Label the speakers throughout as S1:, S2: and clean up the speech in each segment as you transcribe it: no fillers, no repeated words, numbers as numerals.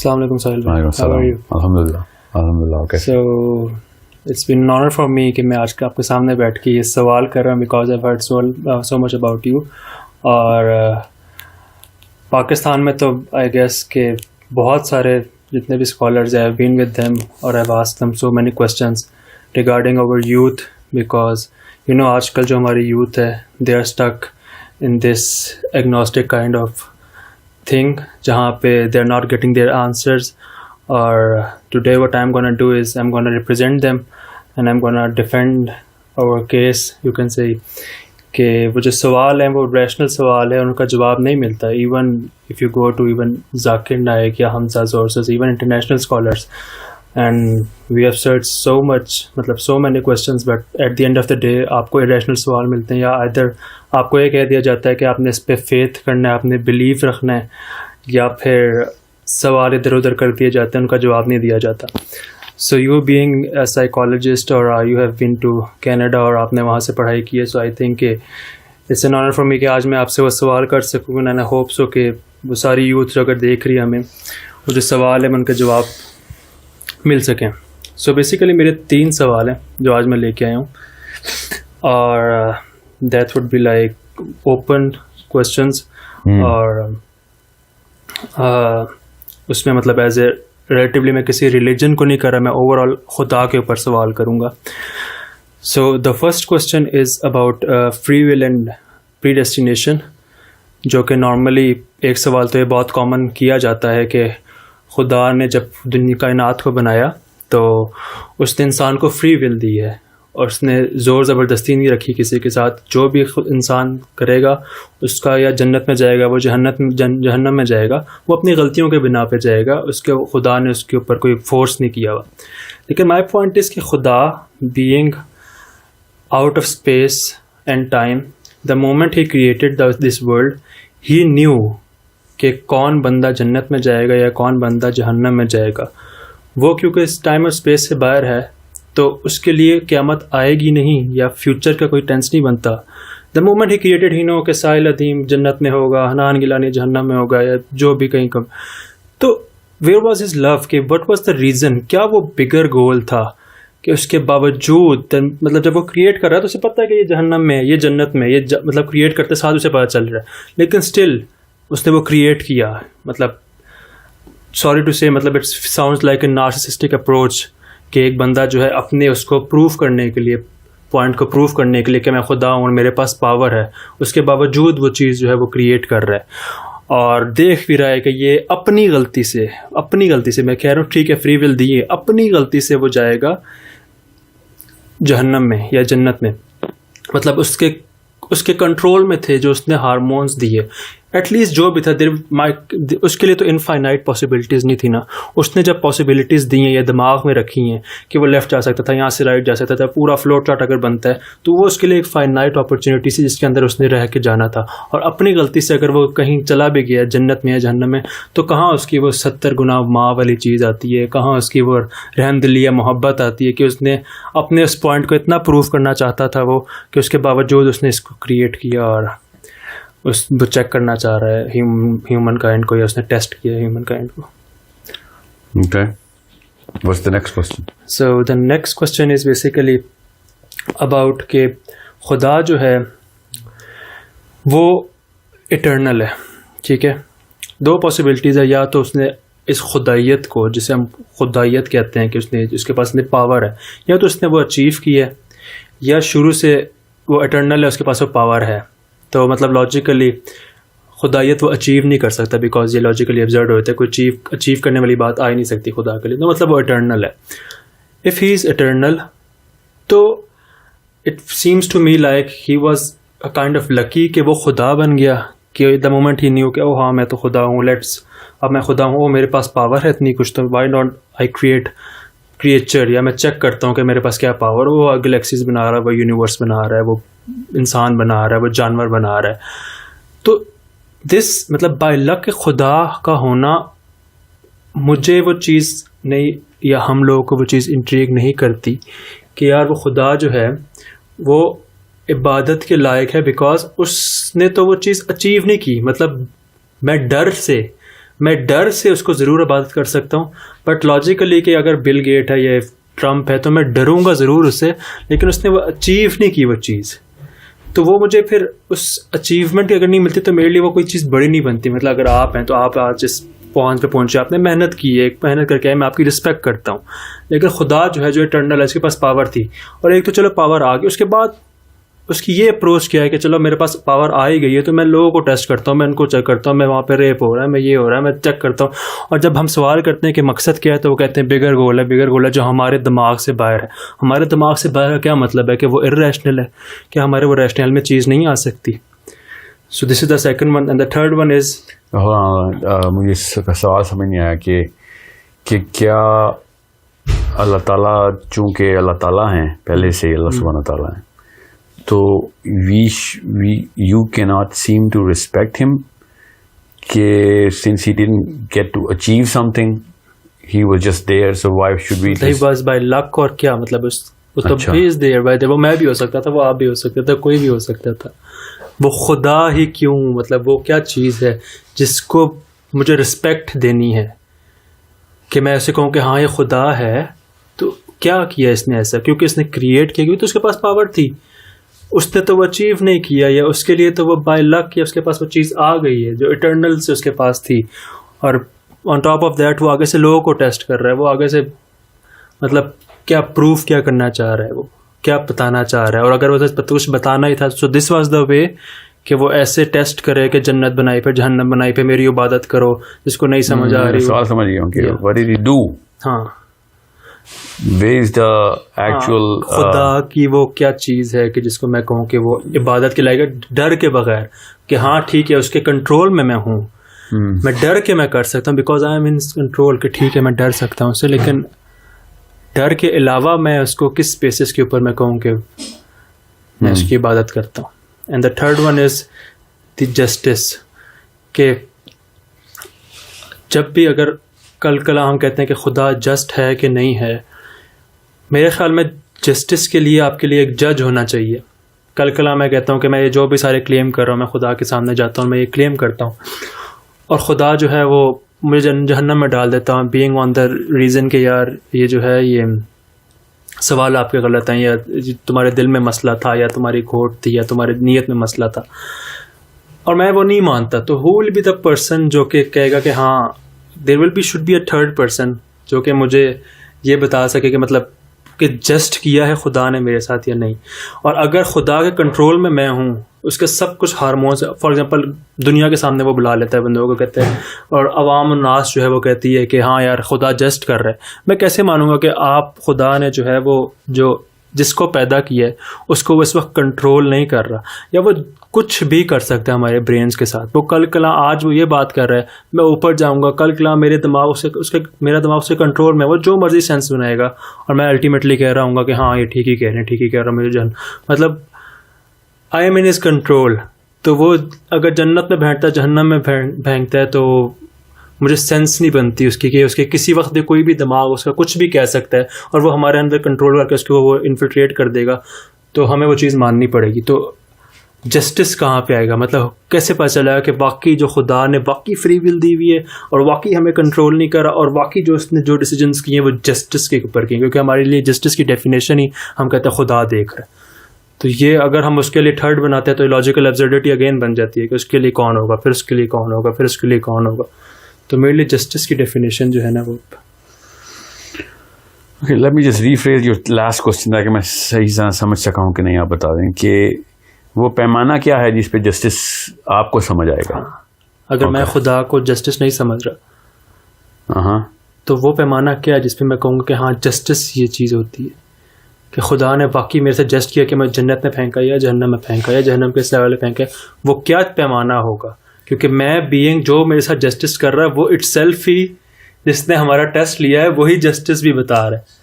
S1: Assalamu alaikum Sahil bhai. How are you?
S2: Alhamdulillah. Okay.
S1: So it's been an honor for me کہ میں آج آپ کے سامنے بیٹھ کے یہ سوال کر رہا ہوں because I've heard so much about you. اور پاکستان میں تو I guess کہ بہت سارے جتنے بھی اسکالرز ہیں I've been with them اور I've asked them so many questions regarding our youth because you know آج کل جو ہماری youth ہے they are stuck in this agnostic kind of thing جہاں پہ they are not getting their answers. اور today what I'm gonna do is I'm gonna represent them and I'm gonna defend our case you can say کہ وہ جو سوال ہیں وہ rational سوال ہے ان کا جواب نہیں ملتا. Even if you go to even Zakir Naik یا حمزہ sources even international scholars and we have searched so much مطلب so many questions but at the end of the day آپ کو irrational سوال ملتے ہیں یا either آپ کو یہ کہہ دیا جاتا ہے کہ آپ نے اس پہ فیتھ کرنا ہے آپ نے بلیف رکھنا ہے یا پھر سوال ادھر ادھر کر دیے جاتے ہیں ان کا جواب نہیں دیا جاتا. So you being a psychologist اور you have been to Canada اور آپ نے وہاں سے پڑھائی کی ہے سو آئی تھنک کہ it's an honour for me کہ آج میں آپ سے وہ سوال کر سکوں اینڈ آئی ہوپ سو کہ وہ ساری یوتھ جو اگر دیکھ رہی ہے ہمیں وہ جو سوال ہے ان کے جواب مل سکیں. سو بیسیکلی میرے 3 سوال ہیں جو آج میں لے کے آیا ہوں اور that would be like open questions اور اس میں مطلب ایز اے ریلیٹیولی میں کسی ریلیجن کو نہیں کر رہا میں اوور آل خدا کے اوپر سوال کروں گا. So the first question is about free will and predestination جو کہ نارملی ایک سوال تو یہ بہت کامن کیا جاتا ہے کہ خدا نے جب دنیا کائنات کو بنایا تو اس نے انسان کو فری ول دی ہے اور اس نے زور زبردستی نہیں رکھی کسی کے ساتھ. جو بھی انسان کرے گا اس کا یا جنت میں جائے گا وہ جہنم میں جائے گا وہ اپنی غلطیوں کے بنا پہ جائے گا اس کے خدا نے اس کے اوپر کوئی فورس نہیں کیا ہوا. لیکن مائی پوائنٹ از کہ خدا being out of space and time the moment he created this world he new کہ کون بندہ جنت میں جائے گا یا کون بندہ جہنم میں جائے گا. وہ کیونکہ اس ٹائم اور اسپیس سے باہر ہے تو اس کے لیے قیامت آئے گی نہیں یا فیوچر کا کوئی ٹینس نہیں بنتا. دا مومنٹ ہی کریٹڈ ہی نو کہ ساحل عظیم جنت میں ہوگا حنان گیلانی جہنم میں ہوگا یا جو بھی کہیں کم. تو ویئر واز ہز لو کہ وٹ واز دا ریزن کیا وہ بگر گول تھا کہ اس کے باوجود مطلب جب وہ کریٹ کر رہا ہے تو اسے پتہ ہے کہ یہ جہنم میں یہ جنت میں یہ مطلب کریٹ کرتے ساتھ اسے پتہ چل رہا ہے لیکن اسٹل اس نے وہ کریٹ کیا. مطلب سوری ٹو سے مطلب it sounds like a narcissistic approach کہ ایک بندہ جو ہے اپنے اس کو پروف کرنے کے لیے پوائنٹ کو پروف کرنے کے لیے کہ میں خدا ہوں میرے پاس پاور ہے اس کے باوجود وہ چیز جو ہے وہ کریٹ کر رہا ہے اور دیکھ بھی رہا ہے کہ یہ اپنی غلطی سے میں کہہ رہا ہوں ٹھیک ہے فری ول دیے اپنی غلطی سے وہ جائے گا جہنم میں یا جنت میں. مطلب اس کے کنٹرول میں تھے جو اس نے ہارمونز دیے ایٹ لیسٹ جو بھی تھا اس کے لیے تو انفائنائٹ پاسبلٹیز نہیں تھی نا. اس نے جب پاسبلٹیز دی ہیں یا دماغ میں رکھی ہیں کہ وہ لیفٹ جا سکتا تھا یہاں سے رائٹ جا سکتا تھا پورا فلو چارٹ اگر بنتا ہے تو وہ اس کے لیے ایک فائنائٹ اپرچونیٹی تھی جس کے اندر اس نے رہ کے جانا تھا. اور اپنی غلطی سے اگر وہ کہیں چلا بھی گیا جنت میں یا جہنم میں تو کہاں اس کی وہ 70 گنا ماں والی چیز آتی ہے کہاں اس کی وہ رحم دلی یا محبت آتی ہے کہ اس نے اپنے اس پوائنٹ کو اتنا پروف کرنا چاہتا تھا وہ کہ اس کے باوجود اس نے اس کو کریٹ کیا اور وہ چیک کرنا چاہ رہا ہے ہیومن کائنڈ کو یا اس نے ٹیسٹ کیا ہیومن کائنڈ کو.
S2: Okay. What's the next question?
S1: So the next question is basically about کہ خدا جو ہے وہ اٹرنل ہے ٹھیک ہے. 2 پاسبلٹیز ہے یا تو اس نے اس خدائیت کو جسے ہم خدائیت کہتے ہیں کہ اس کے پاس پاور ہے یا تو اس نے وہ اچیو کی ہے یا شروع سے وہ اٹرنل ہے اس کے پاس وہ پاور ہے. تو مطلب لاجیکلی خدایت وہ اچیو نہیں کر سکتا بیکاز یہ لاجیکلی ابزرڈ ہوتا ہے کوئی اچیو کرنے والی بات آ ہی نہیں سکتی خدا کے لیے. تو مطلب وہ اٹرنل ہے. اف ہی از اٹرنل تو it seems to me like he was a kind of lucky کہ وہ خدا بن گیا کہ دا مومنٹ ہی نیو کہ او ہاں میں تو خدا ہوں اب میں خدا ہوں میرے پاس پاور ہے اتنی کچھ تو وائی ناٹ آئی کریچر یا میں چیک کرتا ہوں کہ میرے پاس کیا پاور. وہ گلیکسیز بنا رہا ہے وہ یونیورس بنا رہا ہے وہ انسان بنا رہا ہے وہ جانور بنا رہا ہے. تو دس مطلب بائی لک خدا کا ہونا مجھے وہ چیز نہیں یا ہم لوگوں کو وہ چیز انٹریگ نہیں کرتی کہ یار وہ خدا جو ہے وہ عبادت کے لائق ہے بیکاز اس نے تو وہ چیز اچیو نہیں کی. مطلب میں ڈر سے میں ڈر سے اس کو ضرور عبادت کر سکتا ہوں, بٹ لاجیکلی کہ اگر بل گیٹ ہے یا ٹرمپ ہے تو میں ڈروں گا ضرور اس سے, لیکن اس نے وہ اچیو نہیں کی وہ چیز, تو وہ مجھے پھر اس اچیومنٹ اگر نہیں ملتی تو میرے لیے وہ کوئی چیز بڑی نہیں بنتی. مطلب اگر آپ ہیں تو آپ آج جس پوائنٹ پہ پہنچے, آپ نے محنت کی ہے, محنت کر کے میں آپ کی رسپیکٹ کرتا ہوں, لیکن خدا جو ہے جو اٹرنل ہے اس کے پاس پاور تھی, اور ایک تو چلو پاور آ گئی, اس کے بعد اس کی یہ اپروچ کیا ہے کہ چلو میرے پاس پاور آ ہی گئی ہے تو میں لوگوں کو ٹیسٹ کرتا ہوں, میں ان کو چیک کرتا ہوں, میں وہاں پہ ریپ ہو رہا ہے, میں یہ ہو رہا ہے, میں چیک کرتا ہوں. اور جب ہم سوال کرتے ہیں کہ مقصد کیا ہے تو وہ کہتے ہیں بگر گول ہے, بگر گول ہے جو ہمارے دماغ سے باہر ہے. ہمارے دماغ سے باہر کا کیا مطلب ہے کہ وہ ارریشنل ہے, کہ ہمارے وہ ریشنل میں چیز نہیں آ سکتی. So this is the second one. And the third one is,
S2: مجھے اس کا سوال سمجھ نہیں آیا کہ کیا اللہ تعالیٰ, چونکہ اللہ تعالیٰ ہیں پہلے سے اللہ سبحانہ تعالیٰ ہیں, تو you cannot seem to respect him کہ since he didn't get to achieve something he was just there, so why should we
S1: he was by luck, اور کیا مطلب اس تو he is there by the, وہ میں بھی ہو سکتا تھا, وہ آپ بھی ہو سکتا تھا, کوئی بھی ہو سکتا تھا. وہ خدا ہی کیوں, مطلب وہ کیا چیز ہے جس کو مجھے رسپیکٹ دینی ہے کہ میں اسے کہوں کہ ہاں یہ خدا ہے, تو کیا کیا اس نے ایسا, کیونکہ اس نے کریٹ کیا, کیونکہ تو اس کے پاس پاور تھی, اس نے تو وہ اچیو نہیں کیا, یا اس کے لیے تو وہ بائی لک, یا اس کے پاس وہ چیز آ گئی ہے جو اٹرنل سے اس کے پاس تھی. اور آن ٹاپ آف دیٹ وہ آگے سے لوگوں کو ٹیسٹ کر رہا ہے, وہ آگے سے مطلب کیا پروف کیا کرنا چاہ رہا ہے, وہ کیا بتانا چاہ رہا ہے. اور اگر وہ کچھ بتانا ہی تھا, سو دس واز دا وے کہ وہ ایسے ٹیسٹ کرے کہ جنت بنائی پہ جہنم بنائی پہ میری عبادت کرو, جس کو نہیں سمجھ آ رہی.
S2: سوال سمجھ گیا ہوں کہ what did he do,
S1: ہاں
S2: where is the actual
S1: خدا کی وہ کیا چیز ہے کہ جس کو میں کہوں کہ وہ عبادت کے لائق ہے, ڈر کے بغیر کہ ہاں ٹھیک ہے اس کے کنٹرول میں ہوں, میں ڈر کے میں کر سکتا ہوں because I am in control, کہ ٹھیک ہے میں ڈر سکتا ہوں اس سے, لیکن ڈر کے علاوہ میں اس کو کس بیسس کے اوپر میں کہوں کہ میں اس کی عبادت کرتا ہوں. And the third one is the justice, کہ جب بھی اگر کل کلا ہم کہتے ہیں کہ خدا جسٹ ہے کہ نہیں ہے, میرے خیال میں جسٹس کے لیے آپ کے لیے ایک جج ہونا چاہیے. کل کلا میں کہتا ہوں کہ میں یہ جو بھی سارے کلیم کر رہا ہوں, میں خدا کے سامنے جاتا ہوں, میں یہ کلیم کرتا ہوں, اور خدا جو ہے وہ مجھے جہنم میں ڈال دیتا ہوں, بینگ آن دا ریزن کہ یار یہ جو ہے یہ سوال آپ کے غلط ہیں, یا تمہارے دل میں مسئلہ تھا, یا تمہاری کھوٹ تھی, یا تمہاری نیت میں مسئلہ تھا, اور میں وہ نہیں مانتا. تو ہو ول بی دا پرسن جو کہ کہے گا کہ ہاں there will be should be a third person جو کہ مجھے یہ بتا سکے کہ مطلب کہ جسٹ کیا ہے خدا نے میرے ساتھ یا نہیں. اور اگر خدا کے کنٹرول میں ہوں, اس کے سب کچھ ہارمونس, فار ایگزامپل دنیا کے سامنے وہ بلا لیتا ہے بندوں کو, کہتے ہیں, اور عوام الناس جو ہے وہ کہتی ہے کہ ہاں یار خدا جسٹ کر رہا ہے. میں کیسے مانوں گا کہ آپ خدا نے جو ہے وہ جو جس کو پیدا کیا ہے اس کو وہ اس وقت کنٹرول نہیں کر رہا, یا وہ کچھ بھی کر سکتا ہے ہمارے برینز کے ساتھ. وہ کل کلا آج وہ یہ بات کر رہا ہے, میں اوپر جاؤں گا, کل کلا میرے دماغ سے میرا دماغ سے کنٹرول میں, وہ جو مرضی سینس بنائے گا, اور میں الٹیمیٹلی کہہ رہا ہوں گا کہ ہاں یہ ٹھیک ہی کہہ رہے ہیں, ٹھیک ہی کہہ رہا ہوں, مجھے مطلب I am in his control. تو وہ اگر جنت میں بھینکتا ہے, جہنم میں بھینکتا ہے, تو مجھے سینس نہیں بنتی اس کی کہ اس کے کسی وقت بھی کوئی بھی دماغ اس کا کچھ بھی کہہ سکتا ہے, اور وہ ہمارے اندر کنٹرول کر کے اس کو وہ انفلٹریٹ کر دے گا, تو ہمیں وہ چیز ماننی پڑے گی. تو جسٹس کہاں پہ آئے گا, مطلب کیسے پتہ چلا ہے کہ واقعی جو خدا نے واقعی فری ول دی ہوئی ہے, اور واقعی ہمیں کنٹرول نہیں کرا, اور واقعی جو اس نے جو ڈیسیجنس کیے ہیں وہ جسٹس کے اوپر کیے, کیونکہ ہمارے لیے جسٹس کی ڈیفینیشن ہی ہم کہتے ہیں خدا دیکھ رہا ہے. تو یہ اگر ہم اس کے لیے تھرڈ بناتے ہیں تو لاجیکل ایبسرڈیٹی اگین بن جاتی ہے کہ اس کے لیے کون ہوگا, پھر اس کے لیے کون ہوگا, پھر اس کے لیے کون ہوگا. تو میرے لیے جسٹس کی ڈیفینیشن جو ہے نا وہ
S2: let me just rephrase your last question تاکہ میں صحیح سمجھ سکا ہوں کہ نہیں, آپ بتا دیں کہ وہ پیمانہ کیا ہے جس پہ جسٹس آپ کو سمجھ آئے گا.
S1: اگر میں خدا کو جسٹس نہیں سمجھ رہا تو وہ پیمانہ کیا ہے جس پہ میں کہوں گا کہ ہاں جسٹس یہ چیز ہوتی ہے کہ خدا نے واقعی میرے سے جسٹ کیا کہ میں جنت میں پھینکا یا جہنم میں پھینکا یا جہنم کے اس لیول میں پھینکا. وہ کیا پیمانہ ہوگا, کیونکہ میں بینگ جو میرے ساتھ جسٹس کر رہا ہے وہ اٹ سیلف ہی جس نے ہمارا ٹیسٹ لیا ہے وہی جسٹس بھی بتا رہا ہے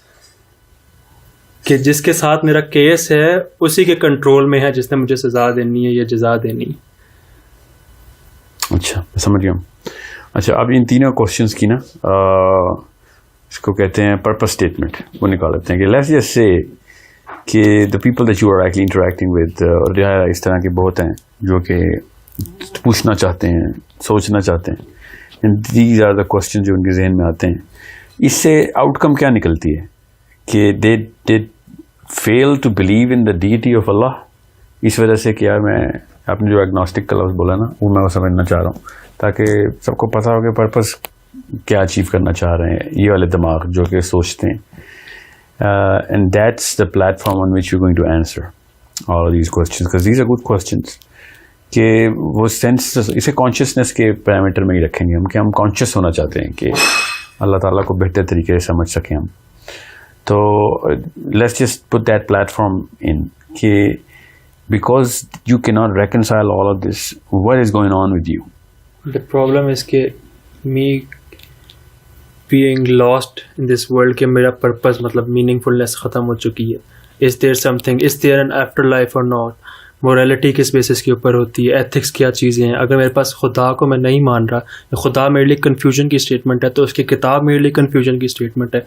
S1: کہ جس کے ساتھ میرا کیس ہے اسی کے کنٹرول میں ہے جس نے مجھے سزا دینی ہے یا جزا دینی ہے.
S2: اچھا سمجھ گیا. اچھا اب ان تینوں کوشچنس کی نا اس کو کہتے ہیں پرپس اسٹیٹمنٹ, وہ نکال لیتے ہیں کہ let's just say that the people that you are actually interacting with, اور جو ہے اس طرح کے بہت ہیں جو کہ پوچھنا چاہتے ہیں, سوچنا چاہتے ہیں دیز آر دا کوشچن جو ان کے ذہن میں آتے ہیں. اس سے آؤٹ کم کیا نکلتی ہے کہ they fail to believe in the deity of Allah. اس وجہ سے کہ یار میں آپ نے جو ایگنوسٹک کا لفظ بولا نا وہ میں وہ سمجھنا چاہ رہا ہوں تاکہ سب کو پتا ہو کہ پرپز کیا اچیو کرنا چاہ رہے ہیں, یہ والے دماغ جو کہ سوچتے ہیں. And that's the platform on which you going to answer all these questions because these are good questions. کہ وہ سینس اسے کانشیسنیس کے پیرامیٹر میں ہی رکھیں گے ہم کہ ہم کانشیس ہونا چاہتے ہیں کہ اللہ تعالیٰ کو بہتر طریقے سے سمجھ سکیں ہم. تو let's just put that platform in کہ because you cannot reconcile all of this, what is going on with you?
S1: The problem is کہ me being lost in this world کہ میرا purpose مطلب meaningfulness ختم ہو چکی ہے. Is there something, is there an afterlife or not? morality کس basis کے اوپر ہوتی ہے, ایتھکس کیا چیزیں ہیں. اگر میرے پاس خدا کو میں نہیں مان رہا, خدا میرے لیے کنفیوژن کی اسٹیٹمنٹ ہے تو اس کی کتاب میرے لیے کنفیوژن کی اسٹیٹمنٹ ہے.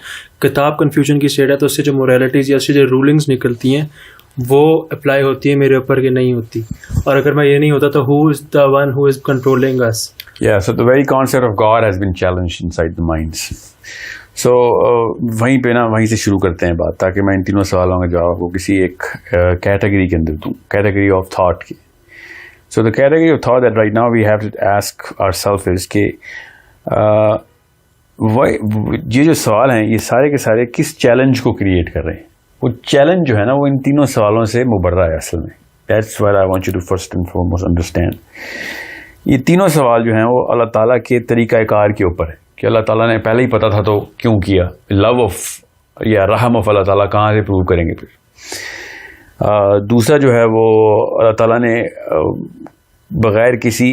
S1: کتاب کنفیوژن کی اسٹیٹ ہے تو اس سے جو moralities یا اس سے جو رولنگس نکلتی ہیں وہ اپلائی ہوتی ہے میرے اوپر کہ نہیں ہوتی. اور اگر میں یہ نہیں ہوتا تو who is the one who is controlling us?
S2: Yeah, so the very concept of God has been challenged inside the minds. So وہیں پہ نا وہیں سے شروع کرتے ہیں بات تاکہ میں ان تینوں سوالوں کا جواب کو کسی ایک کیٹیگری کے اندر دوں, کیٹیگری آف تھاٹ کی. So the category of thought that right now we have to ask ourselves is کہ یہ جو سوال ہیں یہ سارے کے سارے کس چیلنج کو کریٹ کر رہے ہیں. وہ چیلنج جو ہے نا وہ ان تینوں سوالوں سے مبرہ ہے اصل میں. That's what I want you to first and foremost understand. یہ تینوں سوال جو ہیں وہ اللہ تعالیٰ کے طریقہ کار کے اوپر ہے کہ اللہ تعالیٰ نے پہلے ہی پتا تھا تو کیوں کیا. لو آف یا رحم آف اللہ تعالیٰ کہاں سے پروو کریں گے پھر. دوسرا جو ہے وہ اللہ تعالیٰ نے بغیر کسی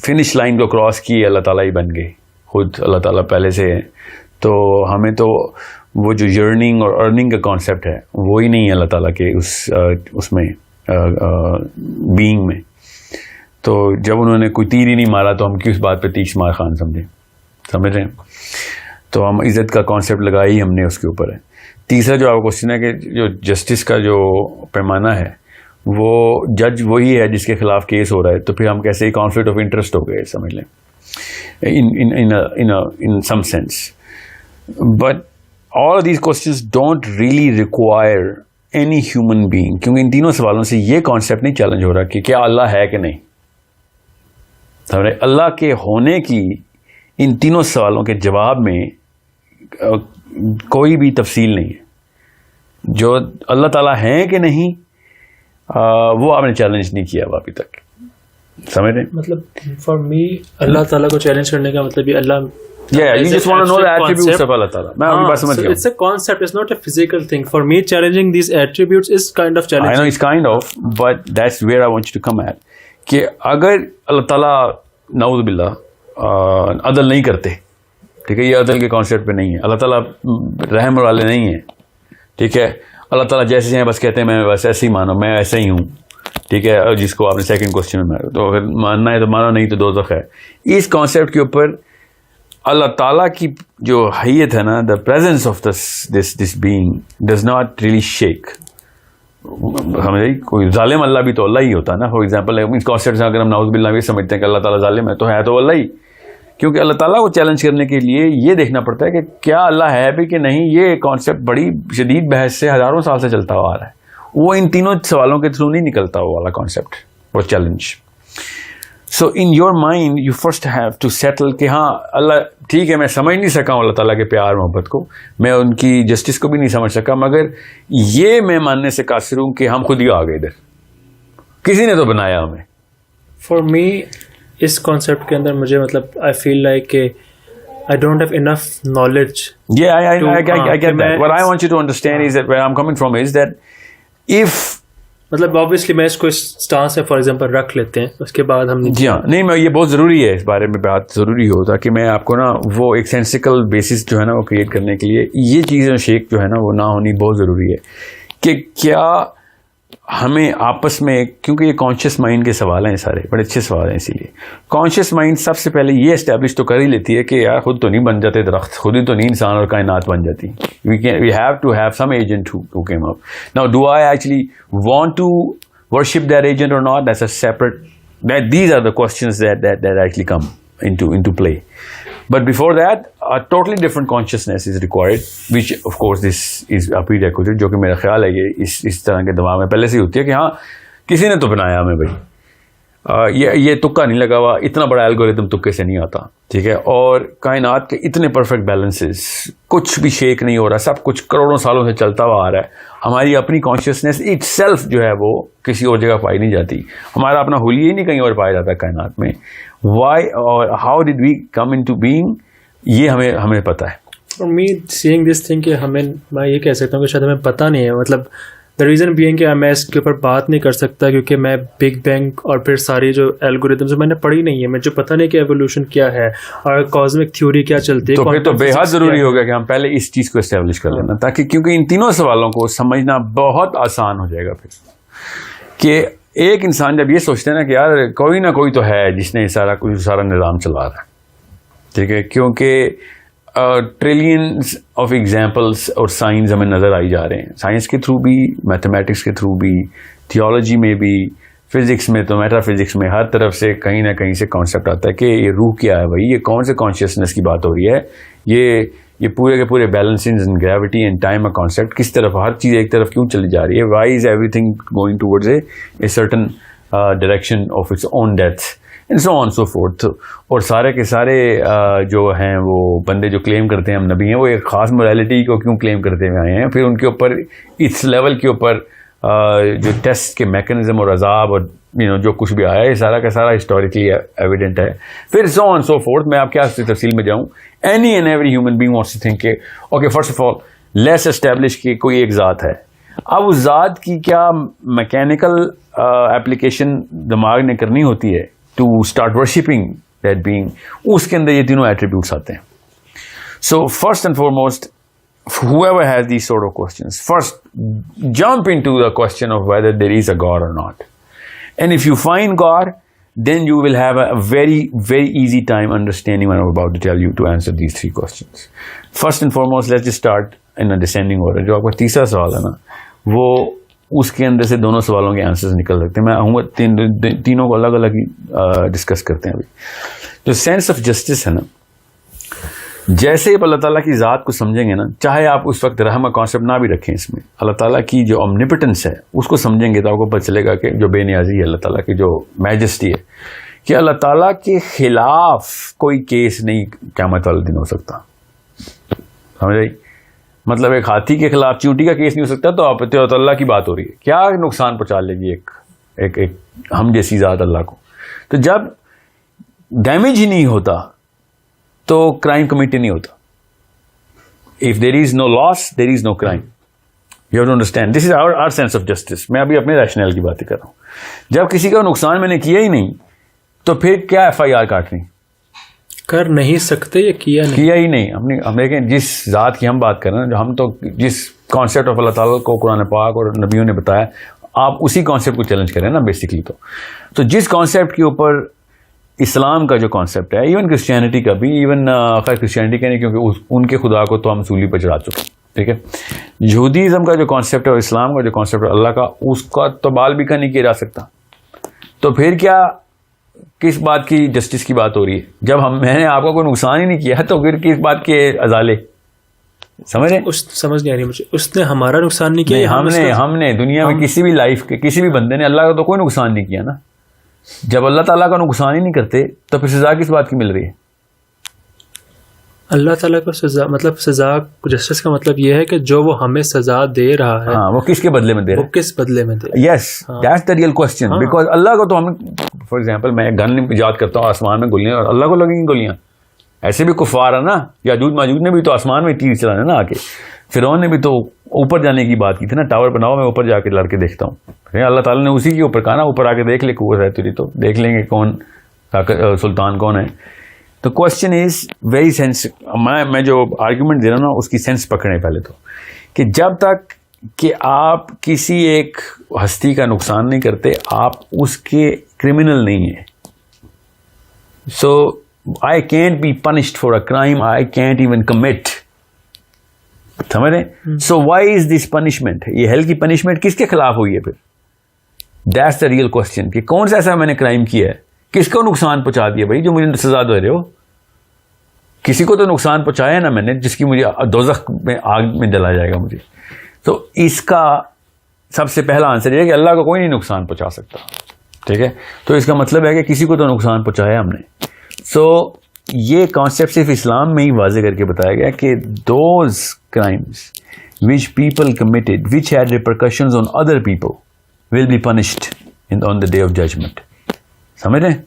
S2: فنش لائن کو کراس کیے اللہ تعالیٰ ہی بن گئے, خود اللہ تعالیٰ پہلے سے ہیں. تو ہمیں تو وہ جو یرننگ اور ارننگ کا کانسیپٹ ہے وہی نہیں ہے اللہ تعالیٰ کے اس میں بینگ میں. تو جب انہوں نے کوئی تیر ہی نہیں مارا تو ہم کس بات پہ تیس مار خان سمجھ رہے ہیں. تو ہم عزت کا کانسیپٹ لگا ہی ہم نے اس کے اوپر ہے. تیسرا جو آپ کو کوشچن ہے کہ جو جسٹس کا جو پیمانہ ہے وہ جج وہی ہے جس کے خلاف کیس ہو رہا ہے, تو پھر ہم کیسے کانفلکٹ آف انٹرسٹ ہو گئے سمجھ لیں in some sense. But all of these questions don't really require any human being, کیونکہ ان تینوں سوالوں سے یہ کانسیپٹ نہیں چیلنج ہو رہا کہ کیا اللہ ہے کہ نہیں. اللہ کے ہونے کی ان تینوں سوالوں کے جواب میں کوئی بھی تفصیل نہیں ہے. جو اللہ تعالیٰ ہیں کہ نہیں وہ آپ نے چیلنج نہیں کیا ابھی تک, سمجھ رہے ہیں.
S1: مطلب فار می اللہ تعالیٰ کو چیلنج کرنے کا مطلب یہ اللہ
S2: Yeah, you just want to know the attributes of Allah Ta'ala. میں آپ کی بات سمجھ گیا.
S1: It's a concept, it's not a physical thing. For me, challenging these attributes is kind of challenging.
S2: I know it's kind of, but that's where I want you to come at. کہ اگر اللہ تعالیٰ نعوذ باللہ عدل نہیں کرتے, ٹھیک ہے, یہ عدل کے کانسیپٹ پہ نہیں ہے. اللہ تعالیٰ رحم والے نہیں ہیں, ٹھیک ہے. اللہ تعالیٰ جیسے ہیں بس کہتے ہیں میں بس ایسے ہی مانو, میں ایسا ہی ہوں, ٹھیک ہے. جس کو آپ نے سیکنڈ کوشچن میں تو اگر ماننا ہے تو مانو, نہیں تو دوزخ ہے. اس کانسیپٹ کے اوپر اللہ تعالیٰ کی جو حیت ہے نا, دا presence of this being does not really shake. ہمیں کوئی ظالم اللہ بھی تو اللہ ہی ہوتا ہے نا. فار ایگزامپل اس کانسیپٹ سے اگر ہم نعوذ باللہ بھی سمجھتے ہیں کہ اللہ تعالیٰ ظالم ہے تو اللہ ہی, کیونکہ اللہ تعالیٰ کو چیلنج کرنے کے لیے یہ دیکھنا پڑتا ہے کہ کیا اللہ ہے بھی کہ نہیں. یہ کانسیپٹ بڑی شدید بحث سے ہزاروں سال سے چلتا ہوا آ رہا ہے. وہ ان تینوں سوالوں کے تھرو نہیں نکلتا وہ والا کانسیپٹ, وہ challenge. So in your mind you first have to settle کہ ہاں اللہ ٹھیک ہے, میں سمجھ نہیں سکا ہوں اللہ تعالیٰ کے پیار محبت کو, میں ان کی جسٹس کو بھی نہیں سمجھ سکا, مگر یہ میں ماننے سے قاصر ہوں کہ ہم خود ہی آ گئے ادھر, کسی نے تو بنایا ہمیں.
S1: فار می اس کانسیپٹ کے اندر مجھے مطلب آئی فیل لائک کہ I don't have enough knowledge.
S2: Yeah, I get that. What I want you to understand is that where I'm coming from is that if
S1: مطلب obviously میں اس کو اس stance سے for example رکھ لیتے ہیں, اس کے بعد ہم
S2: جی ہاں نہیں میں یہ بہت ضروری ہے اس بارے میں بات ضروری ہو تاکہ میں آپ کو نا وہ ایک سینسیکل بیسس جو ہے نا وہ کریٹ کرنے کے لیے یہ چیزیں شیک جو ہے نا وہ نہ ہونی بہت ضروری ہے کہ کیا ہمیں آپس میں, کیونکہ یہ کانشیس مائنڈ کے سوال ہیں سارے, بڑے اچھے سوال ہیں. اسی لیے کانشیس مائنڈ سب سے پہلے یہ اسٹیبلش تو کر ہی لیتی ہے کہ یار خود تو نہیں بن جاتے درخت, خود ہی تو نہیں انسان اور کائنات بن جاتی. We have to have some agent who came up. Now do I actually want to worship that agent or not? That's a separate these are the questions that actually come into play. But before that, a totally different consciousness is required, which of course this is a prerequisite, جو کہ میرا خیال ہے یہ اس طرح کے دماغ میں پہلے سے ہی ہوتی ہے کہ ہاں کسی نے تو بنایا ہمیں بھائی, یہ تکا نہیں لگا ہوا, اتنا بڑا الگوریتم تکے سے نہیں آتا, ٹھیک ہے. اور کائنات کے اتنے پرفیکٹ بیلنسز, کچھ بھی شیک نہیں ہو رہا, سب کچھ کروڑوں سالوں سے چلتا ہوا آ رہا ہے. ہماری اپنی کانشیسنیس اٹ سیلف جو ہے وہ کسی اور جگہ پائی نہیں جاتی, ہمارا اپنا حلیہ ہی نہیں کہیں اور پایا جاتا کائنات میں. وائی اور how did we come into being, یہ ہمیں پتہ ہے.
S1: For me seeing this thing کہ میں یہ کہہ سکتا ہوں کہ شاید ہمیں پتہ نہیں ہے, مطلب دا ریزن بینگ کہ میں اس کے اوپر بات نہیں کر سکتا کیونکہ میں بگ بینگ اور پھر ساری جو الگوریتمز میں نے پڑھی نہیں ہے, مجھے پتہ نہیں کہ ایوولوشن کیا ہے اور کاسمک تھیوری کیا چلتی ہے.
S2: تو پھر تو بے حد ضروری ہوگا کہ ہم پہلے اس چیز کو اسٹیبلش کر لینا, تاکہ کیونکہ ان تینوں سوالوں کو سمجھنا بہت آسان ہو جائے گا پھر. کہ ایک انسان جب یہ سوچتے ہیں نا کہ یار کوئی نہ کوئی تو ہے جس نے سارا نظام چلا رہا ہے, ٹھیک ہے, کیونکہ ٹریلینس آف ایگزامپلس اور سائنس ہمیں نظر آئی جا رہے ہیں, سائنس کے تھرو بھی, میتھمیٹکس کے تھرو بھی, تھیولوجی میں بھی, فزکس میں, تو میٹا فزکس میں, ہر طرف سے کہیں نہ کہیں سے کانسیپٹ آتا ہے کہ یہ روح کیا ہے بھائی, یہ کون سے کانشیسنیس کی بات ہو رہی ہے, یہ پورے کے پورے balancing and gravity and time کا کانسیپٹ کس طرف, ہر چیز ایک طرف کیوں چلی جا رہی ہے, why is everything going towards a certain direction of its own death and so on so forth. اور سارے کے سارے جو ہیں وہ بندے جو کلیم کرتے ہیں ہم نبی ہیں, وہ ایک خاص موریلٹی کو کیوں کلیم کرتے ہوئے آئے ہیں, پھر ان کے اوپر اس لیول کے اوپر جو ٹیسٹ کے میکنزم اور عذاب اور جو کچھ بھی آیا ہے, سارا کا سارا ہسٹوریکلی ایویڈنٹ ہے. پھر سو آن سو فورتھ, میں آپ کیا تفصیل میں جاؤں. Any and every human being wants to think کہ okay first of all let's establish کہ کوئی ایک ذات ہے. اب اس ذات کی کیا میکینیکل اپلیکیشن دماغ نے کرنی ہوتی ہے to start worshipping that being, اس کے اندر یہ تینوں ایٹریبیوٹس آتے ہیں. So first and foremost, whoever has these sort of questions, first jump into the question of whether there is a God or not. And if you find God, then you will have a very, very easy time understanding what I'm about to tell you to answer these three questions. First and foremost, let's just start in a descending order. جو آپ کا تیسرا سوال ہے نا, وہ اس کے اندر سے دونوں سوالوں کے آنسرز نکل سکتے ہیں. میں تینوں کو الگ الگ ہی ڈسکس کرتے ہیں ابھی. جو سینس آف جسٹس ہے نا, جیسے آپ اللہ تعالیٰ کی ذات کو سمجھیں گے نا, چاہے آپ اس وقت رحم کا کانسیپٹ نہ بھی رکھیں, اس میں اللہ تعالیٰ کی جو اومنیپٹنس ہے اس کو سمجھیں گے تو آپ کو پتہ چلے گا کہ جو بے نیازی ہے اللہ تعالیٰ کی, جو میجسٹی ہے, کہ اللہ تعالیٰ کے خلاف کوئی کیس نہیں قیامت والے دن ہو سکتا. سمجھ رہی, مطلب ایک ہاتھی کے خلاف چیونٹی کا کیس نہیں ہو سکتا, تو آپ تو اللہ کی بات ہو رہی ہے, کیا نقصان پہنچا لے گی ایک ہم جیسی ذات اللہ کو. تو جب ڈیمیج ہی نہیں ہوتا تو کرائم کمیٹی نہیں ہوتا. If there is no loss there is no crime. You have to understand this is our sense of justice. میں ابھی اپنے ریشنل کی باتیں کر رہا ہوں. جب کسی کا نقصان میں نے کیا ہی نہیں تو پھر کیا ایف آئی آر کاٹنی,
S1: کر نہیں سکتے یا کیا
S2: ہی نہیں. ہم دیکھیں جس ذات کی ہم بات کر رہے ہیں, جو ہم تو جس کانسیپٹ آف اللہ تعالیٰ کو قرآن پاک اور نبیوں نے بتایا, آپ اسی کانسیپٹ کو چیلنج کریں نا بیسکلی. تو جس کانسیپٹ کے اوپر اسلام کا جو کانسیپٹ ہے, ایون کرسچینٹی کا بھی, ایون خیر کرسچینٹی کا نہیں کیونکہ ان کے خدا کو تو ہم سولی پہ چڑھا چکے, ٹھیک ہے. یہودیزم کا جو کانسیپٹ ہے اور اسلام کا جو کانسیپٹ ہے اللہ کا, اس کا تو بال بھی کا نہیں کیا جا سکتا. تو پھر کیا کس بات کی جسٹس کی بات ہو رہی ہے, جب میں نے آپ کا کوئی نقصان ہی نہیں کیا تو پھر کس بات کے ازالے. سمجھ
S1: نہیں آ رہی مجھے. اس نے ہمارا نقصان نہیں کیا,
S2: ہم نے دنیا میں کسی بھی لائف کے کسی بھی بندے نے اللہ کا تو کوئی نقصان نہیں کیا نا. جب اللہ تعالیٰ کا نقصان ہی نہیں کرتے تو پھر سزا کس بات کی مل رہی ہے.
S1: اللہ تعالیٰ کو سزا, مطلب سزا جسٹس کا مطلب یہ ہے کہ جو وہ ہمیں سزا دے رہا ہے,
S2: ہاں, وہ کس کے بدلے میں دے رہا ہے,
S1: وہ کس بدلے میں دے رہا ہے.
S2: Yes, that's the real question. Because Allah کو تو ہم, فار ایگزامپل میں گن یاد کرتا ہوں, آسمان میں گولیاں, اور اللہ کو لگیں گی گولیاں. ایسے بھی کفار ہے نا, یاجوج ماجوج نے بھی تو آسمان میں تیر چلانے نا آ کے. فرعون نے بھی تو اوپر جانے کی بات کی تھی نا, ٹاور بناؤ میں اوپر جا کے لڑ کے دیکھتا ہوں. اللہ تعالیٰ نے اسی کے اوپر کہا نا, اوپر آ کے دیکھ لے قوت ہے تیری تو دیکھ لیں گے کون سلطان کون ہے. تو کوشچن از ویری سینس. میں جو آرگیومنٹ دے رہا ہوں نا اس کی سینس پکڑیں پہلے تو, کہ جب تک کہ آپ کسی ایک ہستی کا نقصان نہیں کرتے آپ اس کے کرمنل نہیں ہیں. So I can't be punished for a crime I can't even commit. سمجھ رہے؟ So why is this punishment, یہ ہیل کی پنشمنٹ کس کے خلاف ہوئی ہے پھر؟ That's the real question کہ کون سا ایسا میں نے کرائم کیا ہے, کس کو نقصان پہنچا دیا بھائی جو مجھے سزا دے رہے ہو. کسی کو تو نقصان پہنچایا نا میں نے, جس کی مجھے دوزخ میں آگ میں ڈلا جائے گا مجھے. تو اس کا سب سے پہلا آنسر یہ ہے کہ اللہ کو کوئی نہیں نقصان پہنچا سکتا. ٹھیک ہے, تو اس کا مطلب ہے کہ کسی کو تو نقصان پہنچایا ہم نے. سو یہ کانسیپٹ صرف اسلام میں ہی واضح کر کے بتایا گیا کہ those crimes which people committed which had repercussions on other people will be punished on the day of judgment. سمجھ رہے ہیں؟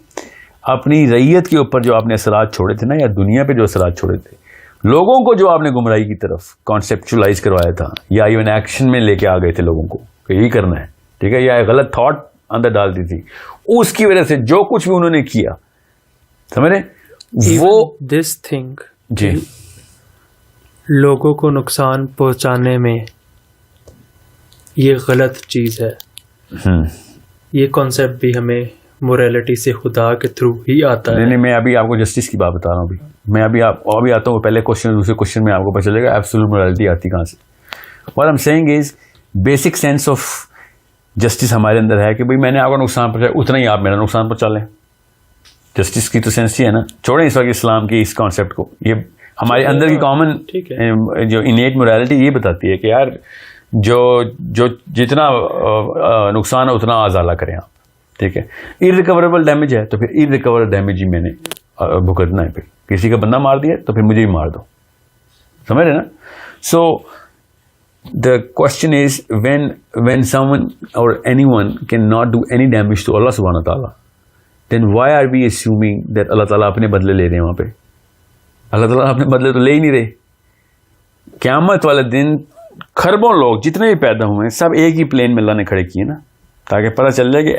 S2: اپنی رعیت کے اوپر جو آپ نے اثرات چھوڑے تھے نا, یا دنیا پہ جو اثرات چھوڑے تھے, لوگوں کو جو آپ نے گمراہی کی طرف کانسیپچولائز کروایا تھا, یا ایون ایکشن میں لے کے آ گئے تھے لوگوں کو کہ یہی کرنا ہے, ٹھیک ہے, یا غلط تھاٹ اندر ڈال دی تھی, اس کی وجہ سے جو کچھ بھی انہوں نے کیا, سمجھ رہے ہیں, وہ
S1: دس تھنگ
S2: جی
S1: لوگوں کو نقصان پہنچانے میں یہ غلط چیز ہے. یہ کانسیپٹ بھی ہمیں موریلٹی سے خدا کے تھرو ہی آتا ہے.
S2: نہیں, میں ابھی آپ کو جسٹس کی بات بتا رہا ہوں. میں ابھی آتا ہوں, پہلے کوشچن دوسرے کوشچن میں آپ کو پتہ چلے گا ایبسولوٹ موریلٹی آتی کہاں سے. What I'm saying is basic sense of justice ہمارے اندر ہے کہ بھائی میں نے آپ کو نقصان پہنچایا, اتنا ہی آپ میرا نقصان پہنچا لیں. جسٹس کی تو سینس ہی ہے نا. چھوڑیں اس وقت اسلام کی اس کانسیپٹ کو, یہ ہمارے اندر کی کامن جو انیٹ موریلٹی یہ بتاتی ہے کہ یار جو جتنا نقصان ہے اتنا ازالہ کریں آپ. ٹھیک ہے, ارریکوریبل ڈیمیج ہے تو پھر ارریکوریبل ڈیمیج ہی میں نے بھگتنا ہے. پھر کسی کا بندہ مار دیا تو پھر مجھے ہی مار دو, سمجھ رہے نا. سو the question is when someone or anyone cannot do any damage to Allah subhanahu wa ta'ala, then why are we assuming that اللہ تعالیٰ اپنے بدلے لے رہے ہیں وہاں پہ؟ اللہ تعالیٰ اپنے بدلے تو لے ہی نہیں رہے. قیامت والے دن خربوں لوگ جتنے بھی پیدا ہوئے ہیں سب ایک ہی پلین میں اللہ نے کھڑے کیے نا, تاکہ پتہ چل جائے کہ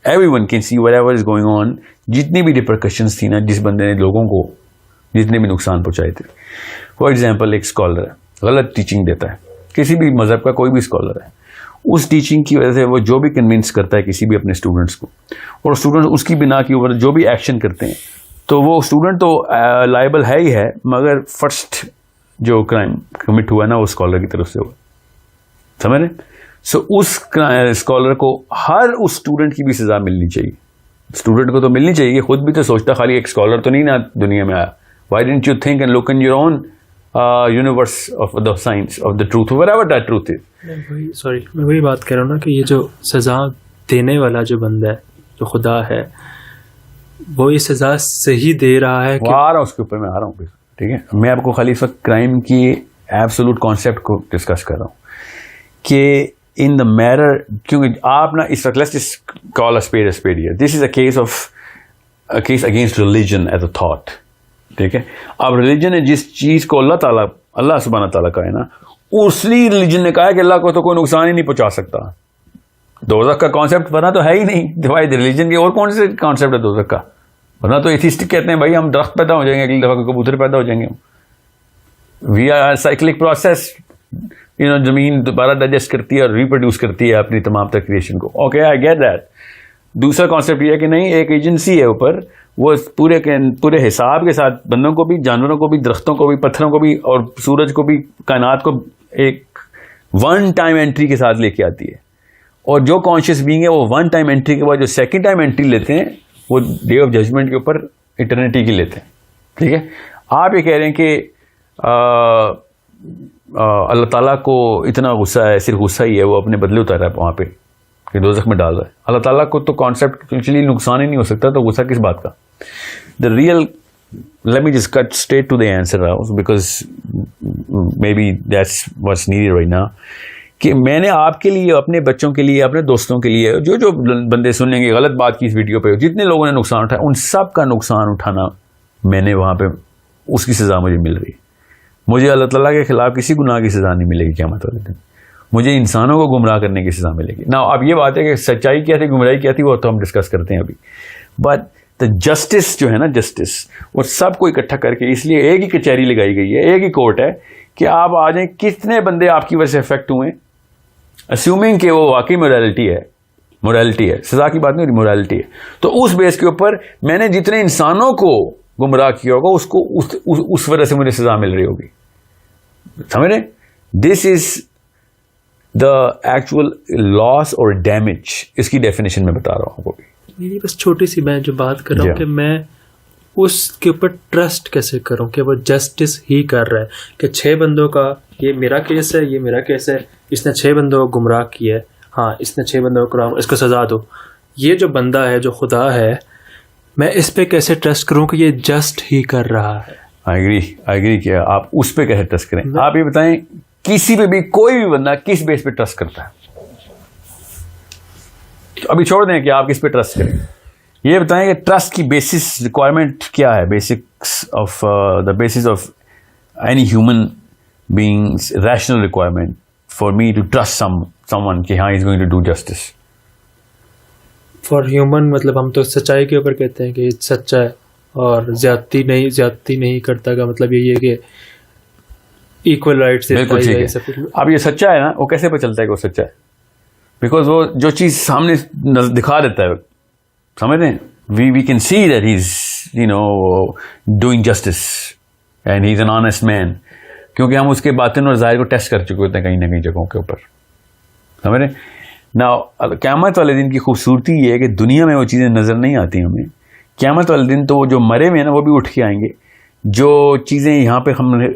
S2: everyone can see whatever is going on. جتنی بھی ریپرکشنز تھی نا جس بندے نے لوگوں کو جتنے بھی نقصان پہنچائے تھے. فار ایگزامپل ایک اسکالر ہے, غلط ٹیچنگ دیتا ہے, کسی بھی مذہب کا کوئی بھی اسکالر ہے, اس ٹیچنگ کی وجہ سے وہ جو بھی کنونس کرتا ہے کسی بھی اپنے اسٹوڈنٹس کو, اور اسٹوڈنٹس اس کی بنا کے اوپر جو بھی ایکشن کرتے ہیں, تو وہ اسٹوڈنٹ تو لائبل ہے ہی ہے, مگر فرسٹ جو کرائم کمٹ ہوا ہے نا وہ اسکالر کی طرف سے ہوا, سمجھ رہے. سو اس اسکالر کو ہر اس اسٹوڈنٹ کی بھی سزا ملنی چاہیے. اسٹوڈنٹ کو تو ملنی چاہیے, خود بھی تو سوچتا خالی ایک اسکالر تو نہیں نا دنیا میں آیا. Why don't you think and look in your own universe of the science of the truth whatever that truth is.
S1: Sorry, میں وہی بات کر رہا ہوں نا کہ یہ جو سزا دینے والا جو بندہ ہے, جو خدا ہے, وہ یہ سزا صحیح دے رہا ہے کہ
S2: آ رہا ہوں اس کے اوپر, میں آ رہا ہوں. ٹھیک ہے, میں آپ کو خالی اس وقت کرائم کی ایبسولوٹ کانسیپٹ کو ڈسکس کر رہا ہوں کہ ان دا میرر, کیونکہ آپ نا اس وقت let's just call a spade here. This is a case against religion as a thought. ٹھیک ہے, اب ریلیجن نے جس چیز کو اللہ سبحانہ تعالیٰ کا ہے نا, اسی ریلیجن نے کہا کہ اللہ کو تو کوئی نقصان ہی نہیں پہنچا سکتا. دوزخ کا کانسیپٹ بنا تو ہے ہی نہیں, ڈیوائڈ ریلیجن کے اور کون سے کانسیپٹ ہے دوزخ کا؟ ورنہ تو ایتھیسٹک کہتے ہیں بھائی ہم درخت پیدا ہو جائیں گے, اگلی دفعہ کبوتر پیدا ہو جائیں گے. وی آر سائیکلک پروسیس, زمین دوبارہ ڈائجسٹ کرتی ہے اور ریپروڈیوس کرتی ہے اپنی تمام تر کریشن کو. Okay, I get that. دوسرا کانسیپٹ یہ ہے کہ نہیں, ایک ایجنسی ہے اوپر, وہ پورے حساب کے ساتھ بندوں کو بھی, جانوروں کو بھی, درختوں کو بھی, پتھروں کو بھی, اور سورج کو بھی, کائنات کو ایک ون ٹائم انٹری کے ساتھ لے کے آتی ہے. اور جو کانشیس بینگ ہے وہ ون ٹائم انٹری کے بعد جو سیکنڈ ٹائم انٹری لیتے ہیں وہ ڈے آف ججمنٹ کے اوپر ایٹرنیٹی کی لیتے ہیں. ٹھیک ہے, آپ یہ کہہ رہے ہیں کہ اللہ تعالیٰ کو اتنا غصہ ہے, صرف غصہ ہی ہے, وہ اپنے بدلے اتارا ہے وہاں پہ کہ دوزخ میں ڈال رہا ہے. اللہ تعالیٰ کو تو کانسیپٹ ایکچولی نقصان ہی نہیں ہو سکتا, تو غصہ کس بات کا؟ The real, let me just cut straight to the answer because may be that's what's needed right now, کہ میں نے آپ کے لیے, اپنے بچوں کے لیے, اپنے دوستوں کے لیے, جو بندے سنیں گے غلط بات کی اس ویڈیو پہ, جتنے لوگوں نے نقصان اٹھایا ان سب کا نقصان اٹھانا میں نے وہاں پہ, اس کی سزا مجھے مل رہی ہے. مجھے اللہ تعالیٰ کے خلاف کسی گناہ کی سزا نہیں ملے گی قیامت والے دن, مجھے انسانوں کو گمراہ کرنے کی سزا ملے گی. نا اب یہ بات ہے کہ سچائی کیا تھی, گمراہی کیا تھی, وہ تو ہم ڈسکس کرتے ہیں ابھی. بٹ دا جسٹس جو ہے نا, جسٹس وہ سب کو اکٹھا کر کے, اس لیے ایک ہی کچہری لگائی گئی ہے, ایک ہی کورٹ ہے کہ آپ آ جائیں کتنے بندے آپ کی وجہ سے افیکٹ ہوئے, اسیومنگ کہ وہ واقعی مورالٹی ہے, سزا کی بات نہیں, مورالٹی ہے. تو اس بیس کے اوپر میں نے جتنے انسانوں کو گمراہ کیا ہوگا اس کو اس وجہ سے مجھے سزا مل رہی ہوگی. سمجھ رہے؟ دس از دا ایکچوئل لاس اور ڈیمیج، اس کی ڈیفینیشن میں بتا رہا ہوں آپ کو.
S1: میری بس چھوٹی سی میں جو بات کر رہا ہوں کہ میں اس کے اوپر ٹرسٹ کیسے کروں کہ وہ جسٹس ہی کر رہا ہے، کہ 6 بندوں کا یہ میرا کیس ہے، یہ میرا کیس ہے، اس نے 6 بندوں کو گمراہ کیا ہے، ہاں اس نے 6 بندوں کو اس کو سزا دو. یہ جو بندہ ہے جو خدا ہے، میں اس پہ کیسے ٹرسٹ کروں کہ یہ جسٹ ہی کر رہا ہے؟
S2: آئی ایگری کہ آپ اس پہ کیسے ٹرسٹ کریں. آپ یہ بتائیں کسی پہ بھی کوئی بھی بندہ کس بیس پہ ٹرسٹ کرتا ہے؟ ابھی چھوڑ دیں کہ آپ کس پہ ٹرسٹ کریں. یہ بتائیں کہ ٹرسٹ کی بیسس ریکوائرمنٹ کیا ہے، basics of the basis of any human beings rational requirement for me to trust someone کہ ہاں is going to do justice.
S1: For human مطلب ہم تو سچائی کے اوپر کہتے ہیں کہ یہ سچا ہے اور زیادتی نہیں کرتا کا مطلب یہی ہے کہ ایکول رائٹس.
S2: بالکل ٹھیک ہے. اب یہ سچا ہے نا، وہ کیسے پتہ چلتا ہے کہ وہ سچا ہے؟ بیکاز وہ جو چیز سامنے دکھا دیتا ہے، سمجھ رہے ہیں، we can see that he is doing justice and he is an honest man, کیونکہ ہم اس کے باطن اور ظاہر کو ٹیسٹ کر چکے ہوتے ہیں کہیں نہ کہیں جگہوں کے اوپر. سمجھ رہے ہیں نا. قیامت والے دن کی خوبصورتی یہ ہے کہ دنیا میں وہ چیزیں نظر نہیں آتی ہمیں. قیامت والے دن تو وہ جو مرے ہوئے ہیں نا وہ بھی اٹھ کے آئیں گے. جو چیزیں یہاں پہ ہم نے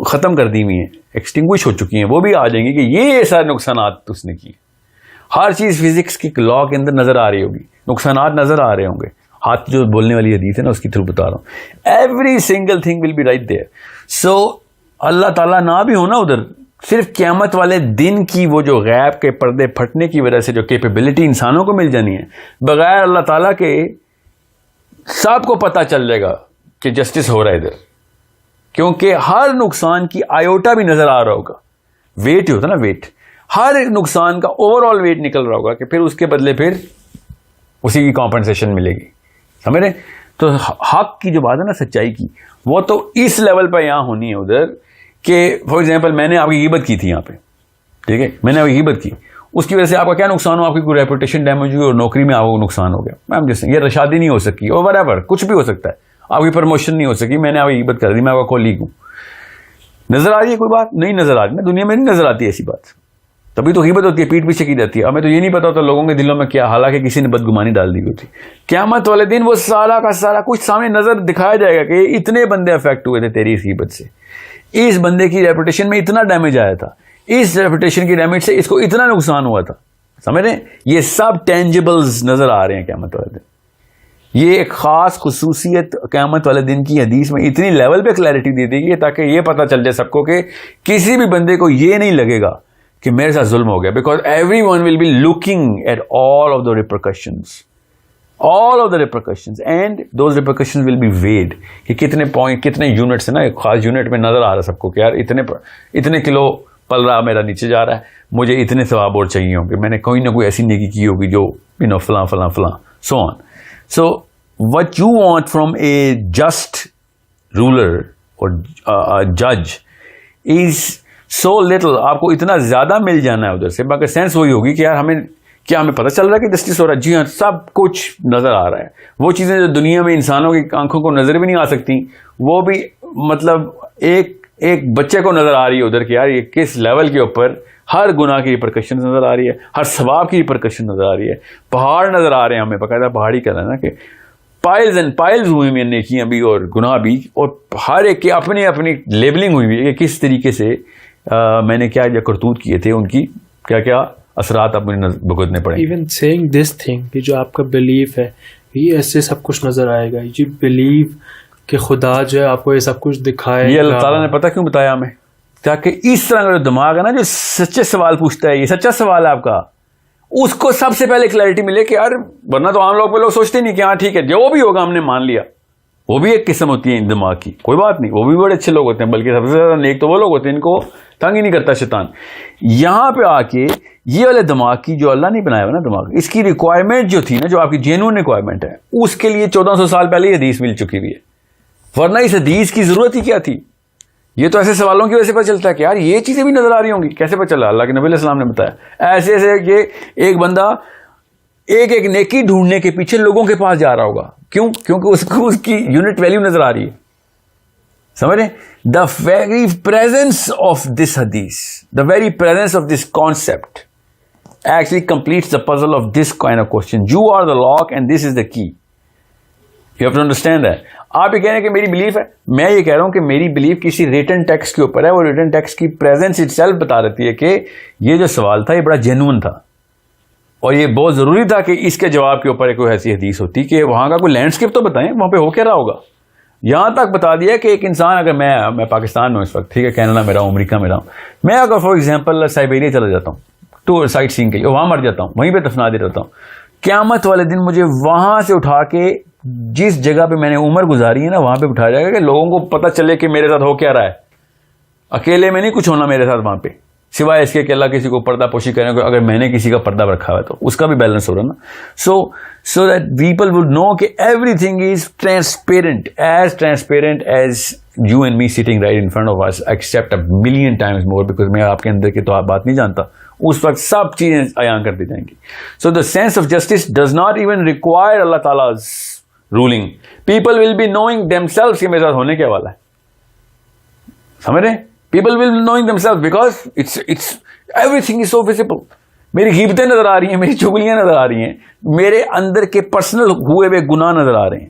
S2: ختم کر دی ہوئی ہیں، ایکسٹنگوش ہو چکی ہیں، وہ بھی آ جائیں گے کہ یہ سارے نقصانات اس نے کیے. ہر چیز فزکس کی لا کے اندر نظر آ رہی ہوگی، نقصانات نظر آ رہے ہوں گے. ہاتھ جو بولنے والی حدیث ہے نا اس کی تھرو بتا رہا ہوں. Every single thing will be right there. So Allah تعالیٰ نہ بھی ہونا ادھر، صرف قیامت والے دن کی وہ جو غیب کے پردے پھٹنے کی وجہ سے جو کیپیبلٹی انسانوں کو مل جانی ہے، بغیر اللہ تعالیٰ کے سب کو پتہ چل جائے گا کہ جسٹس ہو رہا ہے ادھر. کیونکہ ہر نقصان کی آیوٹا بھی نظر آ رہا ہوگا. ویٹ ہی ہوتا نا، ویٹ، ہر نقصان کا اوور آل ویٹ نکل رہا ہوگا کہ پھر اس کے بدلے پھر اسی کی کمپنسیشن ملے گی. سمجھ رہے؟ تو حق کی جو بات ہے نا، سچائی کی، وہ تو اس لیول پہ یہاں ہونی ہے ادھر کہ فار ایگزامپل میں نے آپ کی غیبت کی تھی یہاں پہ، ٹھیک ہے، میں نے آپ کی غیبت کی، اس کی وجہ سے آپ کا کیا نقصان ہو، آپ کی کوئی ریپوٹیشن ڈیمیج ہوئی اور نوکری میں آپ کو نقصان ہو گیا. میم جس یہ شادی نہیں ہو سکی اور وٹ ایور کچھ بھی ہو سکتا ہے، آپ کی پروموشن نہیں ہو سکی، میں نے آپ کی غیبت کر دی، میں آپ کا کولیگ ہوں. نظر آ رہی ہے کوئی بات؟ نہیں نظر آ رہی. میں دنیا میں نہیں نظر آتی ایسی بات، تبھی تو غیبت ہوتی ہے، پیٹ پیچھے کی جاتی ہے. ہمیں تو یہ نہیں پتا ہوتا لوگوں کے دلوں میں کیا، حالانکہ کسی نے بدگمانی ڈال دی ہوتی. قیامت والے دن وہ سارا کا سارا کچھ سامنے نظر دکھایا جائے گا کہ اتنے بندے افیکٹ ہوئے تھے تیری اس غیبت سے، اس بندے کی ریپوٹیشن میں اتنا ڈیمیج آیا تھا، اس ریپوٹیشن کی ڈیمیج سے اس کو اتنا نقصان ہوا تھا. سمجھ رہے ہیں؟ یہ سب ٹینجبلز نظر آ رہے ہیں قیامت والے دن. یہ ایک خاص خصوصیت قیامت والے دن کی حدیث میں اتنی لیول پہ کلیئرٹی دے دے گی تاکہ یہ پتہ چل جائے سب کو کہ کسی بھی بندے کو یہ نہیں لگے گا کہ میرے ساتھ ظلم ہو گیا. Because everyone will be looking at all of the repercussions and those repercussions will be weighed کہ کتنے پوائنٹ، کتنے یونٹس ہیں نا، ایک خاص یونٹ میں نظر آ رہا ہے سب کو کہ یار اتنے کلو پل رہا میرا نیچے جا رہا ہے، مجھے اتنے ثواب اور چاہیے ہوں گے، میں نے کوئی نہ کوئی ایسی نیکی کی ہوگی جو فلاں فلاں فلاں سو آن. So what you want from a just ruler or a judge is so little. آپ کو اتنا زیادہ مل جانا ہے ادھر سے، باقی سینس وہی ہوگی کہ یار ہمیں پتہ چل رہا ہے کہ جسٹس ہو رہا ہے. جی ہاں، سب کچھ نظر آ رہا ہے. وہ چیزیں جو دنیا میں انسانوں کی آنکھوں کو نظر بھی نہیں آ سکتی، وہ بھی مطلب ایک بچے کو نظر آ رہی ہے ادھر کہ یار یہ کس لیول کے اوپر ہر گناہ کی ریپرکشن نظر آ رہی ہے، ہر ثواب کی ریپرکشن نظر آ رہی ہے. پہاڑ نظر آ رہے ہیں ہمیں، باقاعدہ پہاڑی کہنا ہے نا کہ پائلز اینڈ پائلز ہوئی ہوئی ہیں نیکیاں بھی اور گناہ بھی، اور ہر ایک کی اپنی اپنی لیبلنگ ہوئی ہوئی ہے کہ کس طریقے سے میں نے کیا کرتوت کیے تھے، ان کی کیا کیا اثرات اب مجھے بھگتنے پڑے.
S1: ایون سیئنگ دس تھنگ کہ جو آپ کا بلیف ہے یہ ایسے سب کچھ نظر آئے گا، یہ بلیف کہ خدا جو ہے آپ کو یہ سب کچھ دکھائے گا.
S2: یہ اللہ تعالیٰ نے پتہ کیوں بتایا ہمیں؟ تاکہ اس طرح کا جو دماغ ہے نا، جو سچے سوال پوچھتا ہے، یہ سچا سوال ہے آپ کا، اس کو سب سے پہلے کلیئرٹی ملے کہ یار ورنہ تو عام لوگ پہ لوگ سوچتے نہیں کہ ہاں ٹھیک ہے جو بھی ہوگا ہم نے مان لیا. وہ بھی ایک قسم ہوتی ہے دماغ کی، کوئی بات نہیں، وہ بھی بڑے اچھے لوگ ہوتے ہیں، بلکہ سب سے زیادہ نیک تو وہ لوگ ہوتے ہیں، ان کو تنگ ہی نہیں کرتا شیطان. یہاں پہ آ کے یہ والے دماغ کی جو اللہ نے بنایا ہوا نا دماغ، اس کی ریکوائرمنٹ جو تھی نا، جو آپ کی جینوئن ریکوائرمنٹ ہے، اس کے لیے 1400 سال پہلے یہ حدیث مل چکی ہوئی ہے. ورنہ اس حدیث کی ضرورت ہی کیا تھی؟ یہ تو ایسے سوالوں کی وجہ سے پتہ چلتا ہے کہ یار یہ چیزیں بھی نظر آ رہی ہوں گی. کیسے پتہ چلا؟ اللہ کے نبی علیہ السلام نے بتایا. ایسے ایسے کہ ایک بندہ ایک نیکی ڈھونڈنے کے پیچھے لوگوں کے پاس جا رہا ہوگا. کیوں؟ کیونکہ اس کو اس کی یونٹ ویلیو نظر آ رہی ہے. سمجھ رہے؟ The very presence of this حدیث, the very presence of this concept actually completes the puzzle of this kind of question. You are the lock and this is the key. You have to understand that. آپ یہ کہہ رہے ہیں کہ میری belief ہے, میں یہ کہہ رہا ہوں کہ میری بلیف کسی ریٹن ٹیکسٹ کے اوپر ہے. وہ ریٹن ٹیکسٹ کی پریزنس اٹ سیلف بتا دیتی ہے کہ یہ جو سوال تھا یہ بڑا جینوئن تھا, اور یہ بہت ضروری تھا کہ اس کے جواب کے اوپر کوئی ایسی حدیث ہوتی کہ وہاں کا کوئی لینڈسکیپ تو بتائیں, وہاں پہ ہو کیا رہا ہوگا. یہاں تک بتا دیا کہ ایک انسان, اگر میں پاکستان میں اس وقت, ٹھیک ہے, کینیڈا میں رہا ہوں, امریکہ میں رہا ہوں, میں اگر فار ایگزامپل سائبیریا چلا جاتا ہوں ٹور سائٹ سینگ کے لیے, وہاں مر جاتا ہوں, وہیں پہ دفنا دے رہتا ہوں, قیامت والے دن مجھے وہاں سے اٹھا کے جس جگہ پہ میں نے عمر گزاری ہے نا وہاں پہ بٹھایا جائے گا کہ لوگوں کو پتہ چلے کہ میرے ساتھ ہو کیا رہا ہے. اکیلے میں نہیں کچھ ہونا میرے ساتھ وہاں پہ, سوائے اس کے کہ اللہ کسی کو پردہ پوشی کرنے کو, اگر میں نے کسی کا پردہ رکھا ہوا ہے تو اس کا بھی بیلنس ہو رہا نا. So that people would know کہ everything is transparent as you and me sitting right in front of us, except a million times more, because میں آپ کے اندر کی تو آپ بات نہیں جانتا. اس وقت سب چیزیں عیاں کر دی جائیں گی. So the sense of justice does not even require Allah تعالیٰ ruling. People will be knowing them self کہ میرے ساتھ ہونے کیا والا ہے. سمجھ رہے ہیں؟ People will be knowing them self because it's everything is so visible. میری غیبتیں نظر آ رہی ہیں, میری چغلیاں نظر آ رہی ہیں, میرے اندر کے پرسنل ہوئے ہوئے گناہ نظر آ رہے ہیں.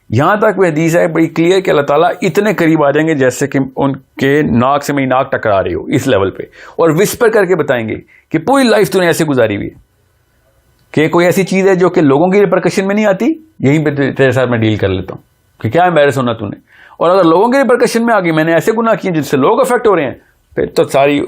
S2: یہاں تک وہ حدیث ہے بڑی کلیئر کہ اللہ تعالیٰ اتنے قریب آ جائیں گے جیسے کہ ان کے ناک سے میری ناک ٹکرا رہی ہو, اس لیول پہ, اور وسپر کر کے بتائیں گے کہ پوری لائف تو نے ایسے گزاری ہوئی ہے کہ کوئی ایسی چیز ہے جو کہ لوگوں کی ریپرکشن میں نہیں آتی, یہیں پہ تیرے ساتھ میں ڈیل کر لیتا ہوں کہ کیا امبیرس ہونا تو نے. اور اگر لوگوں کی ریپرکشن میں آ گئی, میں نے ایسے گناہ کیے جن سے لوگ افیکٹ ہو رہے ہیں, پھر تو ساری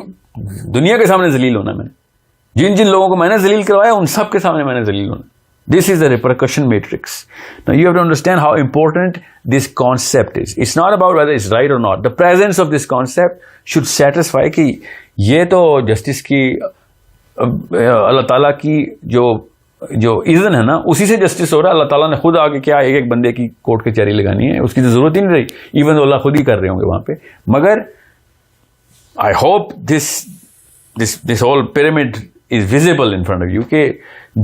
S2: دنیا کے سامنے ذلیل ہونا. میں نے جن لوگوں کو میں نے ذلیل کروایا ان سب کے سامنے میں نے ذلیل ہونا. This is the repercussion matrix. Now you have to understand how important this concept is. It's not about whether it's right or not. The presence of this concept should satisfy کہ یہ تو جسٹس کی اللہ تعالیٰ کی جو اذن ہے نا, اسی سے جسٹس ہو رہا ہے. اللہ تعالیٰ نے خود آگے کیا ایک بندے کی کوٹ کے چاری لگانی ہے, اس کی تو ضرورت ہی نہیں رہی, ایون تو اللہ خود ہی کر رہے ہوں گے وہاں پہ. مگر I hope this whole pyramid is visible in front of you کہ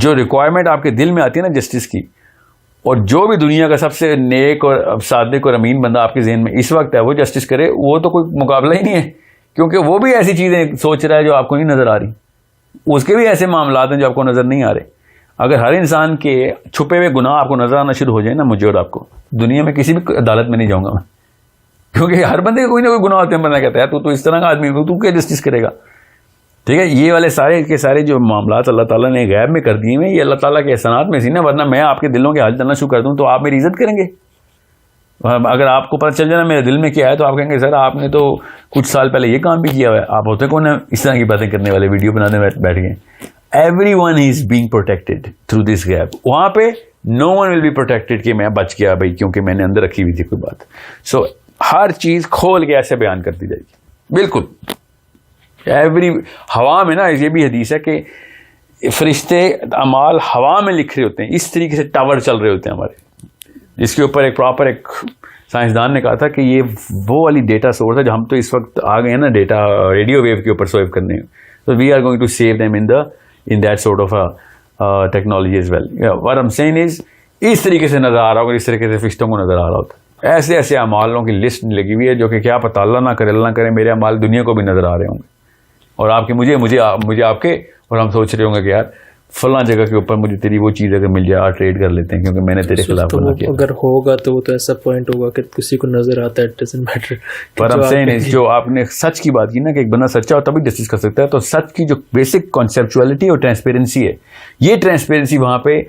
S2: جو ریکوائرمنٹ آپ کے دل میں آتی ہے نا جسٹس کی, اور جو بھی دنیا کا سب سے نیک اور صادق اور امین بندہ آپ کے ذہن میں اس وقت ہے وہ جسٹس کرے, وہ تو کوئی مقابلہ ہی نہیں ہے, کیونکہ وہ بھی ایسی چیزیں سوچ رہا ہے جو آپ کو نہیں نظر آ رہی. اس کے بھی ایسے معاملات ہیں جو آپ کو نظر نہیں آ رہے. اگر ہر انسان کے چھپے ہوئے گناہ آپ کو نظر آنا شروع ہو جائے نا, مجھے اور آپ کو, دنیا میں کسی بھی عدالت میں نہیں جاؤں گا میں, کیونکہ ہر بندے کے کوئی نہ کوئی گناہ ہوتے ہیں. بندہ کہتا ہے تو اس طرح کا آدمی تو کیا جسٹس کرے گا. ٹھیک ہے, یہ والے سارے کے سارے جو معاملات اللہ تعالیٰ نے غیب میں کر دیے ہیں, یہ اللہ تعالیٰ کے احسانات میں سی نا, ورنہ میں آپ کے دلوں کے حال چلنا شروع کر دوں تو آپ میری عزت کریں گے. اگر آپ کو پتہ چل جائے نا میرے دل میں کیا ہے تو آپ کہیں گے سر آپ نے تو کچھ سال پہلے یہ کام بھی کیا ہوا ہے. آپ ہوتے کون ہیں اس طرح کی باتیں کرنے والے, ویڈیو بنانے بیٹھ گئے. Every one is being protected through this gap. وہاں پہ نو ون ول بی پروٹیکٹیڈ کہ میں بچ گیا بھائی کیونکہ میں نے اندر رکھی ہوئی تھی کوئی بات. سو ہر چیز کھول کے ایسے بیان کر دی جائے گی. بالکل ایوری ہوا میں نا, یہ بھی حدیث ہے کہ فرشتے اعمال ہوا میں لکھ رہے ہوتے ہیں, اس طریقے سے ٹاور چل رہے ہوتے ہیں ہمارے, جس کے اوپر ایک پراپر ایک سائنسدان نے کہا تھا کہ یہ وہ والی ڈیٹا سورس ہے جو ہم تو اس وقت آ گئے ہیں نا ڈیٹا ریڈیو ویو کے اوپر سویو کرنے. تو we are going to save them in that sort of technology as well. What I am seeing is اس طریقے سے نظر آ رہا ہوگا, اس طریقے سے فرشتوں کو نظر آ رہا ہوتا ہے. ایسے ایسے اعمالوں کی لسٹ لگی ہوئی ہے جو کہ کیا پتہ اللہ نہ کرے, اللہ نہ کرے میرے اعمال دنیا کو بھی نظر آ رہے ہوں گے, اور آپ کے مجھے آپ کے, اور ہم سوچ رہے ہوں گے کہ یار فلاں جگہ کے اوپر مجھے تیری وہ چیز اگر مل جائے ٹریڈ کر لیتے ہیں کیونکہ میں نے تیرے خلاف گناہ کیا.
S1: اگر ہوگا تو وہ تو ایسا پوائنٹ ہوگا کہ کسی کو نظر آتا ہے, ڈزنٹ میٹر.
S2: پر ہم سین جو آپ نے سچ کی بات کی نا کہ ایک بندہ سچا ہو تبھی جسٹس کر سکتا ہے, تو سچ کی جو بیسک کانسیپچولیٹی اور ٹرانسپیرنسی ہے, یہ ٹرانسپیرنسی وہاں پہ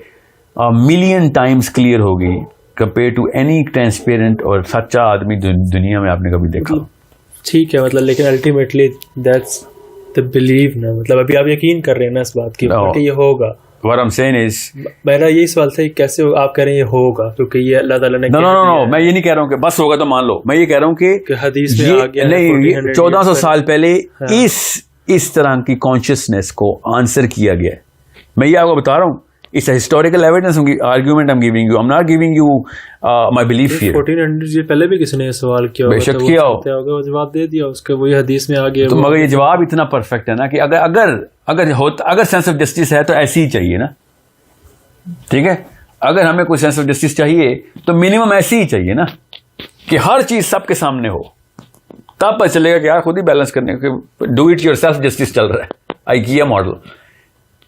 S2: ملین ٹائمز کلیئر ہوگی کمپیئر ٹو اینی ٹرانسپیرنٹ اور سچا آدمی دنیا میں آپ نے کبھی دیکھا.
S1: ٹھیک ہے, مطلب لیکن الٹیمیٹلی دیٹس the believe نا, مطلب ابھی آپ یقین کر رہے ہیں نا اس بات کی کہ یہ ہوگا.
S2: What I'm saying is
S1: میرا یہی سوال تھا کیسے آپ کہہ رہے ہیں یہ ہوگا, کیونکہ یہ اللہ تعالیٰ نے
S2: no, میں یہ نہیں کہہ رہا ہوں کہ بس ہوگا تو مان لو. میں یہ کہہ رہا ہوں کہ
S1: حدیث میں آ گیا
S2: نہیں, 1400 سال پہلے اس طرح کی کانشیسنیس کو آنسر کیا گیا ہے. میں یہ آپ کو بتا رہا ہوں, it's a historical evidence argument I'm giving you. I'm not giving you my belief here.
S1: 1400 یہ پہلے بھی کسی نے سوال کیا ہوگا,
S2: بے شک کیا ہوگا,
S1: وہ جواب دے دیا اس کے, وہی حدیث میں آ گیا.
S2: تو مگر یہ جواب اتنا پرفیکٹ ہے نا کہ اگر سینس آف جسٹس ہے تو ایسی ہی چاہیے نا. ٹھیک ہے, اگر ہمیں کوئی سینس آف جسٹس چاہیے تو منیمم ایسی ہی چاہیے نا کہ ہر چیز سب کے سامنے ہو. تب پتہ چلے گا کہ یار خود ہی بیلنس کرنے کے do it your self justice چل رہا ہے, IKEA ماڈل.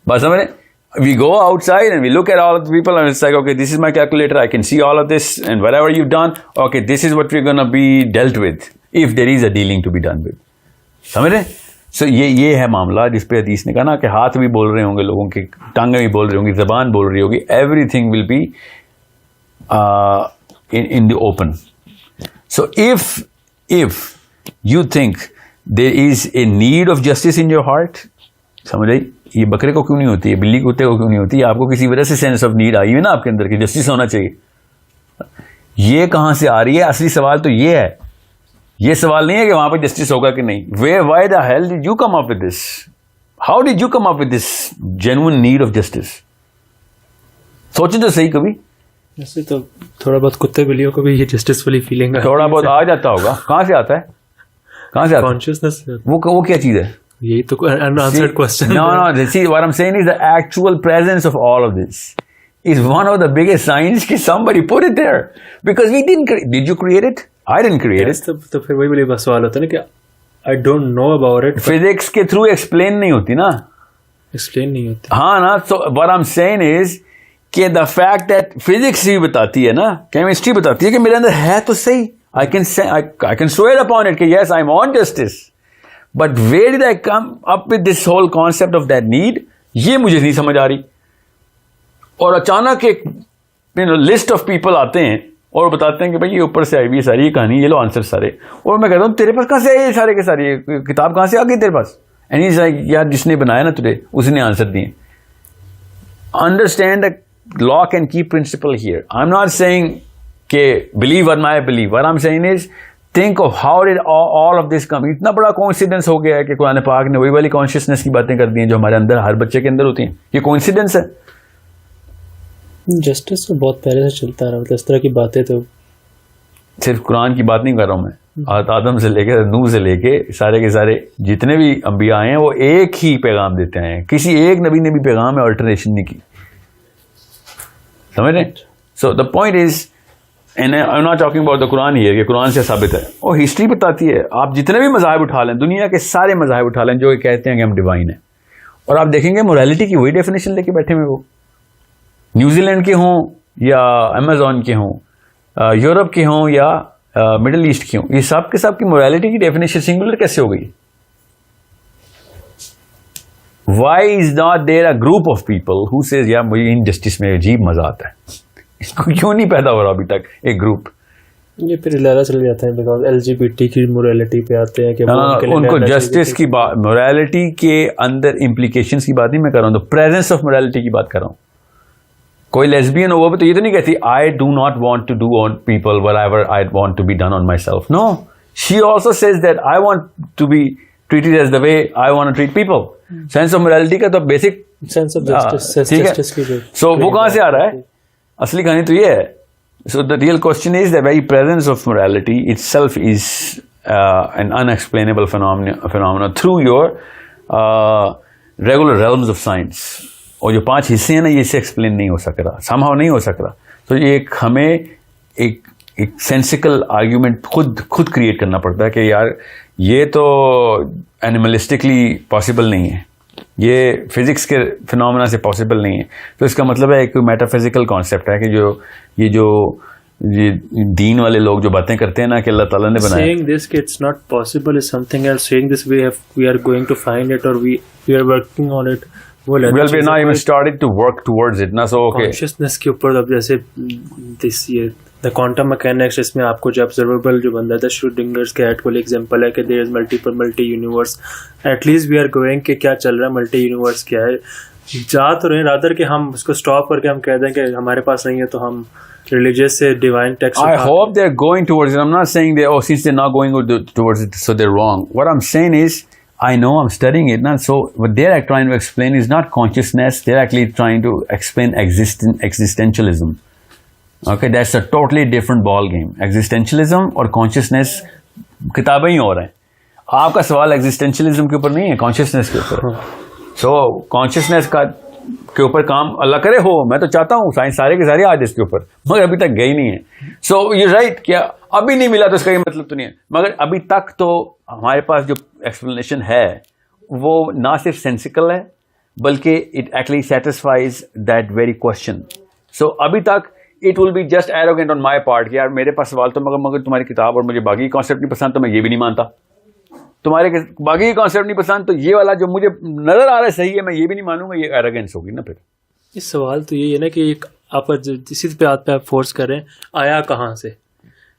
S2: بس سمجھ رہے, we go outside and we look at all of the people and it's like, okay, this is my calculator, I can see all of this and whatever you've done, okay, this is what we're going to be dealt with if there is a dealing to be done with. سمجھ رہے. سو یہ ہے معاملہ جس پہ حدیث نے کہا نا کہ ہاتھ بھی بول رہے ہوں گے لوگوں کی, ٹانگیں بھی بول رہی ہوں گی, زبان بول رہی ہوگی, everything will be in the open. So if you think there is a need of justice in your heart, سمجھ آئی, یہ بکرے کو کیوں نہیں ہوتی ہے, بلی کتے کو کیوں نہیں ہوتی ہے, آپ کو کسی وجہ سے سینس آف نیڈ آئی ہے نا آپ کے اندر کہ جسٹس ہونا چاہیے. یہ کہاں سے آ رہی ہے؟ اصلی سوال تو یہ ہے, یہ سوال نہیں ہے کہ وہاں پہ جسٹس ہوگا کہ نہیں. Why the hell did you come up with this? How did you come up with this genuine need of justice? سوچیں تو صحیح کبھی.
S1: ایسے تو تھوڑا بہت کتے بلیوں کو بھی یہ جسٹس والی فیلنگ
S2: تھوڑا بہت آ جاتا ہوگا. کہاں سے آتا ہے؟ کہاں سے آتا ہے
S1: کانشیسنس؟
S2: وہ کیا چیز ہے؟
S1: یہی تو unanswered question.
S2: No, see, what I'm saying is the actual presence of all of this is one of the biggest signs that somebody put it there. Because we did you create it? I didn't create it.
S1: تو پھر وہی بڑی بس سوال ہوتا ہے نا کہ I don't know about it.
S2: Physics کے through explain نہیں ہوتی نا.
S1: Explain نہیں ہوتی.
S2: ہاں نا. So what I'm saying is کہ the fact that physics بھی بتاتی ہے نا, chemistry بتاتی ہے کہ میرے اندر ہے تو صحیح. I can swear upon it کہ yes, I'm on justice. But where did I come up with this whole concept of that need? یہ مجھے نہیں سمجھ آ رہی. اور اچانک ایک لسٹ آف پیپل آتے ہیں اور بتاتے ہیں کہ بھائی یہ اوپر سے آئی ہوئی ساری یہ کہانی, یہ لو آنسر سارے. اور میں کہتا ہوں تیرے پاس کہاں سے آئی یہ سارے کے سارے, کتاب کہاں سے آ گئی تیرے پاس؟ اینڈ ہی از لائک یار جس نے بنایا نا تجھے اسی نے آنسر دیے. Understand the lock and key principle here. I'm not saying کہ believe what I believe. What I'm saying is think of how did all of this come. اتنا بڑا کوئنسیڈنس ہو گیا ہے کہ قرآن پاک نے وہی والی کانشیسنس کی باتیں کر دی ہیں جو ہمارے اندر ہر بچے کے اندر ہوتی ہیں. یہ کوئنسیڈنس ہے.
S1: جسٹس تو بہت پہلے سے چلتا رہا, مطلب اس طرح کی باتیں تو
S2: صرف قرآن کی بات نہیں کر رہا ہوں میں, آدم سے لے کے نوح سے لے کے سارے کے سارے جتنے بھی انبیاء آئے ہیں وہ ایک ہی پیغام دیتے ہیں. کسی ایک نبی نے بھی پیغام میں آلٹرنیشن نہیں کی. سمجھ رہے؟ So the point is and I am not talking about the Quran here کہ قرآن سے ثابت ہے, اور ہسٹری بتاتی ہے. آپ جتنے بھی مذاہب اٹھا لیں, دنیا کے سارے مذاہب اٹھا لیں جو کہتے ہیں کہ ہم ڈیوائن ہیں, اور آپ دیکھیں گے موریلٹی کی وہی ڈیفینیشن لے کے بیٹھے ہوئے, وہ نیوزی لینڈ کے ہوں یا امیزون کے ہوں, یورپ کے ہوں یا مڈل ایسٹ کے ہوں, یہ سب کے سب کی موریلٹی کی ڈیفینیشن سنگولر کیسے ہو گئی؟ Why is not there a group of people who says یا مجھے ان جسٹس میں عجیب مزہ آتا ہے؟ اس کو کیوں نہیں پیدا ہو رہا ابھی تک ایک گروپ؟
S1: یہ پھر لالا چل جاتے ہیں بیکاز LGBT کی موریلٹی پہ آتے ہیں کہ
S2: ان کو جسٹس کی بات, موریلٹی کے اندر امپلیکیشنز کی بات نہیں میں کر رہا ہوں, تو پریزنس آف موریلٹی کی بات کر رہا ہوں. کوئی لیسبین ہو تو یہ تو نہیں کہتی I do not want to do on people whatever I want to be done on myself. No, she also says that I want to be treated as the way I want to treat people. Sense of morality کا تو basic
S1: sense of justice کی.
S2: سو وہ کہاں سے آ رہا ہے؟ اصلی کہانی تو یہ ہے. So the real question is the very presence of morality itself is an unexplainable phenomenon through your regular realms of science. اور جو 5 حصے ہیں نا, یہ اسے ایکسپلین نہیں ہو سک رہا, somehow نہیں ہو سک رہا. تو یہ ہمیں ایک سینسیکل آرگیومنٹ خود کریٹ کرنا پڑتا ہے کہ یار یہ تو اینیملسٹکلی پاسبل نہیں ہے, یہ فزکس کے فنومینا سے پاسبل نہیں ہے. تو اس کا مطلب ہے ایک میٹا فزیکل کانسیپٹ ہے کہ جو دین والے لوگ جو باتیں کرتے ہیں نا کہ اللہ تعالیٰ نے بنایا.
S1: Saying this کہ it's not possible is something else. Saying this we are going to find it or we are working on it.
S2: Well, we're not even started to work towards it. So okay.
S1: Consciousness کے اوپر اب جیسے the quantum mechanics اس میں آپ کو جو observable جو بندہ تھا Schrödinger's cat والی ایگزامپل ہے کہ there is multi universe. At least we are going کہ کیا چل رہا ہے, multi universe کیا ہے. جا تو رہے رادر کہ ہم اس کو اسٹاپ کر کے ہم کہہ دیں کہ ہمارے پاس نہیں ہے تو ہم religious سے divine text.
S2: I hope they're going towards it. I'm not saying since they're not going towards it so they're wrong. What I'm saying is I know I'm studying it now. So what they're trying to explain is not consciousness. They're actually trying to explain existentialism. Okay, that's a totally different ball game. Existentialism اور consciousness کتابیں ہی ہو رہے ہیں. آپ کا سوال existentialism کے اوپر نہیں ہے, consciousness کے اوپر. So consciousness کا کے اوپر کام اللہ کرے ہو. میں تو چاہتا ہوں سائنس سارے کے سارے آج اس کے اوپر, مگر ابھی تک گئی نہیں ہے. سو یو رائٹ, کیا ابھی نہیں ملا تو اس کا یہ مطلب تو نہیں ہے, مگر ابھی تک تو ہمارے پاس جو ایکسپلینیشن ہے وہ نہ صرف سینسیکل ہے بلکہ it actually satisfies that very question. So ابھی تک it will be just arrogant on my part کہ یار میرے پاس سوال تو مگر تمہاری کتاب اور مجھے باقی کانسیپٹ نہیں پسند تو میں یہ بھی نہیں مانتا, تمہارے باقی کانسیپٹ نہیں پسند تو یہ والا جو مجھے نظر آ رہا ہے صحیح ہے میں یہ بھی نہیں مانوں گا, یہ ایروگینس ہوگی نا. پھر
S1: اس سوال تو یہی ہے نا کہ آپ اسی پہ آپ فورس کر رہے ہیں, آیا کہاں سے,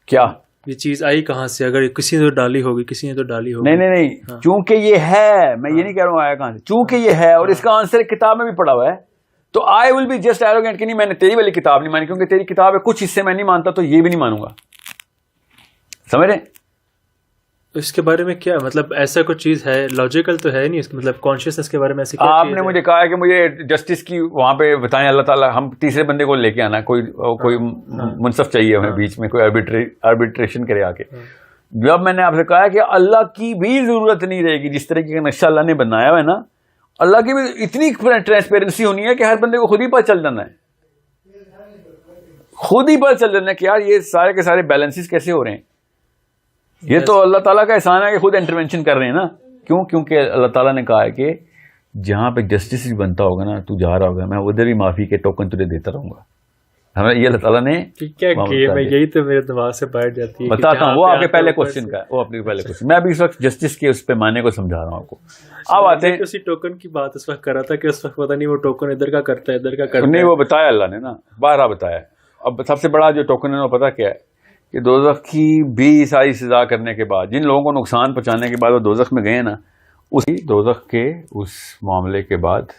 S2: کیا
S1: یہ چیز آئی کہاں سے, اگر کسی نے تو ڈالی ہوگی, کسی نے تو ڈالی ہوگی.
S2: نہیں چونکہ یہ ہے, میں یہ نہیں کہہ رہا ہوں آیا کہاں سے, چونکہ یہ ہے اور اس کا آنسر کتاب میں بھی پڑا ہوا ہے, تو آئی ول بی جسٹ ایروگینٹ کہ نہیں میں نے تیری والی کتاب نہیں مانی کیونکہ تیری کتاب ہے کچھ حصے میں نہیں مانتا تو یہ بھی نہیں مانوں گا. سمجھ رہے ہیں؟
S1: اس کے بارے میں کیا مطلب, ایسا کوئی چیز ہے لاجیکل تو ہے نہیں اس مطلب کانشیسنس کے بارے میں ایسی
S2: آپ نے مجھے کہا ہے کہ مجھے جسٹس کی وہاں پہ بتائیں اللہ تعالیٰ, ہم تیسرے بندے کو لے کے آنا, کوئی منصف چاہیے ہمیں بیچ میں, کوئی آربیٹریشن کرے آ کے. جب میں نے آپ سے کہا کہ اللہ کی بھی ضرورت نہیں رہے گی, جس طریقے کا نقشہ اللہ نے بنایا ہوا ہے نا, اللہ کی بھی اتنی ٹرانسپیرنسی ہونی ہے کہ ہر بندے کو خود ہی پتہ چل جانا ہے, خود ہی پتہ چل جانا ہے کہ یار یہ سارے کے سارے بیلنسز کیسے ہو رہے ہیں. یہ تو اللہ تعالیٰ کا احسان ہے کہ خود انٹرونشن کر رہے ہیں نا. کیوں؟ کیونکہ اللہ تعالیٰ نے کہا ہے کہ جہاں پہ جسٹس بھی بنتا ہوگا نا, تو جا رہا ہوگا, میں ادھر بھی معافی کے ٹوکن تجھے دیتا رہوں گا. ہمیں یہ اللہ تعالیٰ نے
S1: کیا گیم ہے, یہی تو میرے دماغ سے بیٹھ جاتی ہے.
S2: بتاتا ہوں, وہ آپ کے پہلے کوشچن کا ہے, وہ اپنے پہلے کوشچن, میں ابھی اس وقت جسٹس کے اس پیمانے کو سمجھا رہا ہوں آپ کو. اب آتے ہیں
S1: اسی ٹوکن کی بات اس وقت کر رہا تھا کہ اس وقت پتہ نہیں وہ ٹوکن ادھر کا کرتا ہے ادھر کا کرتا ہے.
S2: نہیں, وہ بتایا اللہ نے نا, بارہ بتایا. اب سب سے بڑا جو ٹوکن ہے وہ پتا کیا ہے کہ دوزخ کی بھی ساری سزا کرنے کے بعد, جن لوگوں کو نقصان پہنچانے کے بعد وہ دوزخ میں گئے نا, اسی دوزخ کے اس معاملے کے بعد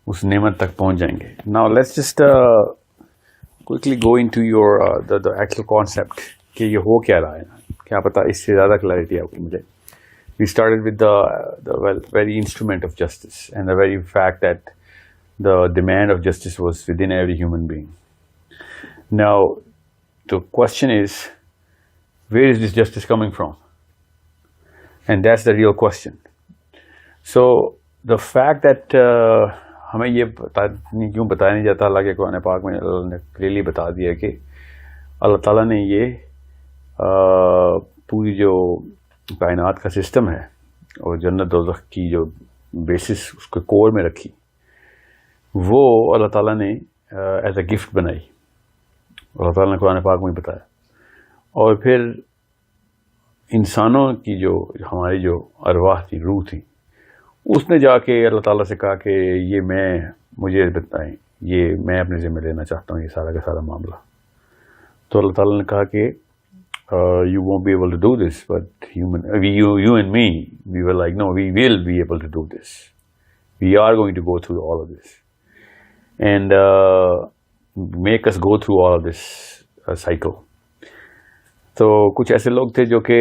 S2: اس نعمت تک پہنچ جائیں گے. Now let's just quickly go into your the actual concept کہ یہ ہو کیا رہا ہے نا, کیا پتا اس سے زیادہ کلیئرٹی آپ کو ملے. We started with the very instrument of justice and the very fact that the demand of justice was within every human being. Now the question is, where is this justice coming from? And that's the real question. So the fact that ہمیں یہ کیوں بتایا نہیں جاتا, اللہ کے قرآن پاک میں اللہ نے کلیئرلی بتا دیا کہ اللہ تعالیٰ نے یہ پوری جو کائنات کا سسٹم ہے اور جنت دوزخ کی جو بیسس اس کے کور میں رکھی, وہ اللہ تعالیٰ نے ایز اے گفٹ بنائی. اللہ تعالیٰ نے قرآن پاک میں بتایا. اور پھر انسانوں کی جو ہماری جو ارواح تھی, روح تھی, اس نے جا کے اللہ تعالیٰ سے کہا کہ یہ مجھے بتائیں, یہ میں اپنے ذمہ لینا چاہتا ہوں یہ سارا کا سارا معاملہ. تو اللہ تعالیٰ نے کہا کہ you won't be able to do this, but you and me, we were like, no, we will be able to do this. We are going to go through all of this and make us go through all of this cycle. تو کچھ ایسے لوگ تھے جو کہ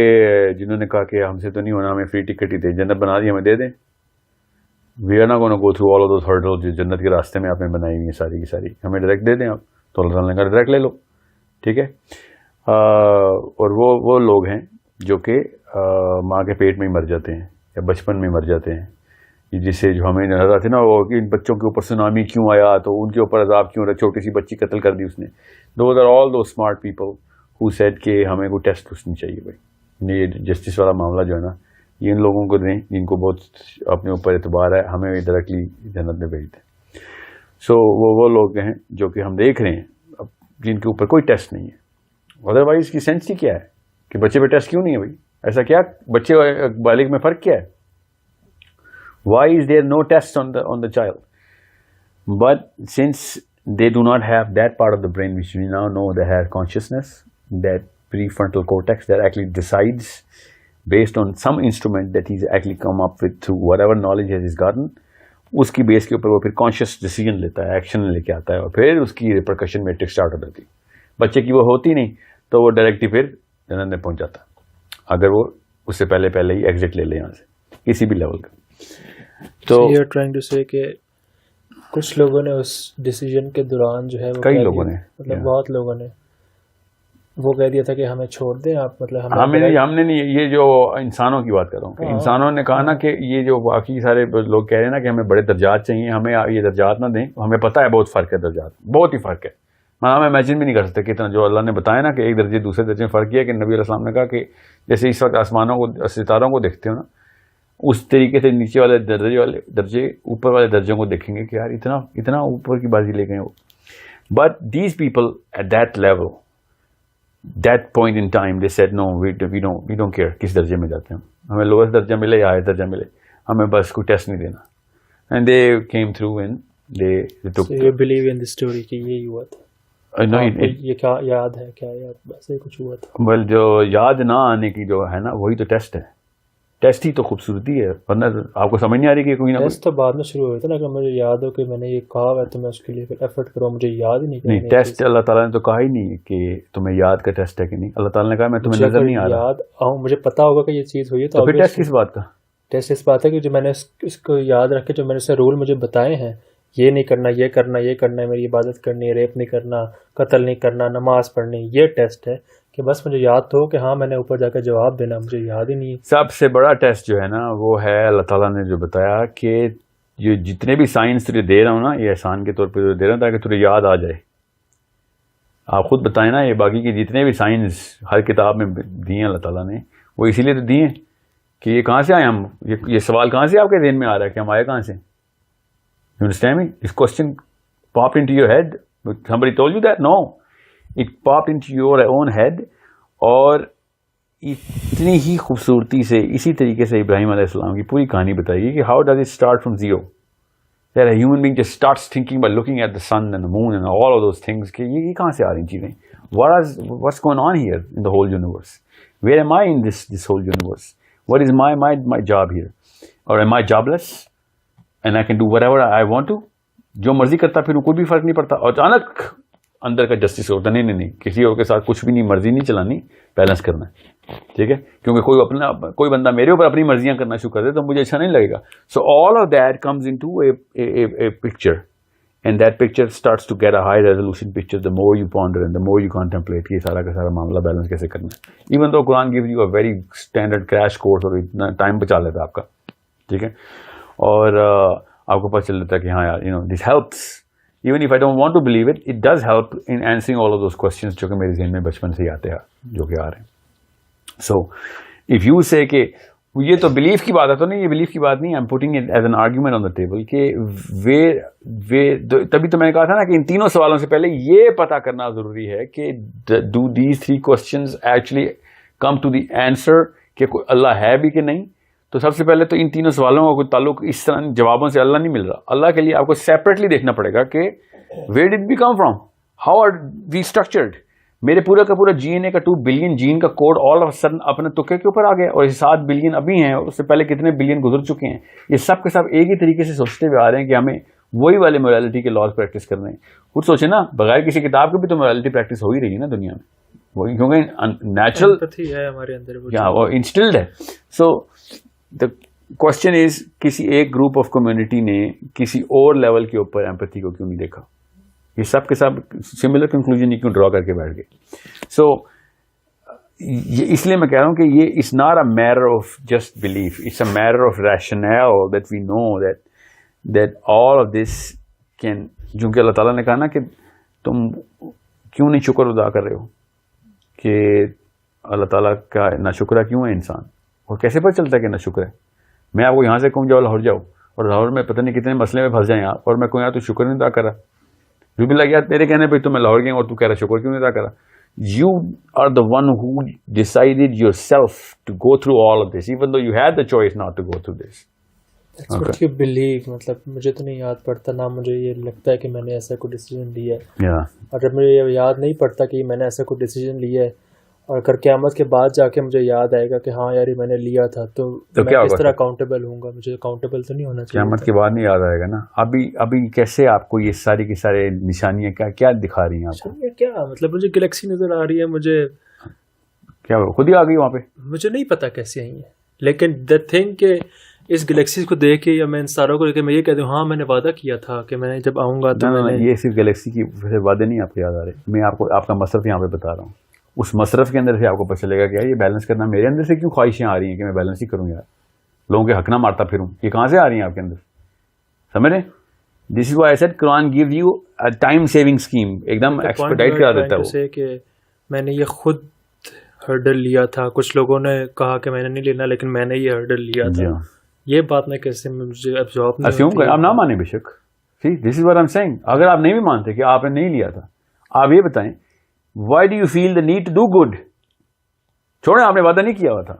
S2: جنہوں نے کہا کہ ہم سے تو نہیں ہونا, ہمیں فری ٹکٹ ہی دے, جنت بنا دی ہمیں دے دیں. We are not going to go through all of those hurdles جو جنت کے راستے میں آپ نے بنائی ہوئی ہیں ساری کی ساری, ہمیں ڈائریکٹ دے دیں آپ. تو اللہ تعالیٰ نے کہا ڈائریکٹ لے لو, ٹھیک ہے. اور وہ لوگ ہیں جو کہ ماں کے پیٹ میں ہی مر جاتے ہیں یا بچپن میں مر جاتے ہیں, جس سے جو ہمیں نظر آتی نا وہ کہ ان بچوں کے اوپر سونامی کیوں آیا, تو ان کے اوپر عذاب کیوں رہا, چھوٹی سی بچی قتل کر دی اس نے. Those are all those smart people who said کہ ہمیں کوئی ٹیسٹ نہیں چاہیے بھائی. یہ جسٹس والا معاملہ جو ہے نا, یہ ان لوگوں کو دیں جن کو بہت اپنے اوپر اعتبار ہے, ہمیں ڈائریکٹلی جنت میں بھیج دیں. سو وہ لوگ ہیں جو کہ ہم دیکھ رہے ہیں جن کے اوپر کوئی ٹیسٹ نہیں ہے. ادروائز اس کی سینس ہی کیا ہے کہ بچے پہ ٹیسٹ کیوں نہیں ہے بھائی, ایسا کیا بچے بالغ میں فرق کیا ہے. Why is there no test on the child, but since they do not have that part of the brain which we now know that has consciousness, that prefrontal cortex that actually decides based on some instrument that he's actually come up with through whatever knowledge he has gotten, اس کی بیس کے اوپر وہ پھر conscious decision لیتا ہے, action لے کے آتا ہے, اور پھر اس کی ریپرکشن میٹرک اسٹارٹ ہو جاتی. بچے کی وہ ہوتی نہیں تو وہ ڈائریکٹلی پھر جنت میں پہنچ جاتا اگر وہ اس سے پہلے ہی ایگزٹ لے لے یہاں سے کسی بھی لیول کا. تو
S1: یو آر ٹرائنگ ٹو سے کہ کچھ لوگوں نے اس ڈیسیجن کے دوران جو ہے
S2: کئی لوگوں نے
S1: مطلب بہت لوگوں نے
S3: وہ کہہ دیا تھا کہ ہمیں چھوڑ دیں آپ, مطلب
S2: ہم نے نہیں, یہ جو انسانوں کی بات کر رہا ہوں کہ انسانوں نے کہا نا کہ یہ جو باقی سارے لوگ کہہ رہے ہیں نا کہ ہمیں بڑے درجات چاہیے, ہمیں یہ درجات نہ دیں, ہمیں پتہ ہے بہت فرق ہے درجات, بہت ہی فرق ہے. ہم امیجن بھی نہیں کر سکتے کتنا جو اللہ نے بتایا نا کہ ایک درجے دوسرے درجے میں فرق کیا, کہ نبی علیہ السلام نے کہا کہ جیسے اس وقت آسمانوں کو ستاروں کو دیکھتے ہو نا, اس طریقے سے نیچے والے درجے اوپر والے درجوں کو دیکھیں گے کہ یار اتنا اوپر کی بازی لے گئے وہ. But these people at that level, that point in time they said no we don't care کس درجے میں جاتے ہیں, ہمیں لوئسٹ درجہ ملے یا ہائر درجہ ملے, ہمیں بس کوئی ٹیسٹ نہیں دینا. And they came through and they tick.
S3: You believe in the story کہ یہی ہوا تھا, یہ کیا یاد ہے, کیا یاد ایسے کچھ ہوا تھا؟
S2: بل جو یاد نہ آنے کی جو ہے نا وہی تو ٹیسٹ ہے. ٹیسٹ ہی تو خوبصورتی ہے, ورنہ آپ کو سمجھ نہیں آ رہی کہ کوئی نہ
S3: ٹیسٹ تو بعد میں شروع ہوئے تھے نا, کہ مجھے یاد ہو کہ میں نے یہ کہا ہے تو میں اس کے لیے پھر ایفرٹ کروں, مجھے یاد ہی نہیں.
S2: ٹیسٹ اللہ تعالیٰ نے تو کہا ہی نہیں کہ تمہیں یاد کا ٹیسٹ ہے کہ نہیں. اللہ تعالیٰ نے کہا میں تمہیں نظر نہیں آ رہا,
S3: یاد آؤں مجھے پتا ہوگا کہ یہ چیز ہوئی ہے,
S2: تو پھر ٹیسٹ کس بات کا؟
S3: ٹیسٹ اس بات ہے کہ جو میں نے اس کو یاد رکھ کے جو میں نے اسے رول مجھے بتائے ہیں, یہ نہیں کرنا, یہ کرنا, یہ کرنا ہے, میری عبادت کرنی ہے, ریپ نہیں کرنا, قتل نہیں کرنا, نماز پڑھنی, یہ ٹیسٹ ہے کہ بس مجھے یاد تو ہو کہ ہاں میں نے اوپر جا کے جواب دینا, مجھے یاد ہی نہیں ہے.
S2: سب سے بڑا ٹیسٹ جو ہے نا وہ ہے اللہ تعالیٰ نے جو بتایا کہ یہ جتنے بھی سائنس تجھے دے رہا ہوں نا, یہ احسان کے طور پہ دے رہا ہوں تاکہ تجھے یاد آ جائے. آپ خود بتائیں نا, یہ باقی کی جتنے بھی سائنس ہر کتاب میں دی ہیں اللہ تعالیٰ نے, وہ اسی لیے تو دی ہیں کہ یہ کہاں سے آئے ہم, یہ سوال کہاں سے آپ کے ذہن میں آ رہا ہے کہ ہم آئے کہاں سے. You understand me? This question popped into your head. Somebody told you that? No. It popped into your own head. اور اتنی ہی خوبصورتی سے اسی طریقے سے ابراہیم علیہ السلام کی پوری کہانی بتائی گئی کہ how does it start from zero? That a human being just starts thinking by looking at the sun and the moon and all of those things کہ یہ کہاں سے آ رہی چیزیں. What's going on here in the whole universe? Where am I in this whole universe? What is my job here? Or am I jobless? And I can do whatever I want to. جو مرضی کرتا پھر کوئی بھی فرق نہیں پڑتا. اور اچانک اندر کا جسٹس ہوتا نہیں کسی اور کے ساتھ کچھ بھی نہیں, مرضی نہیں چلانی, بیلنس کرنا ہے, ٹھیک ہے, کیونکہ کوئی بندہ میرے اوپر اپنی مرضیاں کرنا شروع کر دے تو مجھے اچھا نہیں لگے گا. So all of that comes into a picture, and that picture starts to get a high resolution picture the more you ponder and the more you contemplate یہ سارا کا سارا معاملہ بیلنس کیسے کرنا ہے. ایون تو قرآن gives you a very standard crash course اور اتنا ٹائم بچا لیتا ہے آپ کا, ٹھیک ہے, اور آپ کو پتہ چل جاتا ہے کہ ہاں یار this helps. Even if I don't want to believe it, it does help in answering all of those questions جو کہ میرے ذہن میں بچپن سے ہی آتے ہیں, جو کہ آ رہے ہیں. So if you say کہ یہ تو بلیف کی بات ہے, تو نہیں, یہ بلیف کی بات نہیں. I'm putting it as an argument on the table کہ تبھی تو میں نے کہا تھا نا کہ ان تینوں سوالوں سے پہلے یہ پتا کرنا ضروری ہے کہ do these three questions actually come to the answer کہ کوئی اللہ ہے بھی کہ نہیں. تو سب سے پہلے تو ان تینوں سوالوں کا کوئی تعلق اس طرح جوابوں سے اللہ نہیں مل رہا. اللہ کے لیے آپ کو سیپریٹلی دیکھنا پڑے گا کہ where did we come from, how are we structured. میرے پورا کا پورا جی این اے کا 2 بلین جین کا کوڈ آل آف سڈن اپنے تکے کے اوپر آ گیا, اور یہ 7 بلین ابھی ہیں, اور اس سے پہلے کتنے بلین گزر چکے ہیں. یہ سب کے سب ایک ہی طریقے سے سوچتے ہوئے آ رہے ہیں کہ ہمیں وہی والے موریلٹی کے لاز پریکٹس کرنے ہیں. خود سوچے نا, بغیر کسی کتاب کے بھی تو موریلٹی پریکٹس ہو ہی رہی ہے نا دنیا میں, وہی کیونکہ نیچرل
S3: ہے ہمارے اندر,
S2: وہ انسٹلڈ ہے. سو the question is کسی ایک گروپ آف کمیونٹی نے کسی اور لیول کے اوپر ایمپتھی کو کیوں نہیں دیکھا. یہ سب کے سب سملر کنکلوژن کیوں ڈرا کر کے بیٹھ گئے. سو اس لیے میں کہہ رہا ہوں کہ یہ it's not a matter of just belief, it's a matter of rational that we know that all of this can. جو کہ اللہ تعالیٰ نے کہا نا کہ تم کیوں نہیں شکر ادا کر رہے ہو, کہ اللہ تعالیٰ کا ناشکرہ کیوں ہے انسان, اور کیسے پتہ چلتا ہے کہ نہ شکر ہے. میں آپ کو یہاں سے کہوں جاؤ لاہور جاؤ, اور لاہور میں پتہ نہیں کتنے مسئلے میں پھنس جائیں آپ, اور میں کہوں یار تو شکر نہیں ادا کرا. جو بھی لگ یار تیرے کہنے پہ تو میں لاہور گیا اور تو کہہ رہا شکر کیوں نہیں ادا کرا. You are the one who decided yourself to go through all of this, even though you had the choice not to go through this.
S3: That's what you believe. مطلب مجھے تو نہیں یاد پڑتا, نہ مجھے یہ لگتا ہے کہ میں نے ایسا کوئی ڈیسیجن لیا ہے, اور جب مجھے یہ یاد نہیں پڑتا کہ میں نے ایسا کوئی ڈیسیجن لیا ہے, اور اگر قیامت کے بعد جا کے مجھے یاد آئے گا کہ ہاں یار میں نے لیا تھا, تو میں کس طرح اکاؤنٹیبل ہوں گا. مجھے اکاؤنٹیبل تو نہیں ہونا چاہیے.
S2: قیامت کے بعد نہیں یاد آئے گا نا. ابھی کیسے آپ کو یہ ساری کی سارے نشانیاں کیا دکھا رہی ہیں آپ کو؟
S3: کیا مطلب, مجھے گلیکسی نظر آ رہی ہے, مجھے
S2: کیا خود ہی آ گئی وہاں پہ,
S3: مجھے نہیں پتا کیسے آئی ہیں. لیکن دا تھنگ کہ اس گلیکسی کو دیکھ کے یا میں ان ستاروں کو دیکھ کے میں یہ کہتا ہوں ہاں میں نے وعدہ کیا تھا کہ میں جب آؤں گا تو
S2: یہ صرف گلیکسی کی وعدے نہیں آپ کو یاد آ رہے. میں آپ کا مصرف یہاں پہ بتا رہا ہوں. اس مصرف کے اندر سے آپ کو پتہ چلے گا کہ یہ بیلنس کرنا میرے اندر سے کیوں خواہشیں آ رہی ہیں کہ میں بیلنس ہی کروں یار, لوگوں کے حق نہ مارتا پھروں, یہ کہاں سے آ رہی ہیں آپ کے اندر, سمجھ رہے. This is why I said Quran gave you time saving scheme, ایک دم ایکسپیڈائٹ کرا دیتا ہے وہ.
S3: کہ میں نے یہ خود ہرڈل لیا تھا, کچھ لوگوں نے کہا کہ میں نے نہیں لینا لیکن میں نے یہ ہرڈل لیا تھا, یہ بات میں کیسے مجھے ابزارب نہیں ہوتی.
S2: آپ نہ مانیں بے شک, this is what I am seeing. اگر آپ نہیں بھی مانتے کہ آپ نے نہیں لیا تھا, آپ یہ بتائیں why do you feel the need to do good. چھوڑیں, آپ نے وعدہ نہیں کیا ہوا تھا.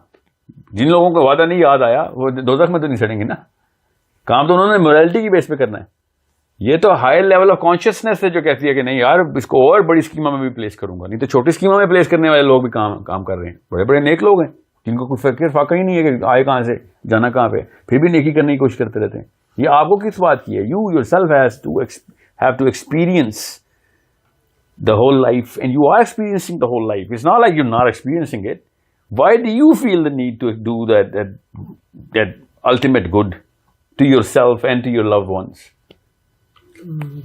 S2: جن لوگوں کو وعدہ نہیں یاد آیا وہ دوزخ میں تو نہیں سڑیں گے نا, کام تو انہوں نے موریلٹی کی بیس پہ کرنا ہے. یہ تو ہائی لیول آف کانشیسنیس ہے جو کہتی ہے کہ نہیں یار اس کو اور بڑی اسکیما میں بھی پلیس کروں گا, نہیں تو چھوٹی اسکیما میں پلیس کرنے والے لوگ بھی کام کر رہے ہیں. بڑے بڑے نیک لوگ ہیں جن کو کوئی فکر فاقہ ہی نہیں ہے کہ آئے کہاں سے جانا کہاں پہ, پھر بھی نیکی کرنے کی کوشش کرتے رہتے ہیں. یہ آپ کو کس بات کی ہے؟ You yourself have to experience the whole life, and you are experiencing the whole life. It's not like you're not experiencing it. Why do you feel the need to do that ultimate good to yourself and to your loved ones?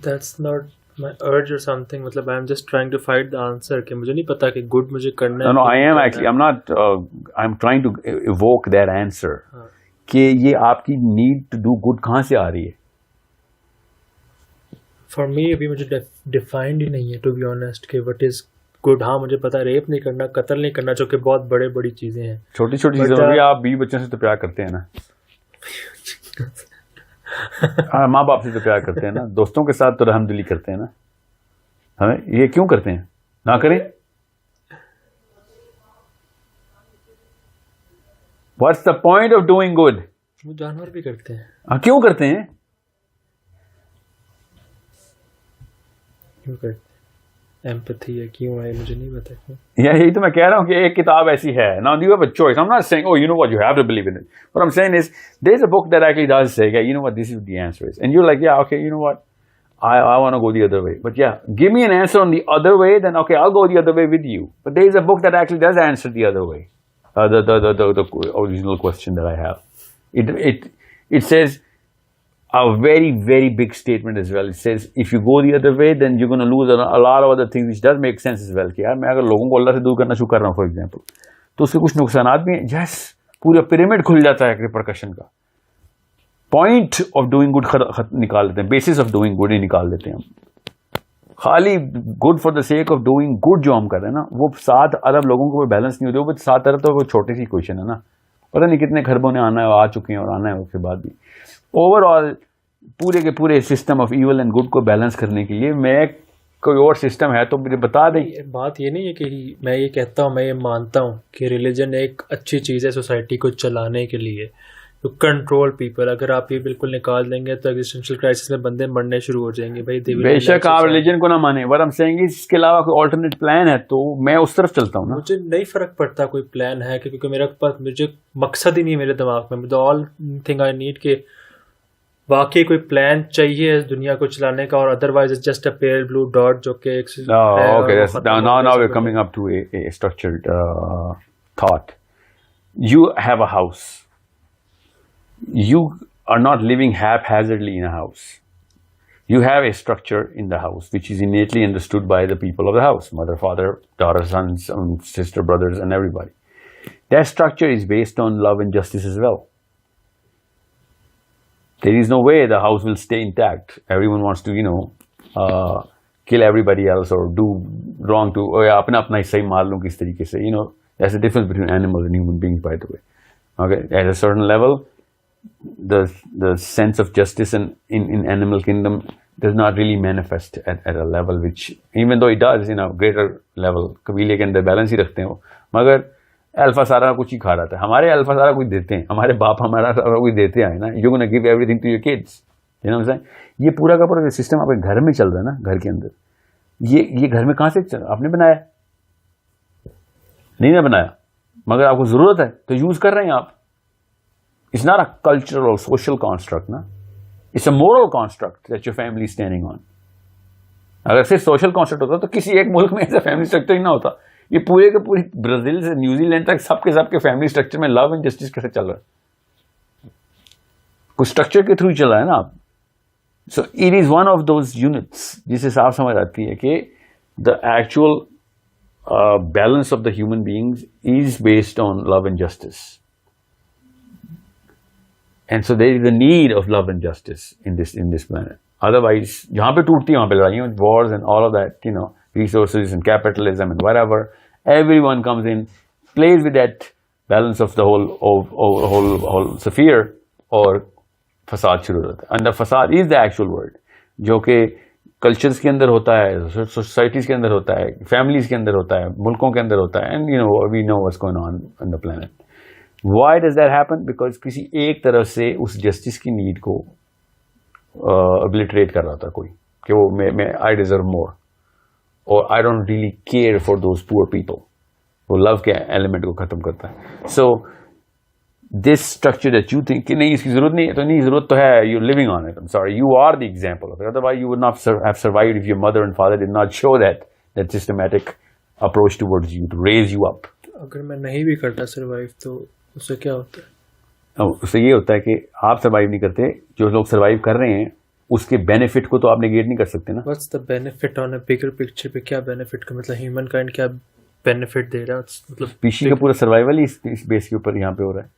S3: That's not my urge or something. مطلب I'm just trying to find the answer کہ مجھے نہیں پتا کہ good مجھے کرنا ہے.
S2: No, I am actually, I'm trying to evoke that answer. کہ یہ آپ کی need to do good کہاں سے آ رہی ہے؟
S3: فار می ابھی مجھے ڈیفائنڈ ہی نہیں ہے ٹو بی آنیسٹ کہ وٹ از گڈ. ہاں مجھے پتا ریپ نہیں کرنا, قتل نہیں کرنا, جو کہ بہت بڑی چیزیں ہیں. چھوٹی
S2: چھوٹی چیزوں میں بھی آپ بیوی بچوں سے تو پیار کرتے ہیں نا, ماں باپ سے تو پیار کرتے ہیں نا, دوستوں کے ساتھ تو رحم دلی کرتے ہیں نا. ہمیں یہ کیوں کرتے ہیں؟ نہ کریں. What's the point of doing good?
S3: وہ جانور بھی کرتے ہیں.
S2: کیوں کرتے ہیں؟
S3: ایمپتھی ہے, کیوں ہے مجھے نہیں پتا.
S2: یہی تو میں کہہ رہا ہوں کہ ایک کتاب ایسی ہے. Now you have a choice. I'm not saying, oh, you know what, you have to believe in it. What I'm saying is, there's a book that actually does say, yeah, you know what, this is the answer is. And you're like, yeah, okay, you know what, I want to go the other way. But yeah, give me an answer on the other way, then okay, I'll go the other way with you. But there's a book that actually does answer the other way. The original question that I have. It says, a very, very big statement as well. It says, if you go the other way, then you're going to lose a lot of other things, which does make sense as well. کہ یار میں اگر لوگوں کو اللہ سے دور کرنا شروع کر رہا ہوں فار ایگزامپل, تو اس کے کچھ نقصانات بھی ہیں. یس, پورا پیرامڈ کھل جاتا ہے ریپرکشن کا. پوائنٹ آف ڈوئنگ گڈ نکال دیتے ہیں, basis of doing good he نکال دیتے ہیں ہم. خالی good for the sake of doing good جو ہم کر رہے ہیں نا, وہ 7 ارب لوگوں کو بیلنس نہیں ہوتے. وہ 7 ارب تو وہ چھوٹی سی کوشچن ہے نا, پتہ نہیں کتنے گھروں نے آنا ہے, آ چکے ہیں اور آنا ہے اس کے بعد بھی. اوور آل پورے کے پورے system of evil and good کو بیلنس کرنے کے لیے میں کوئی اور سسٹم ہے تو مجھے بتا دیں.
S3: بات یہ نہیں ہے کہ میں یہ کہتا ہوں, میں یہ مانتا ہوں کہ ریلیجن ایک اچھی چیز ہے سوسائٹی کو چلانے کے لیے, ٹو کنٹرول پیپل. اگر آپ یہ بالکل نکال دیں گے تو ایگزسٹینشیل کرائسس میں بندے مرنے شروع ہو جائیں گے. بھائی
S2: بے شک آپ ریلیجن کو نہ مانیں, بٹ ہم سیئنگ اس کے علاوہ کوئی آلٹرنیٹ پلان ہے تو میں اس طرف چلتا ہوں نا.
S3: مجھے نہیں فرق پڑتا کوئی پلان ہے, کیونکہ میرے پاس مجھے مقصد ہی نہیں ہے میرے دماغ میں. With all thing I need کہ واقعی کوئی پلان چاہیے اس دنیا کو چلانے کا, اور otherwise it's just a pale blue dot جو کہ
S2: now we're coming up to a structured thought. You have a house. You are not living haphazardly in a house. You have a structure in the house which is innately understood by the people of the house, mother, father, daughter, sons, sister, brothers, and everybody. That structure is based on love and justice as well. There is no way the house will stay intact. Everyone wants to, kill everybody else or do wrong to, apna hissa hi maar lوں کس طریقے سے. That's the difference between animals and human beings, by the way. Okay, at a certain level, the sense of justice in animal kingdom does not really manifest at a level which, even though it does in a greater level, قبیلے کے اندر balance ہی رکھتے ہیں. مگر alpha سارا کچھ ہی کھا رہا تھا. ہمارے الفا سارا کچھ دیتے ہیں, ہمارے باپ ہمارا سارا کچھ دیتے ہیں نا. You gonna give everything to your kids. یہ پورا کا پورا سسٹم آپ کے گھر میں چل رہا ہے نا, گھر کے اندر. یہ گھر میں کہاں سے چل رہا؟ آپ نے بنایا نہیں, نہ بنایا, مگر آپ کو ضرورت ہے تو یوز کر رہے ہیں آپ. It's not a cultural or social construct, نا. It's a moral construct that your family is standing on. اگر صرف سوشل کانسیپٹ ہوتا تو کسی ایک ملک میں ایسا فیملی اسٹرکچر ہی نہ ہوتا. یہ پورے کے پوری برازیل سے نیوزی لینڈ تک سب کے فیملی اسٹرکچر میں لو اینڈ جسٹس کیسے چل رہا ہے؟ کچھ اسٹرکچر کے تھرو چل رہا ہے نا آپ. So it is one of those units جسے صاف سمجھ آتی ہے کہ the actual balance of the human beings is based on love and justice. And so there is a need of love and justice in this planet. Otherwise, jahan pe tooti wahan pe ladaiyan, wars and all of that, resources and capitalism and whatever, everyone comes in, plays with that balance of the whole sphere, اور فساد شروع ہوتا ہے. And the fasad is the actual word, جو کہ cultures کے اندر ہوتا ہے, سوسائٹیز کے اندر ہوتا ہے, فیملیز کے اندر ہوتا ہے, ملکوں کے اندر ہوتا ہے. And we know what's going on the planet. Why does that happen? Because کسی ایک طرف سے اس جسٹس کی نیڈ کو ابلیٹریٹ کر رہا تھا کوئی, کہ وہ میں I deserve more, اور I don't really care for those poor people. وہ لو کے ایلیمنٹ کو ختم کرتا ہے. So this structure that you think کہ نہیں اس کی ضرورت نہیں ہے, تو نہیں ضرورت تو ہے, you're living on it. I'm sorry, you are the example of it. Otherwise you would not have survived if your mother and father did not show that systematic approach towards you to raise you up.
S3: اگر میں نہیں بھی کرتا survive تو اس سے کیا ہوتا ہے؟
S2: اس سے یہ ہوتا ہے کہ آپ سروائیو نہیں کرتے, جو لوگ سروائیو کر رہے ہیں اس کے بینیفٹ کو تو آپ نیگیٹ نہیں کر سکتے نا.
S3: What's the benefit on a bigger picture پہ کیا بینیفٹ کا مطلب ہیومن کائنڈ کیا بینیفٹ دے رہا ہے؟ مطلب
S2: پیشی کا پورا سروائیول ہی اس بیس کے اوپر یہاں پہ ہو رہا ہے.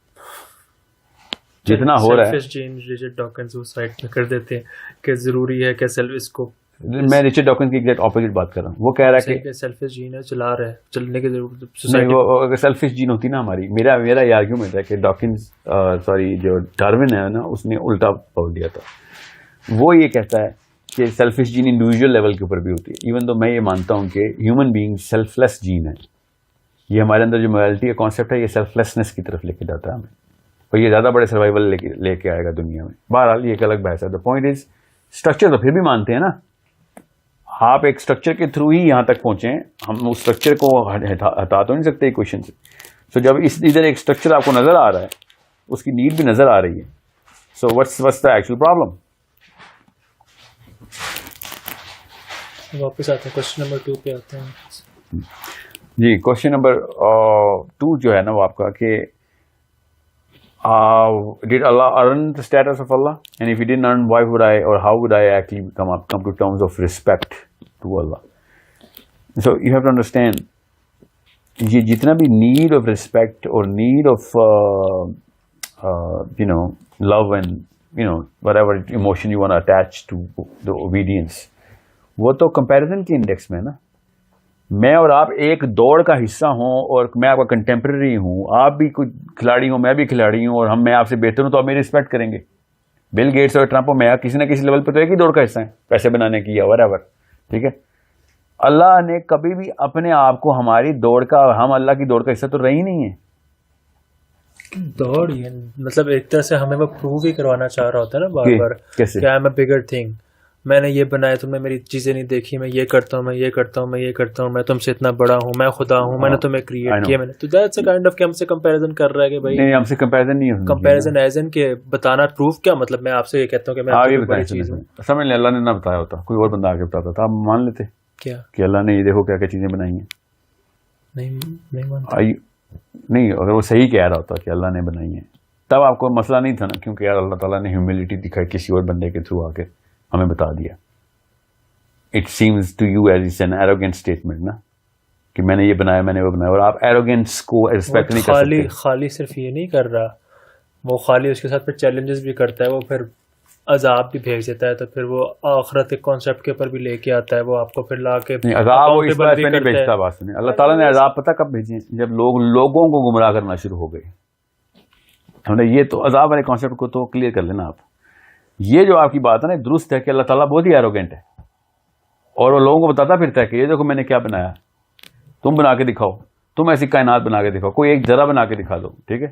S2: جتنا ہو رہا ہے,
S3: ریچرڈ ڈاکنز وہ سائٹ میں کر دیتے ہیں کہ ضروری ہے کہ سیلف کو,
S2: میں ریچرڈ ڈاکنز کی ایگزیکٹ اپوزٹ بات کر رہا ہوں. وہ کہہ رہا ہے کہ
S3: سیلفش جین ہے, چلا رہا ہے, چلنے کی ضرورت
S2: نہیں, وہ اگر سیلفش جین ہوتی نا ہماری, میرا یہ آرگیومنٹ ہے کہ ڈاکنز جو ڈارون ہے نا, اس نے الٹا پکڑ دیا تھا. وہ یہ کہتا ہے کہ سیلفش جین انڈیویجول لیول کے اوپر بھی ہوتی ہے, ایون تو میں یہ مانتا ہوں کہ ہیومن بینگ سیلف لیس جین ہے. یہ ہمارے اندر جو موریلٹی کا کانسیپٹ ہے, یہ سیلف لیسنس کی طرف لے کے جاتا ہے ہمیں, اور یہ زیادہ بڑے سروائیول لے کے آئے گا دنیا میں. بہرحال یہ ایک الگ بحث ہے. دا پوائنٹ از اسٹرکچر تو پھر بھی مانتے ہیں نا, آپ ایک اسٹرکچر کے تھرو ہی یہاں تک پہنچے ہیں, ہم اس اسٹرکچر کو ہٹا تو نہیں سکتے ایکویشن سے. سو جب ادھر ایک اسٹرکچر آپ کو نظر آ رہا ہے, اس کی نیڈ بھی نظر آ رہی ہے, سو what's the actual problem?
S3: واپس آتے ہیں کوشچن نمبر 2 پہ آتے ہیں.
S2: جی, کوشچن نمبر 2 جو ہے نا وہ آپ کا کہ did Allah earn the status of Allah? And if he didn't earn, why would I, or how would I actually come to terms of respect to Allah? So you have to understand, یہ جتنا بھی need of respect or need of love and whatever emotion you want to attach to the obedience, وہ تو comparison کی index میں ہے نا. میں اور آپ ایک دوڑ کا حصہ ہوں, اور میں آپ کا کنٹمپرری ہوں, آپ بھی کوئی کھلاڑی ہوں, میں بھی کھلاڑی ہوں, اور میں آپ سے بہتر ہوں تو آپ میری رسپیکٹ کریں گے. بل گیٹس اور ٹرمپ, میں کسی نہ کسی لیول پہ تو ایک ہی دوڑ کا حصہ ہیں, پیسے بنانے کی یا whatever. ٹھیک ہے, اللہ نے کبھی بھی اپنے آپ کو ہماری دوڑ کا, ہم اللہ کی دوڑ کا حصہ تو رہی نہیں ہے.
S3: دوڑ ہی مطلب ایک طرح سے ہمیں وہ پروو ہی کروانا چاہ رہا ہوتا ہے نا بار بار کہ I am a bigger thing, میں نے یہ بنایا, تم نے میری چیزیں نہیں دیکھی, میں یہ کرتا ہوں, میں یہ کرتا ہوں, میں یہ کرتا ہوں, میں تم سے اتنا بڑا ہوں, میں خدا ہوں, میں نے تمہیں کریٹ کیا, میں نے. تو دیٹس اے کائنڈ آف کہ ہم سے کمپیریزن کر رہا ہے کہ بھائی
S2: نہیں, ہم سے کمپیریزن نہیں ہے.
S3: کمپیریزن ایز ان کہ بتانا پروف کیا مطلب, میں آپ سے یہ کہتا ہوں کہ میں آپ سے بڑی چیز ہوں.
S2: سمجھ لیں, اللہ نے نہ بتایا ہوتا, کوئی اور بندہ آگے بتاتا تھا, آپ مان لیتے
S3: کیا
S2: کہ اللہ نے یہ دیکھو کیا کیا چیزیں بنائی ہیں.
S3: نہیں مانتا.
S2: نہیں, اگر وہ صحیح کہہ رہا ہوتا کہ اللہ نے بنائی ہیں, تب آپ کو مسئلہ نہیں تھا نا, کیونکہ یار اللہ تعالیٰ نے ہیوملٹی دکھائی کسی اور بندے کے تھرو آ کے ہمیں بتا دیا. It seems to you as it's an arrogant statement نا, کہ میں نے یہ بنایا, میں نے وہ بنایا, اور آپ ایروگینس کو ریسپیکٹ نہیں کر سکتے.
S3: خالی صرف یہ نہیں کر رہا, وہ خالی اس کے ساتھ پھر چیلنجز بھی کرتا ہے, وہ پھر عذاب بھی بھیج دیتا ہے, تو پھر وہ آخرت کے کانسیپٹ کے اوپر بھی لے کے آتا ہے, وہ آپ کو پھر لا کے
S2: عذاب وہ اس بات پہ نہیں بھیجتا. بات سنیں, اللہ تعالیٰ نے عذاب پتہ کب بھیجے, جب لوگوں کو گمراہ کرنا شروع ہو گئے. ہم نے یہ تو عذاب والے کانسیپٹ کو تو کلیئر کر لینا آپ. یہ جو آپ کی بات ہے نا درست ہے کہ اللہ تعالیٰ بہت ہی ایروگینٹ ہے, اور وہ لوگوں کو بتاتا پھرتا ہے کہ یہ دیکھو میں نے کیا بنایا, تم بنا کے دکھاؤ, تم ایسی کائنات بنا کے دکھاؤ, کوئی ایک ذرا بنا کے دکھا دو. ٹھیک ہے,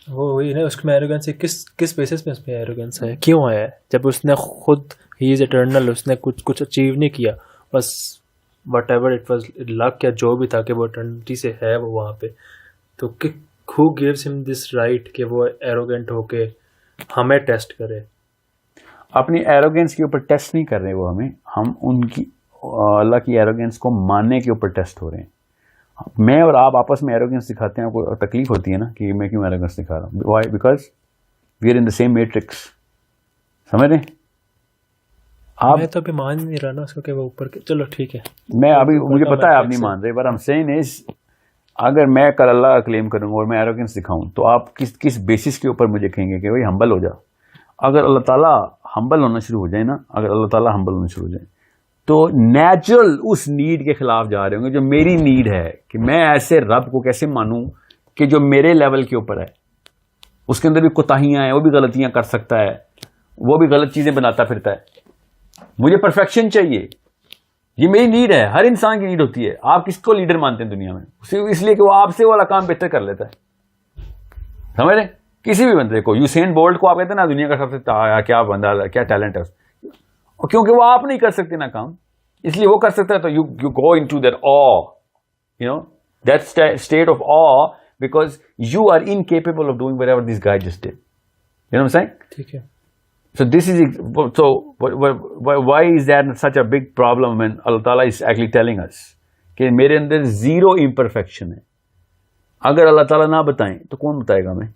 S3: وہی نا, اس میں ایروگینس کس بیسس میں اس میں ایروگینس ہے, کیوں ہے, جب اس نے خود ہی از اٹرنل, اس نے کچھ اچیو نہیں کیا, بس وٹ ایور اٹ واز لک یا جو بھی تھا کہ وہ اٹرنٹی سے ہے وہ وہاں پہ, تو who gives him this right کہ وہ ایروگینٹ ہو کے ہمیں ٹیسٹ کرے.
S2: اپنی ایروگینس کے اوپر ٹیسٹ نہیں کر رہے وہ ہمیں, ہم ان کی اللہ کی ایروگینس کو ماننے کے اوپر ٹیسٹ ہو رہے ہیں. میں اور آپ آپس میں ایروگینس دکھاتے ہیں, کو تکلیف ہوتی ہے نا کہ میں کیوں ایروگینس دکھا رہا ہوں. Why? Because we are in the same matrix. سمجھ رہے ہیں,
S3: میں تو ابھی مان نہیں رہا نا اس کو کہ وہ اوپر کے. چلو ٹھیک ہے,
S2: میں ابھی مجھے پتا ہے آپ نہیں مان رہے, بٹ I'm saying is اگر میں کل اللہ کا کلیم کروں گا اور میں ایروگنس دکھاؤں تو آپ کس بیسس کے اوپر مجھے کہیں گے کہ بھائی ہمبل ہو جا. اگر اللہ تعالیٰ ہمبل ہونا شروع ہو جائے نا, اگر اللہ تعالیٰ ہمبل ہونا شروع ہو جائے تو نیچرل اس نیڈ کے خلاف جا رہے ہوں گے جو میری نیڈ ہے کہ میں ایسے رب کو کیسے مانوں کہ جو میرے لیول کے اوپر ہے, اس کے اندر بھی کوتاہیاں ہیں, وہ بھی غلطیاں کر سکتا ہے, وہ بھی غلط چیزیں بناتا پھرتا ہے. مجھے پرفیکشن چاہیے, یہ میری نیڈ ہے, ہر انسان کی نیڈ ہوتی ہے. آپ کس کو لیڈر مانتے ہیں دنیا میں؟ صرف اس لیے کہ وہ آپ سے والا کام بہتر کر لیتا ہے. سمجھ رہے؟ کسی بھی بندے کو, یوسین بولٹ کو آپ کہتے ہیں نا دنیا کا سب سے کیا بندہ, کیا ٹیلنٹ ہے, اور کیونکہ وہ آپ نہیں کر سکتے نا کام, اس لیے وہ کر سکتا ہے. تو you go into that awe, you know, that state of awe because you are incapable of doing whatever this guy just did. You know what I'm saying?
S3: ٹھیک ہے.
S2: So this is, so why is that such a big problem when Allah Ta'ala is actually telling us کہ میرے اندر zero imperfection ہے. اگر اللہ تعالیٰ نہ بتائیں تو کون بتائے گا ہمیں؟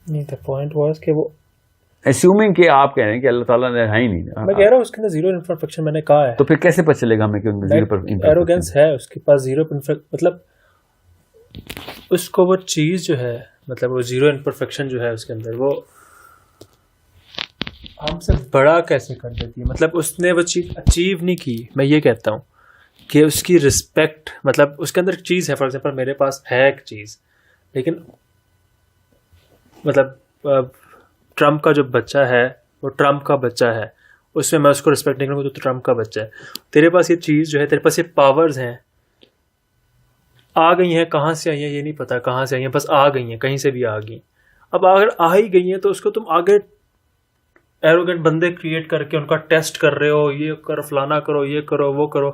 S3: نہیں, the point was کہ وہ
S2: ایسیومنگ کہ آپ کہہ رہے ہیں کہ اللہ تعالیٰ نے ہے ہی نہیں.
S3: میں کہہ رہا ہوں اس کے اندر زیرو امپرفیکشن میں نے کہا ہے,
S2: تو پھر کیسے پتہ چلے گا ہمیں کہ ان میں زیرو
S3: ایروگینس ہے اس کے پاس, زیرو مطلب اس کو وہ چیز جو ہے, مطلب وہ زیرو امپرفیکشن جو ہے اس کے اندر, وہ ہم سے بڑا کیسے کر دیتی ہے. مطلب اس نے وہ چیز اچیو نہیں کی. میں یہ کہتا ہوں کہ اس کی رسپیکٹ, مطلب اس کے اندر ایک چیز ہے, فار ایگزامپل میرے پاس ہے ایک چیز, لیکن مطلب ٹرمپ کا جو بچہ ہے وہ ٹرمپ کا بچہ ہے, اس میں اس کو رسپیکٹ نہیں کروں گا تو ٹرمپ کا بچہ ہے. تیرے پاس یہ چیز جو ہے, تیرے پاس یہ پاورز ہیں, آ گئی ہیں, کہاں سے آئی ہیں یہ نہیں پتا, کہاں سے آئی ہیں, بس آ گئی ہیں, کہیں سے بھی آ گئی. اب اگر آ ہی گئی ہیں تو اس کو تم آگے ایروگنٹ بندے کریٹ کر کے ان کا ٹیسٹ کر رہے ہو, یہ کرو, فلانا کرو, یہ کرو, وہ کرو.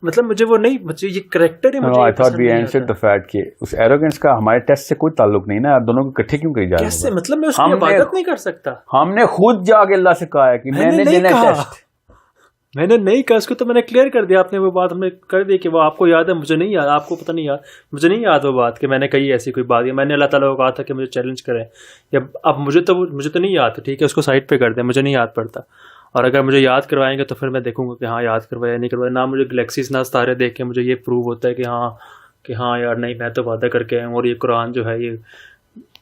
S3: مطلب مجھے وہ نہیں, مجھے یہ کریکٹر ہے.
S2: I thought we answered the fact کہ اس ایروگنس کا ہمارے ٹیسٹ سے کوئی تعلق نہیں نا, دونوں کو اکٹھے کیوں کری جا رہے ہیں؟
S3: کیسے؟ مطلب میں اس کی عبادت نہیں کر سکتا.
S2: ہم نے خود جا کے اللہ سے کہا ہے کہ میں نے دینا ٹیسٹ.
S3: میں نے نہیں کہا اس کو, تو میں نے کلیئر کر دیا. آپ نے وہ بات ہم نے کر دی کہ وہ آپ کو یاد ہے, مجھے نہیں یاد. آپ کو پتہ نہیں یاد, مجھے نہیں یاد وہ بات کہ میں نے کہی ایسی کوئی بات. یا میں نے اللہ تعالیٰ کو کہا تھا کہ مجھے چیلنج کریں, یا اب مجھے تو نہیں یاد. ٹھیک ہے, اس کو سائڈ پہ کر دیں, مجھے نہیں یاد پڑتا. اور اگر مجھے یاد کروائیں گے تو پھر میں دیکھوں گا کہ ہاں یاد کروایا نہیں کروایا. نہ مجھے گلیکسیز نہ ستارے دیکھ کے مجھے یہ پروو ہوتا ہے کہ ہاں یار نہیں, میں تو وعدہ کر کے آیا ہوں, اور یہ قرآن جو ہے یہ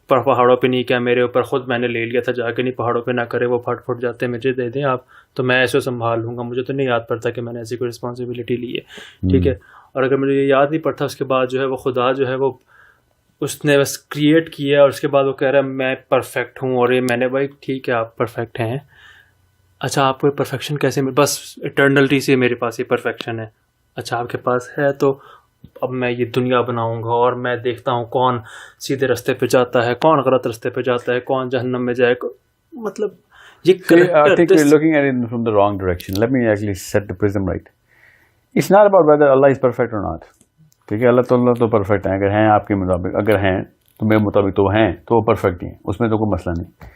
S3: پہاڑوں پہ نہیں کیا میرے اوپر, خود میں نے لے لیا تھا جا کے, نہیں پہاڑوں پہ نہ کرے, وہ پھٹ جاتے ہیں, مجھے دے دیں آپ تو میں ایسے سنبھال لوں گا. مجھے تو نہیں یاد پڑتا کہ میں نے ایسی کوئی رسپانسبلٹی لی ہے. ٹھیک ہے, اور اگر مجھے یہ یاد نہیں پڑتا, اس کے بعد جو ہے وہ خدا جو ہے وہ اس نے بس کریٹ کیا, اور اس کے بعد وہ کہہ رہا ہے میں پرفیکٹ ہوں, اور یہ میں نے, بھائی ٹھیک ہے آپ پرفیکٹ ہیں, اچھا آپ کو یہ پرفیکشن کیسے مل, بس اٹرنلٹی سے میرے پاس یہ پرفیکشن ہے. اچھا آپ کے پاس ہے تو اب میں یہ دنیا بناؤں گا, اور میں دیکھتا ہوں کون سیدھے رستے پہ جاتا ہے, کون غلط رستے پہ جاتا ہے, کون جہنم میں جائے. مطلب یہ
S2: I think we're looking at it from the wrong direction. Let me actually set the prism right. It's not about whether Allah is perfect or not. ٹھیک ہے, اللہ تعالیٰ تو پرفیکٹ ہیں, اگر ہیں آپ کے مطابق, اگر ہیں تو میرے مطابق تو ہیں, تو وہ پرفیکٹ ہیں, اس میں تو کوئی مسئلہ نہیں.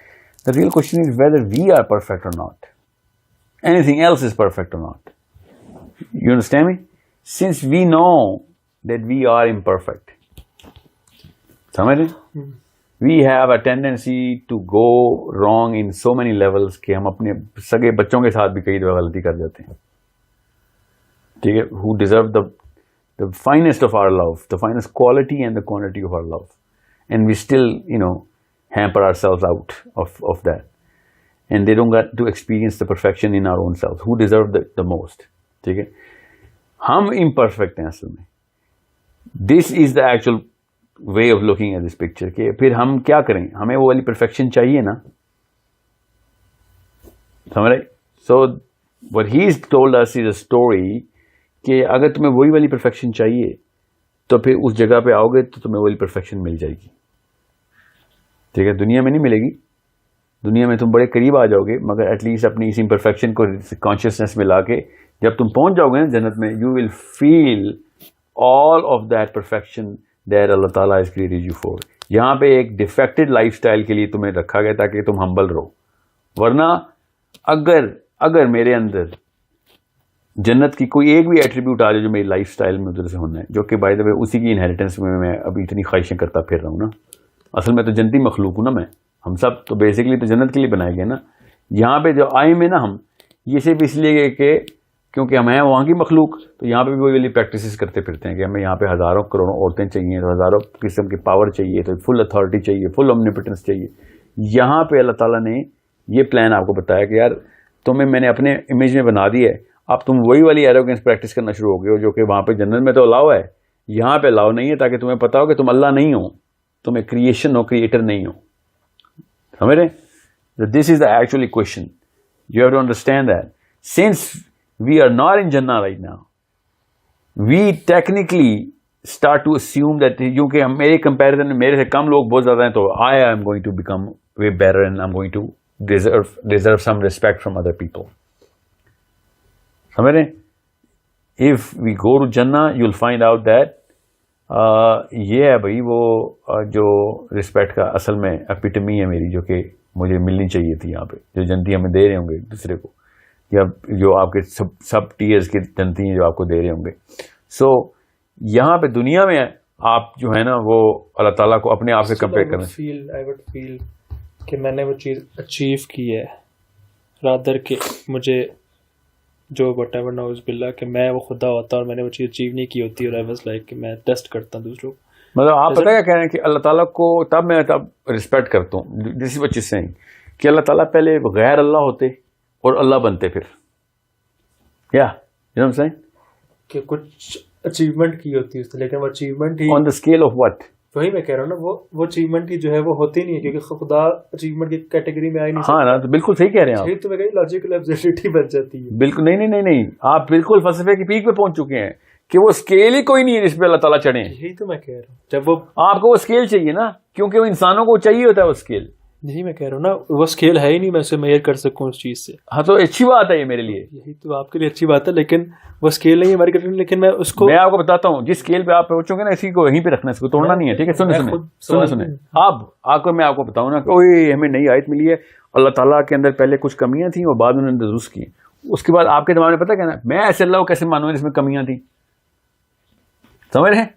S2: The real question is whether we are perfect or not. Anything else is perfect or not. You understand me? Since we know that we are imperfect, سمجھ رہے, we have a tendency to go wrong in so many levels کہ ہم اپنے سگے بچوں کے ساتھ بھی کئی دفعہ غلطی کر جاتے ہیں. ٹھیک ہے, who deserve the finest of our love, the finest quality and the quantity of our love, and we still, hamper ourselves out of that. And they don't get to experience the perfection in our own selves. Who deserve the most? ٹھیک ہے, ہم imperfect ہیں اصل میں. This is the actual way of looking at this picture. کہ پھر ہم کیا کریں, ہمیں وہ والی perfection چاہیے نا, سمجھ رہے. So what he's told us is a story کہ اگر تمہیں وہی والی perfection چاہیے تو پھر اس جگہ پہ آؤ گے تو تمہیں وہی perfection مل جائے گی. ٹھیک ہے, دنیا میں نہیں ملے گی, دنیا میں تم بڑے قریب آ جاؤ گے, مگر ایٹ لیسٹ اپنی اس امپرفیکشن کو کانشیسنیس میں لا کے جب تم پہنچ جاؤ گے نا جنت میں, you will feel all of that perfection that Allah تعالیٰ ہیز کریٹڈ یو فور. یہاں پہ ایک ڈیفیکٹڈ لائف اسٹائل کے لیے تمہیں رکھا گیا تاکہ تم ہمبل رہو. ورنہ اگر میرے اندر جنت کی کوئی ایک بھی ایٹریبیوٹ آ جائے جو میری لائف اسٹائل میں ادھر سے ہونا ہے, جو کہ بائی دا وے اسی کی انہیریٹنس میں ابھی اتنی خواہشیں کرتا پھر رہا ہوں نا. اصل میں تو جنتی مخلوق ہوں نا میں, ہم سب تو بیسکلی تو جنت کے لیے بنائے گئے نا. یہاں پہ جو آئے میں نا ہم یہ صرف اس لیے کہ کیونکہ ہم ہیں وہاں کی مخلوق, تو یہاں پہ بھی وہی والی پریکٹسز کرتے پھرتے ہیں کہ ہمیں یہاں پہ ہزاروں کروڑوں عورتیں چاہیے, تو ہزاروں قسم کی پاور چاہیے, تو فل اتھارٹی چاہیے, فل اومنیپوٹنس چاہیے. یہاں پہ اللہ تعالیٰ نے یہ پلان آپ کو بتایا کہ یار تمہیں میں نے اپنے امیج میں بنا دی ہے, اب تم وہی والی ایروگنس پریکٹس کرنا شروع ہو گئے ہو جو کہ وہاں پہ جنت میں تو الاؤ ہے, یہاں پہ الاؤ نہیں ہے, تاکہ تمہیں پتا ہو کہ تم اللہ نہیں ہو, تم ایک کریشن ہو, کریٹر نہیں ہو. سمجھ رہے؟ This is the actually question. You have to understand that sense we are not in Jannah right now, we technically start to assume that کیونکہ ہم میرے comparison میں میرے سے کم لوگ بہت زیادہ ہیں, تو I am going to become way better and I'm going to deserve some respect from other people. سمجھ رہے ہیں؟ If we go to Jannah, you'll find out that یہ ہے بھائی وہ جو رسپیکٹ کا اصل میں اپیٹمی ہے میری, جو کہ مجھے ملنی چاہیے تھی یہاں پہ, جو جنتی ہمیں دے رہے ہوں گے ایک دوسرے کو, یا جو آپ کے سب ٹیئرز کی جنتی ہیں جو آپ کو دے رہے ہوں گے. سو یہاں پہ دنیا میں آپ جو ہے نا وہ اللہ تعالیٰ کو اپنے آپ سے کمپیئر کرنا.
S3: I would feel کہ میں نے وہ چیز اچیو کی ہے, رادر کہ مجھے جو وٹ ایور ناؤز باللہ کہ میں وہ خدا ہوتا اور میں نے وہ چیز اچیو نہیں کی ہوتی, اور I was like کہ میں ٹیسٹ کرتا ہوں دوسروں.
S2: مطلب آپ پتہ کیا کہہ رہے ہیں کہ اللہ تعالیٰ کو تب میں رسپیکٹ کرتا ہوں, جس وجہ سے کہ اللہ تعالیٰ پہلے غیر اللہ ہوتے اور اللہ بنتے پھر, کیا
S3: کہ کچھ اچیومنٹ کی ہوتی ہے, لیکن وہ achievement he
S2: on the scale of what,
S3: وہی میں کہہ رہا ہوں نا, وہ اچیومنٹ ہی جو ہے وہ ہوتی نہیں ہے, کیونکہ خدا اچیومنٹ کی کیٹیگری میں آئی نہیں.
S2: ہاں نا, تو بالکل صحیح کہہ رہے ہیں آپ.
S3: تو میں کہیں لاجیکل ایبسرڈیٹی بن جاتی ہے.
S2: بالکل نہیں, آپ بالکل فلسفے کی پیک پہ پہنچ چکے ہیں کہ وہ اسکیل ہی کوئی نہیں ہے جس پہ اللہ تعالیٰ چڑھے.
S3: یہی تو میں کہہ رہا ہوں, جب وہ
S2: آپ کو وہ اسکیل چاہیے نا, کیونکہ وہ انسانوں کو چاہیے ہوتا ہے وہ اسکیل.
S3: یہی میں کہہ رہا ہوں نا, وہ اسکیل ہے ہی نہیں میں اسے میئر کر سکوں اس چیز سے.
S2: ہاں تو اچھی بات ہے یہ میرے لیے,
S3: یہی تو آپ کے لیے اچھی بات ہے, لیکن وہ اسکیل نہیں ہے ہماری کرنے. لیکن میں اس کو,
S2: میں آپ کو بتاتا ہوں جس اسکیل پہ آپ پہنچو گے نا, اسی کو وہیں پہ رکھنا, اس کو توڑنا نہیں ہے. ٹھیک ہے, سنیں. اب آ کر میں آپ کو بتاؤں نا کہ ہمیں نئی آیت ملی ہے, اللہ تعالیٰ کے اندر پہلے کچھ کمیاں تھیں اور بعد میں انہوں نے درست کی. اس کے بعد آپ کے دماغ میں پتہ کیا نا, میں ایسے اللہ کو کیسے مانوں جس میں کمیاں تھیں. سمجھ رہے ہیں؟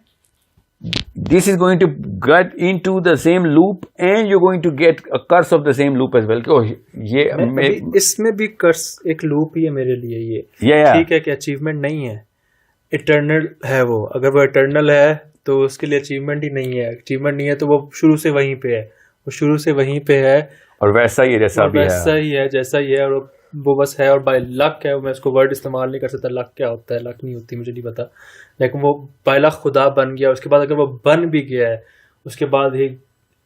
S2: This is going to get into the same loop and you're going to get a curse of the same loop as well. یہ
S3: اس میں بھی کرس ایک لوپ ہی ہے میرے لیے. یہ ٹھیک ہے کہ اچیومنٹ نہیں ہے, اٹرنل ہے وہ. اگر وہ اٹرنل ہے تو اس کے لیے اچیومنٹ ہی نہیں ہے. اچیومنٹ نہیں ہے تو وہ شروع سے وہیں پہ ہے, وہ شروع سے وہیں پہ ہے,
S2: اور ویسا ہی ہے جیسا بھی ہے,
S3: ویسا ہی ہے جیسا ہی ہے, اور وہ بس ہے. اور بائی لک ہے, میں اس کو ورڈ استعمال نہیں کر سکتا, لک کیا ہوتا ہے, لک نہیں ہوتی, مجھے نہیں پتا. لیکن وہ بائی لک خدا بن گیا. اس کے بعد اگر وہ بن بھی گیا ہے, اس کے بعد ہی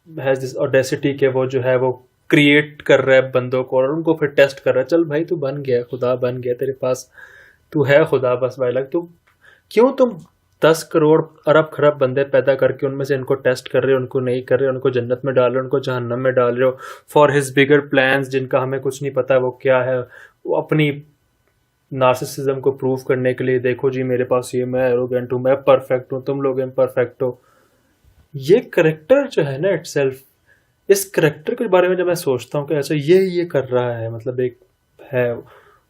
S3: ہیز دس اوڈیسٹی کہ وہ جو ہے وہ کریٹ کر رہا ہے بندوں کو, اور ان کو پھر ٹیسٹ کر رہا ہے. چل بھائی تو بن گیا, خدا بن گیا, تیرے پاس تو ہے خدا بس بائی لک. تو کیوں تم 10 کروڑ ارب خرب بندے پیدا کر کے ان میں سے ان کو ٹیسٹ کر رہے ہو, ان کو نہیں کر رہے, ان کو جنت میں ڈال رہے ہو, ان کو جہنم میں ڈال رہے ہو, فار ہز بگر پلانز جن کا ہمیں کچھ نہیں پتا وہ کیا ہے, وہ اپنی نارسسزم کو پروو کرنے کے لیے. دیکھو جی میرے پاس یہ, میں ایروگینٹ ہوں, میں پرفیکٹ ہوں, تم لوگ امپرفیکٹ ہو. یہ کریکٹر جو ہے نا اٹ سیلف, اس کریکٹر کے بارے میں جب میں سوچتا ہوں کہ ایسا یہ کر رہا ہے, مطلب ایک ہے,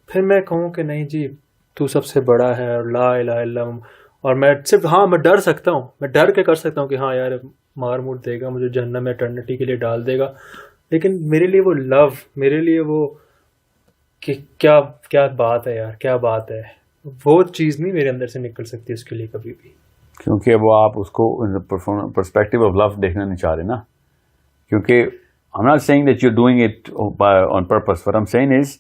S3: پھر میں کہوں کہ نہیں جی تو سب سے بڑا ہے اور لا الہ الا اللہ, اور میں صرف ہاں میں ڈر سکتا ہوں, میں ڈر کے کر سکتا ہوں کہ ہاں یار مار مور دے گا مجھے, جہنم میں اٹرنیٹی کے لیے ڈال دے گا. لیکن میرے لیے وہ لو, میرے لیے وہ کہ کیا بات ہے یار, کیا بات ہے, وہ چیز نہیں میرے اندر سے نکل سکتی اس کے لیے کبھی بھی.
S2: کیونکہ وہ آپ اس کو پرسپیکٹو آف لو دیکھنا نہیں چاہ رہے نا. کیونکہ I'm not saying that you're doing it on purpose. What I'm saying is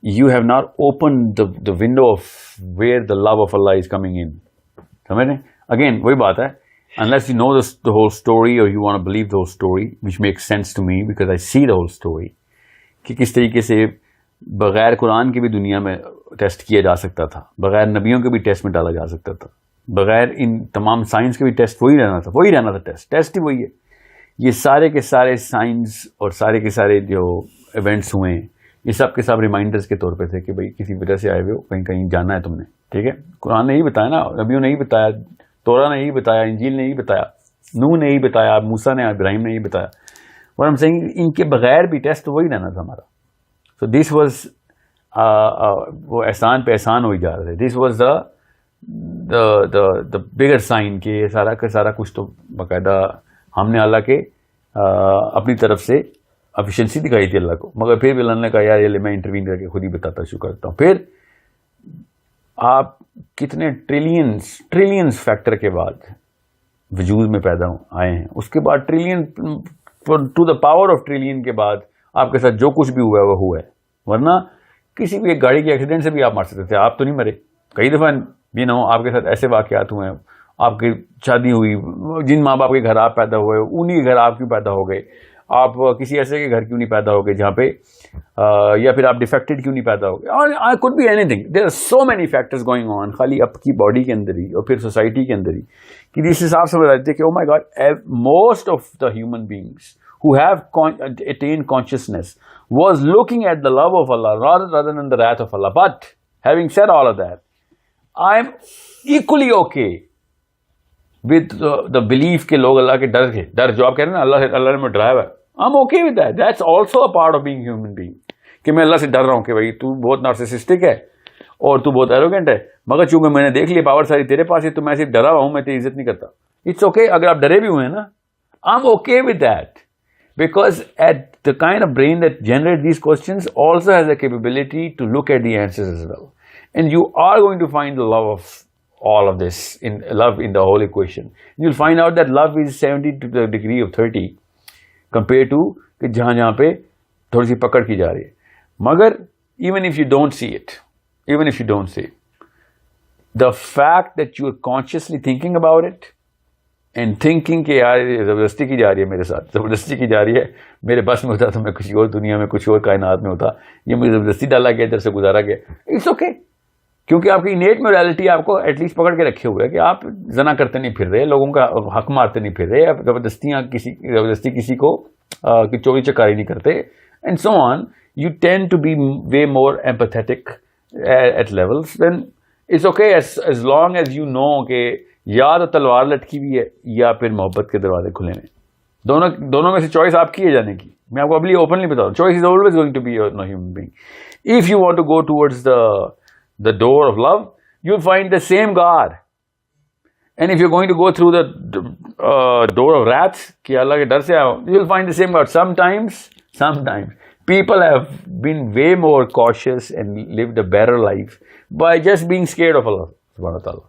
S2: you have not opened the window of where the love of Allah is coming in. سمجھ رہے ہیں؟ Again وہی بات ہے, unless you know the whole story or you want to believe the whole story, which makes sense to me because I see the whole story, کہ کس طریقے سے بغیر قرآن کے بھی دنیا میں ٹیسٹ کیا جا سکتا تھا, بغیر نبیوں کے بھی ٹیسٹ میں ڈالا جا سکتا تھا, بغیر ان تمام سائنس کے بھی ٹیسٹ وہی رہنا تھا, ٹیسٹ ہی وہی ہے. یہ سارے کے سارے سائنس اور سارے کے سارے جو ایونٹس ہوئے ہیں یہ سب کے سب ریمائنڈرز کے طور پہ تھے کہ بھئی کسی وجہ سے آئے ہوئے ہو, کہیں جانا ہے تم نے. ٹھیک ہے, قرآن نے یہی بتایا نا, نبیوں نے یہی بتایا, تورا نے یہی بتایا, انجیل نے یہی بتایا, نوح نے یہی بتایا, موسیٰ نے, ابراہیم نے یہی بتایا. اور ہم سینگ ان کے بغیر بھی ٹیسٹ وہی رہنا تھا ہمارا. سو دس واز وہ احسان پہ احسان ہوئی جا رہے تھے. This was the bigger sign کہ یہ سارا کچھ تو باقاعدہ ہم نے اللہ کے اپنی طرف سے افیشینسی دکھائی تھی اللہ کو, مگر پھر بھی اللہ نے کہا یار یہ میں انٹروین کر کے خود ہی بتاتا شروع کرتا ہوں. پھر آپ کتنے ٹریلینز فیکٹر کے بعد وجود میں پیدا آئے ہیں, اس کے بعد trillion to the power of trillion کے بعد آپ کے ساتھ جو کچھ بھی ہوا ہے وہ ہوا ہے. ورنہ کسی بھی ایک گاڑی کے ایکسیڈنٹ سے بھی آپ مر سکتے تھے, آپ تو نہیں مرے. کئی دفعہ بھی نہ ہو آپ کے ساتھ ایسے واقعات ہوئے ہیں, آپ کی شادی ہوئی, جن ماں باپ کے گھر آپ پیدا ہوئے انہی کے گھر آپ کیوں پیدا ہو گئے, آپ کسی ایسے کے گھر کیوں نہیں پیدا ہو گئے جہاں پہ یا پھر آپ ڈیفیکٹڈ کیوں نہیں پیدا ہو گئے, اور could be anything. There are so many factors going on, خالی آپ کی باڈی کے اندر ہی اور پھر سوسائٹی کے اندر ہی, کہ جس حساب سے بتاتے ہیں کہ oh my God, most of the human beings who have attained consciousness was looking at the love of Allah rather than the wrath of Allah. But having said all of that, I am equally okay with the belief کہ لوگ اللہ کے ڈر جو آپ کہہ رہے ہیں نا, اللہ نے مجھے ڈرایا ہوا ہے, I'm okay with that. That's also a part of being human being. کہ میں اللہ سے ڈر رہا ہوں کہ بھائی تو بہت نارسسسٹک ہے اور تو بہت ایروگینٹ ہے, مگر چونکہ میں نے دیکھ لیا پاور ساری تیرے پاس ہے تو میں صرف ڈرا ہوا ہوں, میں تیری عزت نہیں کرتا. It's okay اگر آپ ڈرے بھی ہوئے ہیں نا, I'm okay with that. Because at the kind of brain that generates these questions also has the capability to look at the answers as well. And you are going to find the love of all of this, love in the whole equation. You'll find out that love is 70 to the degree of 30 compared to کہ جہاں پہ تھوڑی سی پکڑ کی جا رہی ہے. مگر even if you don't see it, the fact that you are consciously thinking about it and thinking کہ یار زبردستی کی جا رہی ہے میرے ساتھ, زبردستی کی جا رہی ہے, میرے بس میں ہوتا تو میں کسی اور دنیا میں کچھ اور کائنات میں ہوتا, یہ مجھے زبردستی ڈالا گیا, ادھر سے گزارا گیا. اٹس اوکے, کیونکہ آپ کی انیٹ موریلٹی آپ کو ایٹ لیسٹ پکڑ کے رکھے ہوئے ہے کہ آپ زنا کرتے نہیں پھر رہے, لوگوں کا حق مارتے نہیں پھر رہے, آپ زبردستی کسی کو چوری چکاری نہیں کرتے, and so on. You tend to be way more empathetic at levels. Then it's okay as long as you know کہ یا تو تلوار لٹکی ہوئی ہے یا پھر محبت کے دروازے کھلے ہیں. دونوں میں سے چوائس آپ کی ہے جانے کی. میں آپ کو ابھی اوپنلی بتا رہا ہوں, choice is always going to be your human being. If you want to go towards the door of love, you'll find the same God. And if you're going to go through the door of wrath کہ اللہ کے ڈر سے آؤ, you'll find the same God. Sometimes people have been way more cautious and lived a better life by just being scared of Allah subhanahu wa ta'ala.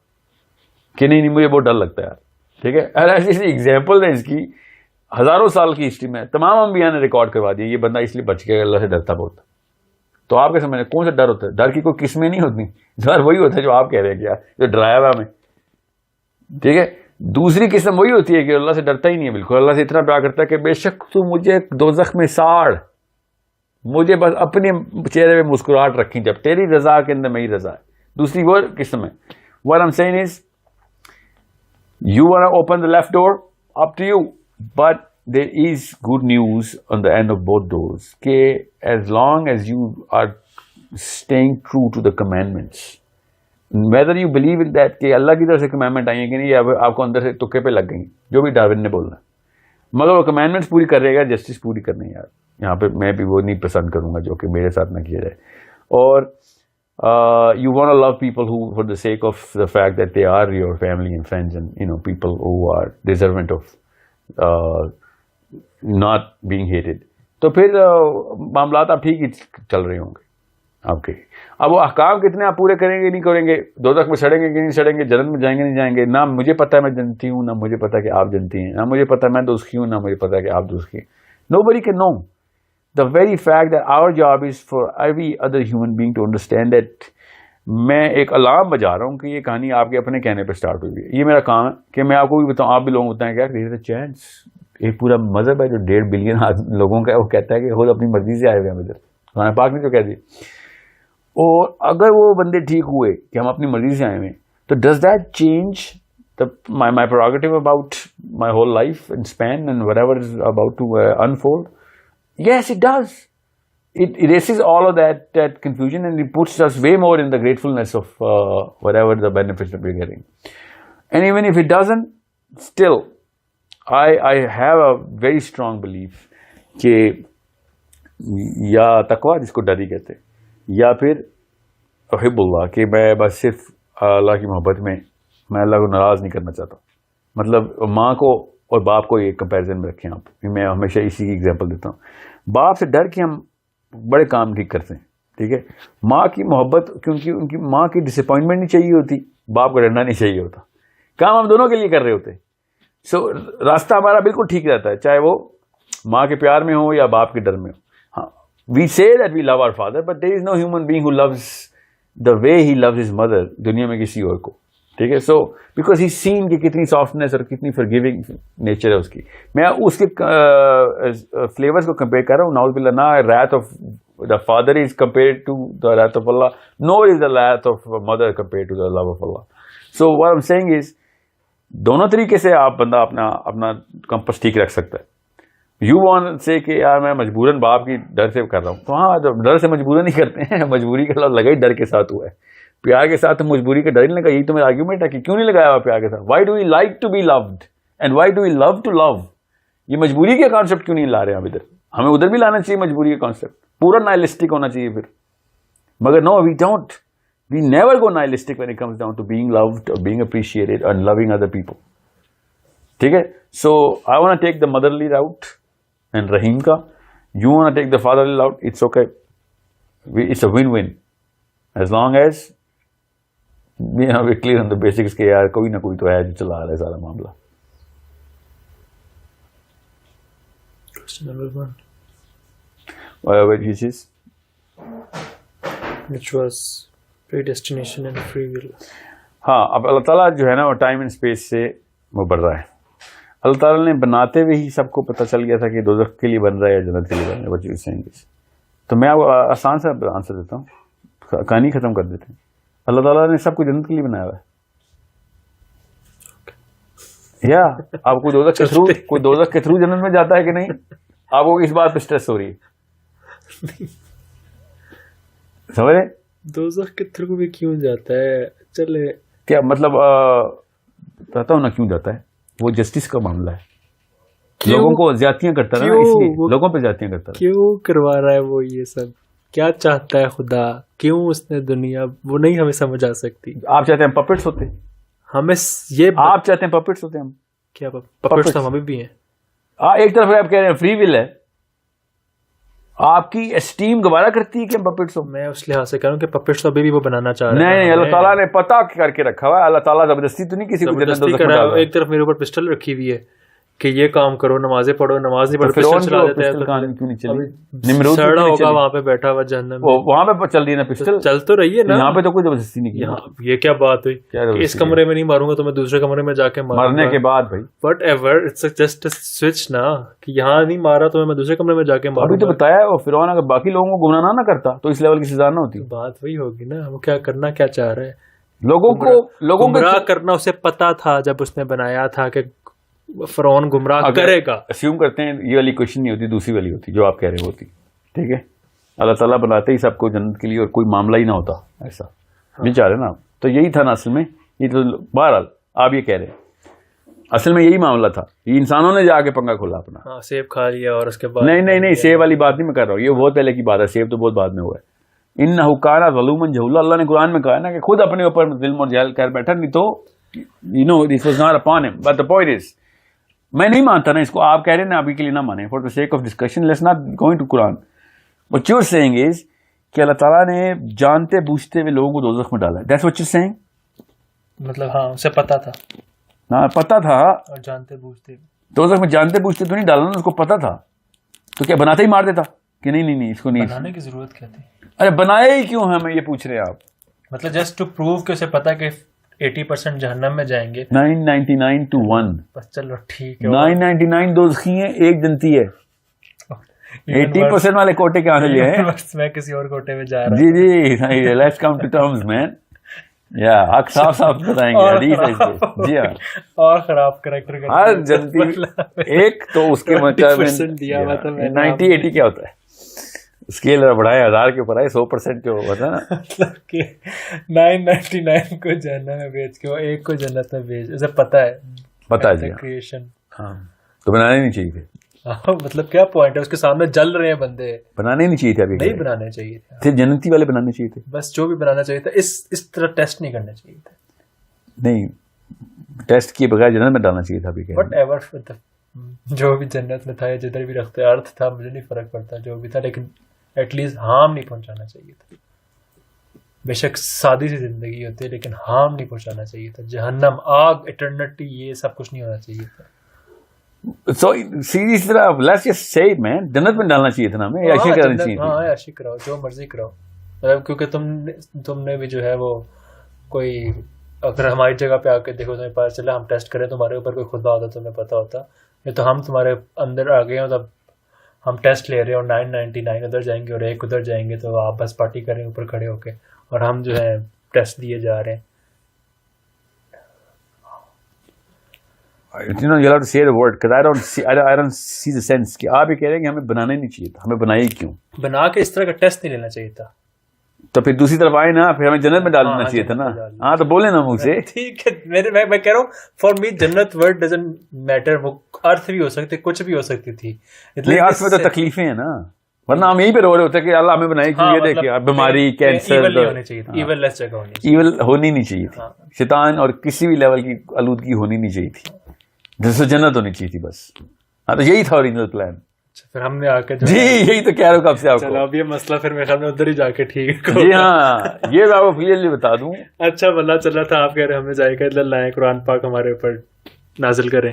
S2: کہ نہیں مجھے بہت ڈر لگتا ہے یار, ٹھیک ہے. ایسی ایگزامپل ہے اس کی, ہزاروں سال کی ہسٹری میں تمام انبیاء نے ریکارڈ کروا دیا یہ بندہ اس لیے بچ گیا, اللہ سے ڈرتا بہت. تو آپ کے سمجھ کون سا ڈر ہوتا ہے؟ ڈر کی کوئی قسمیں نہیں ہوتی, ڈر وہی ہوتا ہے جو آپ کہہ رہے ہیں کیا, جو ڈرایا ہوا ہمیں, ٹھیک ہے. دوسری قسم وہی ہوتی ہے کہ اللہ سے ڈرتا ہی نہیں ہے بالکل, اللہ سے اتنا پیار کرتا ہے کہ بے شک تو مجھے دوزخ میں ساڑ, مجھے بس اپنے چہرے پہ مسکراہٹ رکھی, جب تیری رضا کے اندر میری رضا ہے. دوسری وہ قسم ہے. What I'm saying is, you want to open the left door, up to you, but there is good news on the end of both doors, کہ as long as you are staying true to the commandments, whether you believe in that کہ اللہ کی طرف سے commandment آئی ہیں کہ نہیں, یا آپ کو اندر سے تکے پہ لگ گئی جو بھی ڈاروین نے بولنا, مگر وہ commandments پوری کر رہے گا, جسٹس پوری کرنی ہے. یار یہاں پہ میں بھی وہ نہیں پسند کروں گا جو کہ میرے ساتھ نہ کیا جائے. اور you want to love people who, for the sake of the fact that they are your family and friends and people who are deserving of not being hated. تو پھر معاملات آپ ٹھیک ہی چل رہے ہوں گے آپ کے. اب وہ احکام کتنے آپ پورے کریں گے نہیں کریں گے, دوزخ میں سڑیں گے کہ نہیں سڑیں گے, جنت میں جائیں گے نہیں جائیں گے, نہ مجھے پتا ہے میں جنتی ہوں, نہ مجھے پتا کہ آپ جنتی ہیں, نہ مجھے پتا میں دوزخی ہوں, نہ مجھے پتا کہ آپ دوزخی ہیں. Nobody can know. The very fact that our job is for every other human being to understand that میں ایک الارم بجا رہا ہوں کہ یہ کہانی آپ کے اپنے کہنے پہ سٹارٹ ہوئی ہے. یہ میرا کام ہے کہ میں آپ کو بھی بتاؤں, آپ بھی لوگوں کو بتائیں کہ دیر از اے چانس. ایک پورا مذہب ہے جو 1.5 بلین لوگوں کا ہے, وہ کہتا ہے کہ خود اپنی مرضی سے آئے ہوئے ہیں ادھر, قرآن پاک نے جو کہہ دی. اور اگر وہ بندے ٹھیک ہوئے کہ ہم اپنی مرضی سے آئے ہوئے ہیں, تو does that change my prerogative about my whole life and span and whatever is about to unfold? Yes, it does. It erases all of that confusion, and it puts us way more in the gratefulness of whatever the benefits that we're getting. And even if it doesn't, still, I have a very strong belief کہ یا تقویٰ جس کو ڈر ہی کہتے, یا پھر احب اللہ, کہ میں بس صرف اللہ کی محبت میں اللہ کو ناراض نہیں کرنا چاہتا. مطلب ماں کو اور باپ کو یہ کمپیریزن میں رکھیں آپ, میں ہمیشہ اسی کی ایگزامپل دیتا ہوں. باپ سے ڈر کے ہم بڑے کام ٹھیک کرتے ہیں. ٹھیک ہے, ماں کی محبت, کیونکہ ان کی ماں کی ڈس اپوائنٹمنٹ نہیں چاہیے ہوتی, باپ کو ڈرنا نہیں چاہیے ہوتا. کام ہم دونوں کے لیے کر رہے ہوتے. سو راستہ ہمارا بالکل ٹھیک رہتا ہے, چاہے وہ ماں کے پیار میں ہو یا باپ کے ڈر میں ہو. ہاں, we say that we love our father, but there is no human being who loves the way he loves his mother دنیا میں کسی اور کو. ٹھیک ہے, سو بیکاز ہی سین کہ کتنی سافٹنیس اور کتنی فرگیونگ نیچر ہے اس کی. میں اس کے فلیورز کو کمپیئر کر رہا ہوں. ناؤز باللہ, نہ wrath of the father is compared to the wrath of Allah, nor is the wrath of mother compared to the love of Allah. So what I'm saying is, دونوں طریقے سے آپ بندہ اپنا کمپس ٹھیک رکھ سکتا ہے. یو وانٹ سے کہ یار میں مجبوراً باپ کی ڈر سے کر رہا ہوں, تو ہاں ڈر سے مجبوراً نہیں کرتے ہیں, مجبوری کا لفظ لگا ہی ڈر کے ساتھ ہوا ہے. پیار کے ساتھ مجبوری کا ڈر نہیں لگا. یہی تو میرا آرگیومنٹ ہے کہ کیوں نہیں لگایا ہوا پیار کے ساتھ. Why do we like to be loved and why do we love to love. یہ مجبوری کے کانسیپٹ کیوں نہیں لا رہے ہم ادھر. ہمیں ادھر بھی لانا چاہیے مجبوری کا کانسیپٹ, پورا نائلسٹک ہونا چاہیے پھر. مگر no, we don't, we never go nihilistic when it comes down to being loved or being appreciated and loving other people. ٹھیک ہے, so I want take the motherly route and Rahim کا, you want take the fatherly route, it's okay, it's a one one as long as we clear on the basics کہ یار کوئی نہ کوئی تو ہے جو چلا رہا ہے سارا معاملہ.
S3: Question number 1,
S2: which is
S3: which was predestination and free will.
S2: ہاں, اب اللہ تعالیٰ جو ہے نا وہ ٹائم اینڈ اسپیس سے وہ بڑھ رہا ہے. اللہ تعالیٰ نے بناتے ہوئے ہی سب کو پتہ چل گیا تھا کہ دوزخ کے لیے بن رہا ہے یا جنت کے لیے بن رہا ہے. بچے اس سے تو میں آسان سے آنسر دیتا ہوں, کہانی ختم کر دیتے ہیں. اللہ تعالیٰ نے سب کو جنت کے لیے بنایا ہوا ہے. یا آپ کوئی دوزخ کے تھرو جنت میں جاتا ہے کہ نہیں, آپ کو اس بات پہ اسٹریس ہو رہی ہے, سمجھ رہے؟
S3: دوزخ کے تھرو بھی کیوں جاتا ہے, چلے
S2: کیا مطلب, پتا ہوں نا کیوں جاتا ہے. وہ جسٹس کا معاملہ ہے, لوگوں کو زیادتیاں کرتا ہے نا, اس لیے لوگوں پہ زیادتیاں کرتا ہے.
S3: کیوں کروا رہا ہے وہ یہ سب, کیا چاہتا ہے خدا, کیوں اس نے دنیا, وہ نہیں ہمیں سمجھ آ سکتی.
S2: آپ چاہتے ہیں پپٹس ہوتے,
S3: ہمیں یہ
S2: آپ چاہتے ہیں پپٹس ہوتے, ہم
S3: کیا پپٹس ہم ابھی بھی ہیں.
S2: ایک طرف آپ کہہ رہے ہیں فری ول ہے, آپ کی اسٹیم گوارا کرتی ہے کہ ہم پپٹس ہوں.
S3: میں اس لحاظ سے کہہ رہا ہوں کہ پپٹس ابھی بھی وہ بنانا چاہ رہے ہیں.
S2: نہیں, اللہ تعالیٰ نے پتا کر کے رکھا ہوا ہے. اللہ تعالیٰ زبردستی تو نہیں کسی کو جنت دوزخ میں ڈال رہا ہے.
S3: ایک طرف میرے اوپر پسٹل رکھی ہوئی ہے کہ یہ کام کرو, نمازیں پڑھو, نماز نہیں پڑھو, پسٹل چلا دیتے ہیں. سڑا ہوگا وہاں پہ بیٹھا ہوا جہنم میں,
S2: وہاں پہ چل رہی ہے نا پسٹل,
S3: چل تو رہی ہے نا.
S2: یہاں پہ تو کوئی زبردستی نہیں کی.
S3: یہ کیا بات ہوئی کہ اس کمرے میں نہیں ماروں گا تو میں دوسرے کمرے میں جا کے
S2: مرنے کے بعد بھائی
S3: whatever, it's just switch نا, کہ یہاں نہیں مارا تو میں دوسرے کمرے میں جا کے ماروں.
S2: ابھی تو بتایا وہ فرعون اگر باقی لوگوں کو گمراہ نہ کرتا تو اس لیول کی سزا نہ ہوتی.
S3: بات وہی ہوگی نا, وہ کیا کرنا کیا چاہ رہے ہیں.
S2: لوگوں کو
S3: گمراہ کرنا اسے پتا تھا جب اس نے بنایا تھا کہ فرعون گمراہ کرے گا.
S2: اسیوم کرتے ہیں یہ والی کوشچن نہیں ہوتی, دوسری والی ہوتی جو آپ کہہ رہے ہوتی. ٹھیک ہے, اللہ تعالیٰ بناتے ہی سب کو جنت کے لیے اور کوئی معاملہ ہی نہ ہوتا ایسا, نہیں چاہ رہے نا آپ. تو یہی تھا نا اصل میں, یہ تو بہرحال آپ یہ کہہ رہے ہیں اصل میں یہی معاملہ تھا. یہ انسانوں نے جا کے پنگا کھولا اپنا,
S3: سیب کھا لیا اور اس کے بعد
S2: نہیں سیب والی بات نہیں میں کر رہا ہوں, یہ بہت پہلے کی بات ہے. سیب تو بہت بعد میں ہوا ہے. انہ کان ظلوما جہولا, اللہ نے قرآن میں کہا نا کہ خود اپنے اوپر ظلم اور جہل کر بیٹھا, نہیں تو you know this was not upon him. But the point is, میں نہیں مانتا نا اس کو, آپ کہہ رہے ہیں نا ابھی کے لیے نہ مانیں, for the sake of discussion let's not going to Quran. What you are seeing is کہ اللہ تعالیٰ نے جانتے بوجھتے ہوئے لوگوں کو دوزخ میں ڈالا ہے. That's what you are seeing.
S3: مطلب ہاں اسے پتا تھا,
S2: ہاں پتا تھا,
S3: اور جانتے بوجھتے
S2: دوزخ میں جانتے بوجھتے تو نہیں ڈالا نا, اس کو پتا تھا تو کیا بناتے ہی مار دیتا کہ نہیں اس کو نہیں
S3: بنانے کی ضرورت کیا تھی.
S2: ارے بنایا ہی کیوں ہے, ہمیں یہ پوچھ رہے ہیں آپ.
S3: مطلب جسٹ ٹو پروو کہ اسے پتا کہ 80% جہنم میں جائیں گے.
S2: 999 to 1,
S3: بس چلو ٹھیک ہے.
S2: 999 دوزخی ہیں, ایک جنتی ہے. 80% والے کوٹے کہاں سے لیے ہیں؟
S3: میں کسی اور کوٹے میں جا رہا ہوں.
S2: جی لیٹس کم ٹو ٹرمز مین. یا حق صاف بتائیں گے حدیث ہے اس پہ. جی ہاں,
S3: اور خراب کریکٹر کا
S2: ہر جنتی ایک تو اس کے مطلب 90-80 کیا ہوتا ہے, اسکیل بڑھائے 1000 کے اوپر آئے 100% جو ہوتا ہے نا,
S3: مطلب کہ 999 کو جہنم میں بھیج کے وہ ایک کو جنت میں بھیج, اسے پتا ہے
S2: جی
S3: کریشن.
S2: ہاں تو بنانے نہیں چاہیے تھے.
S3: مطلب کیا پوائنٹ ہے, اس کے سامنے جل رہے ہیں بندے,
S2: بنانے نہیں چاہیے تھے. ابھی
S3: نہیں بنانے چاہیے تھے,
S2: جنتی والے بنانے چاہیے تھے.
S3: بس جو بھی بنانا چاہیے تھا اس طرح ٹیسٹ نہیں کرنا چاہیے تھا.
S2: نہیں ٹیسٹ کیے بغیر جنت میں ڈالنا چاہیے تھا. ابھی
S3: وٹ ایور جو بھی جنت میں تھا یا جدھر بھی رکھتے ارتھ تھا مجھے نہیں فرق پڑتا جو بھی تھا, لیکن ایٹ لیسٹ ہارم نہیں پہنچانا چاہیے تھا. بے شک سادی سی زندگی ہوتی ہے لیکن ہارم نہیں پہنچانا چاہیے تھا. جہنم, آگ, ایٹرنٹی, یہ سب کچھ نہیں ہونا چاہیے تھا.
S2: So سیریز طرح let's just say it man, جنت میں ڈالنا چاہیے تھا نا ہمیں, عیاشی کرانی چاہیے تھی.
S3: ہاں عیاشی کراؤ, جو مرضی کراؤ, مطلب کیونکہ تم نے بھی جو ہے وہ کوئی اگر ہماری جگہ پہ آ کے دیکھو تمہیں پتا چلا ہم ٹیسٹ کریں تمہارے اوپر کوئی خدا ہوتا تمہیں پتا ہوتا, یہ تو ہم تمہارے اندر آ گئے ہیں تب ہم ٹیسٹ لے رہے ہیں اور 999 ادھر جائیں گے اور 1 ادھر جائیں گے تو آپ بس پارٹی کریں اوپر کھڑے ہو کے, اور ہم جو ہے ٹیسٹ دیے جا رہے ہیں.
S2: You know, you'll have to say the word because I don't see the sense کہ آپ یہ کہہ رہے ہیں کہ ہمیں بنانا ہی نہیں چاہیے تھا, ہمیں بنائی کیوں؟
S3: بنا کے اس طرح کا ٹیسٹ نہیں لینا چاہیے تھا.
S2: تو پھر دوسری طرف آئے نا, پھر ہمیں جنت میں ڈال دینا چاہیے تھا نا. ہاں تو بولے نا منہ سے.
S3: ٹھیک ہے, میں کہہ رہا ہوں فار می جنت ورڈ ڈزنٹ میٹر, وہ ارتھ بھی ہو سکتے, کچھ بھی ہو سکتی تھی.
S2: نہیں, ارتھ میں تو تکلیفیں ہیں نا, ورنہ ہم یہیں پہ رو رہے ہوتے کہ اللہ ہمیں بنائی کیوں, یہ دیکھیے بیماری, کینسر,
S3: ایول لیس جگہ ہونی چاہیے,
S2: ایول ہونی نہیں چاہیے تھی, شیطان اور کسی بھی لیول کی آلودگی ہونی نہیں چاہیے تھی, جس سے جنت ہونی چاہیے تھی بس. ہاں تو یہی تھا اوریجنل پلان.
S3: پھر ہم نے آ کے
S2: جی یہی تو کہہ رہا ہوں کب سے آپ کو.
S3: اب یہ مسئلہ پھر میرے خیال میں ادھر ہی جا کے ٹھیک.
S2: جی ہاں, یہ میں آپ کو کلیئرلی بتا دوں.
S3: اچھا بلا چلا تھا, آپ کہہ رہے ہمیں جائے گا اللہ قرآن پاک ہمارے اوپر نازل کریں.